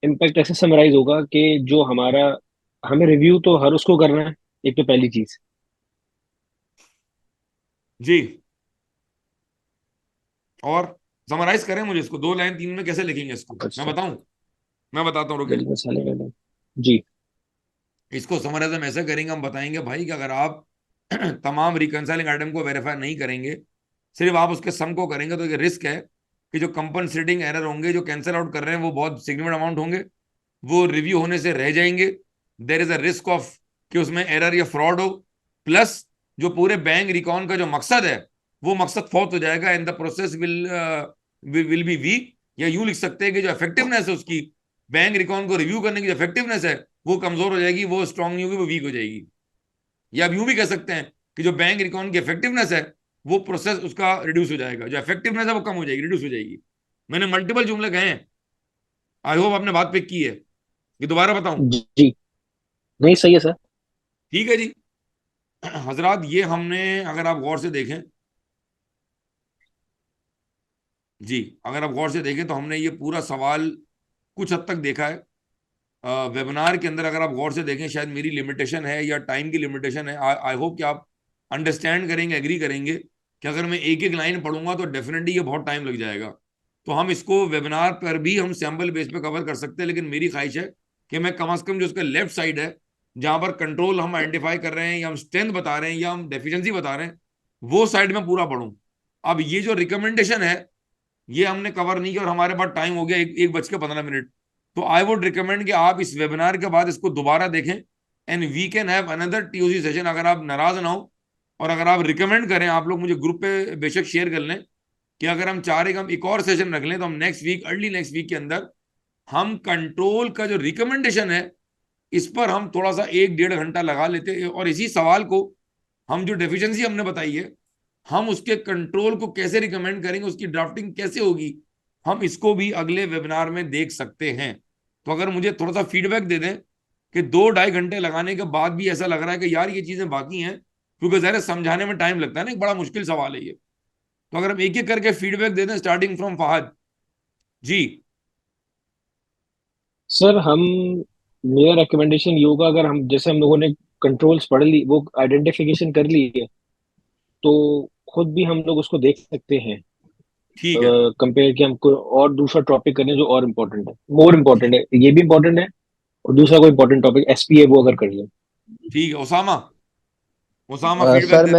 इम्पैक्ट ऐसे समराइज होगा कि जो हमारा, हमें रिव्यू तो हर उसको करना है, एक तो पहली चीज। जी, और समराइज करें मुझे इसको 2 लाइन 3 में कैसे लिखेंगे इसको? अच्छा। मैं बताऊं? मैं बताता हूँ, रुके। बिल मसाले वाला। जी। इसको समराइज हम ऐसा करेंगे, हम बताएंगे भाई कि अगर आप तमाम रिकंसाइलिंग आइटम को वेरीफाई नहीं करेंगे, सिर्फ आप उसके सम को करेंगे, तो ये रिस्क है कि जो कंपनसेटिंग एरर होंगे, जो कैंसिल आउट कर रहे हैं, वो बहुत सिग्निफिकेंट अमाउंट होंगे, वो रिव्यू होने से रह जाएंगे। There is a risk of कि उसमें एरर या फ्रॉड हो, प्लस जो पूरे बैंक रिकॉन का जो मकसद है वो मकसद फौत हो जाएगा and the process will be weak. या यूं लिख सकते हैं कि जो इफेक्टिवनेस है उसकी, बैंक रिकॉन को रिव्यू करने की जो इफेक्टिवनेस है वो कमजोर हो जाएगी, वो स्ट्रांग नहीं होगी, वो वीक हो जाएगी। या आप यूं भी कह सकते हैं कि जो बैंक रिकॉन की इफेक्टिवनेस है वो प्रोसेस उसका रिड्यूस हो जाएगा, जो इफेक्टिवनेस है वो कम हो जाएगी, रिड्यूस हो जाएगी। मैंने मल्टीपल जुमले कहे हैं, आई होप आपने बात पिक की है। ये दोबारा बताऊं? जी नहीं, सही है सर। ठीक है जी। हजरात, ये हमने, अगर आप गौर से देखें जी, अगर आप गौर से देखें तो हमने ये पूरा सवाल कुछ हद तक देखा है। वेबिनार के अंदर अगर आप गौर से देखें, शायद मेरी लिमिटेशन है या टाइम की लिमिटेशन है, आई होप कि आप अंडरस्टैंड करेंगे, एग्री करेंगे कि अगर मैं एक एक लाइन पढ़ूंगा तो डेफिनेटली ये बहुत टाइम लग जाएगा। तो हम इसको वेबिनार पर भी हम सैम्पल बेस पे कवर कर सकते हैं, लेकिन मेरी ख्वाहिश है कि मैं कम अज कम जो उसका लेफ्ट साइड है, जहां पर कंट्रोल हम आइडेंटिफाई कर रहे हैं या हम स्ट्रेंथ बता रहे हैं या हम डेफिशिएंसी बता रहे हैं, वो साइड में पूरा पढ़ूं। अब ये जो रिकमेंडेशन है ये हमने कवर नहीं किया और हमारे पास टाइम हो गया 1:15। तो आई वुड रिकमेंड कि आप इस वेबिनार के बाद इसको दोबारा देखें and we can have another TOC session. अगर आप नाराज ना हो और अगर आप रिकमेंड करें, आप लोग मुझे ग्रुप पे बेशक शेयर कर लें कि अगर हम चाह रहे कि हम एक और सेशन रख लें, तो हम next week, early next week के अंदर हम कंट्रोल का जो रिकमेंडेशन है इस पर हम थोड़ा सा 1-1.5 घंटा लगा लेते हैं और इसी सवाल को हम, जो डेफिशिएंसी हमने बताई है, हम उसके कंट्रोल को कैसे रिकमेंड करेंगे, उसकी ड्राफ्टिंग कैसे होगी, हम इसको भी अगले वेबिनार में देख सकते हैं। तो अगर मुझे थोड़ा सा फीडबैक दे दें कि 2-2.5 घंटे लगाने के बाद भी ऐसा लग रहा है कि यार ये चीजें बाकी हैं, क्योंकि ज़रा समझाने में टाइम लगता है ना, एक बड़ा मुश्किल सवाल है ये। तो अगर हम एक एक करके फीडबैक दे दें, starting from Fahad ji. Sir हम, मेरा रिकमेंडेशन ये होगा, अगर हम, जैसे हम लोगों ने कंट्रोल्स पढ़ ली, वो आइडेंटिफिकेशन कर ली है, तो खुद भी हम लोग उसको देख सकते हैं। ठीक है, कंपेयर कि हमको और दूसरा टॉपिक करने जो और इम्पोर्टेंट है, मोर इम्पोर्टेंट है, ये भी इम्पोर्टेंट है, और दूसरा कोई इम्पोर्टेंट टॉपिक एसपीए वो अगर कर ले। ठीक है। उसामा, उसामा फीडबैक सर दे।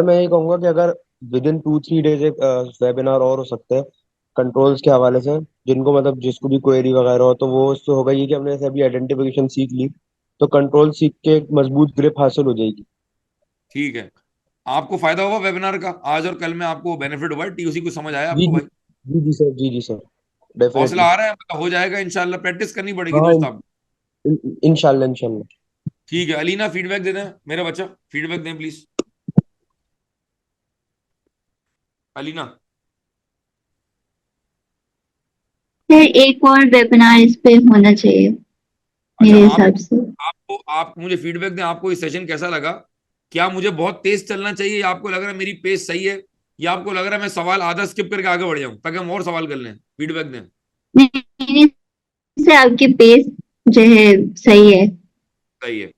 मैं ये कहूंगा कि अगर विद इन 2-3 डेज एक वेबिनार और हो सकते हैं कंट्रोल्स के हवाले से, जिनको मतलब जिसको भी क्वेरी वगैरह हो, तो वो उससे होगा ये कि हमने जैसे अभी आइडेंटिफिकेशन सीख ली, तो कंट्रोल सीख के एक मजबूत ग्रिप हासिल हो जाएगी। ठीक है, आपको फायदा होगा वेबिनार का आज और कल में, आपको बेनिफिट हुआ है, टीओसी को समझ आया जी आपको जी। भाई? जी सर, जी सर, हौसला डेफिनेटली। आ रहा है, मतलब हो जाएगा इंशाल्लाह, प्रैक्टिस करनी पड़ेगी हाँ, दोस्त आप। इंशाल्लाह इंशाल्लाह। ठीक है, अलीना फीडबैक दे दें, मेरा बच्चा फीडबैक दें प्लीज। अलीना, सर एक और वेबिनार इस पे होना चाहिए अच्छा मेरे आप हिसाब से। आप मुझे फीडबैक दें, आपको ये सेशन कैसा लगा? क्या मुझे बहुत तेज चलना चाहिए, या आपको लग रहा है मेरी पेस सही है, या आपको लग रहा है मैं सवाल आधा स्किप करके आगे बढ़ जाऊं ताकि हम और सवाल कर लें? फीडबैक दें। नहीं नहीं, सर आपकी पेस जो है सही है। सही है।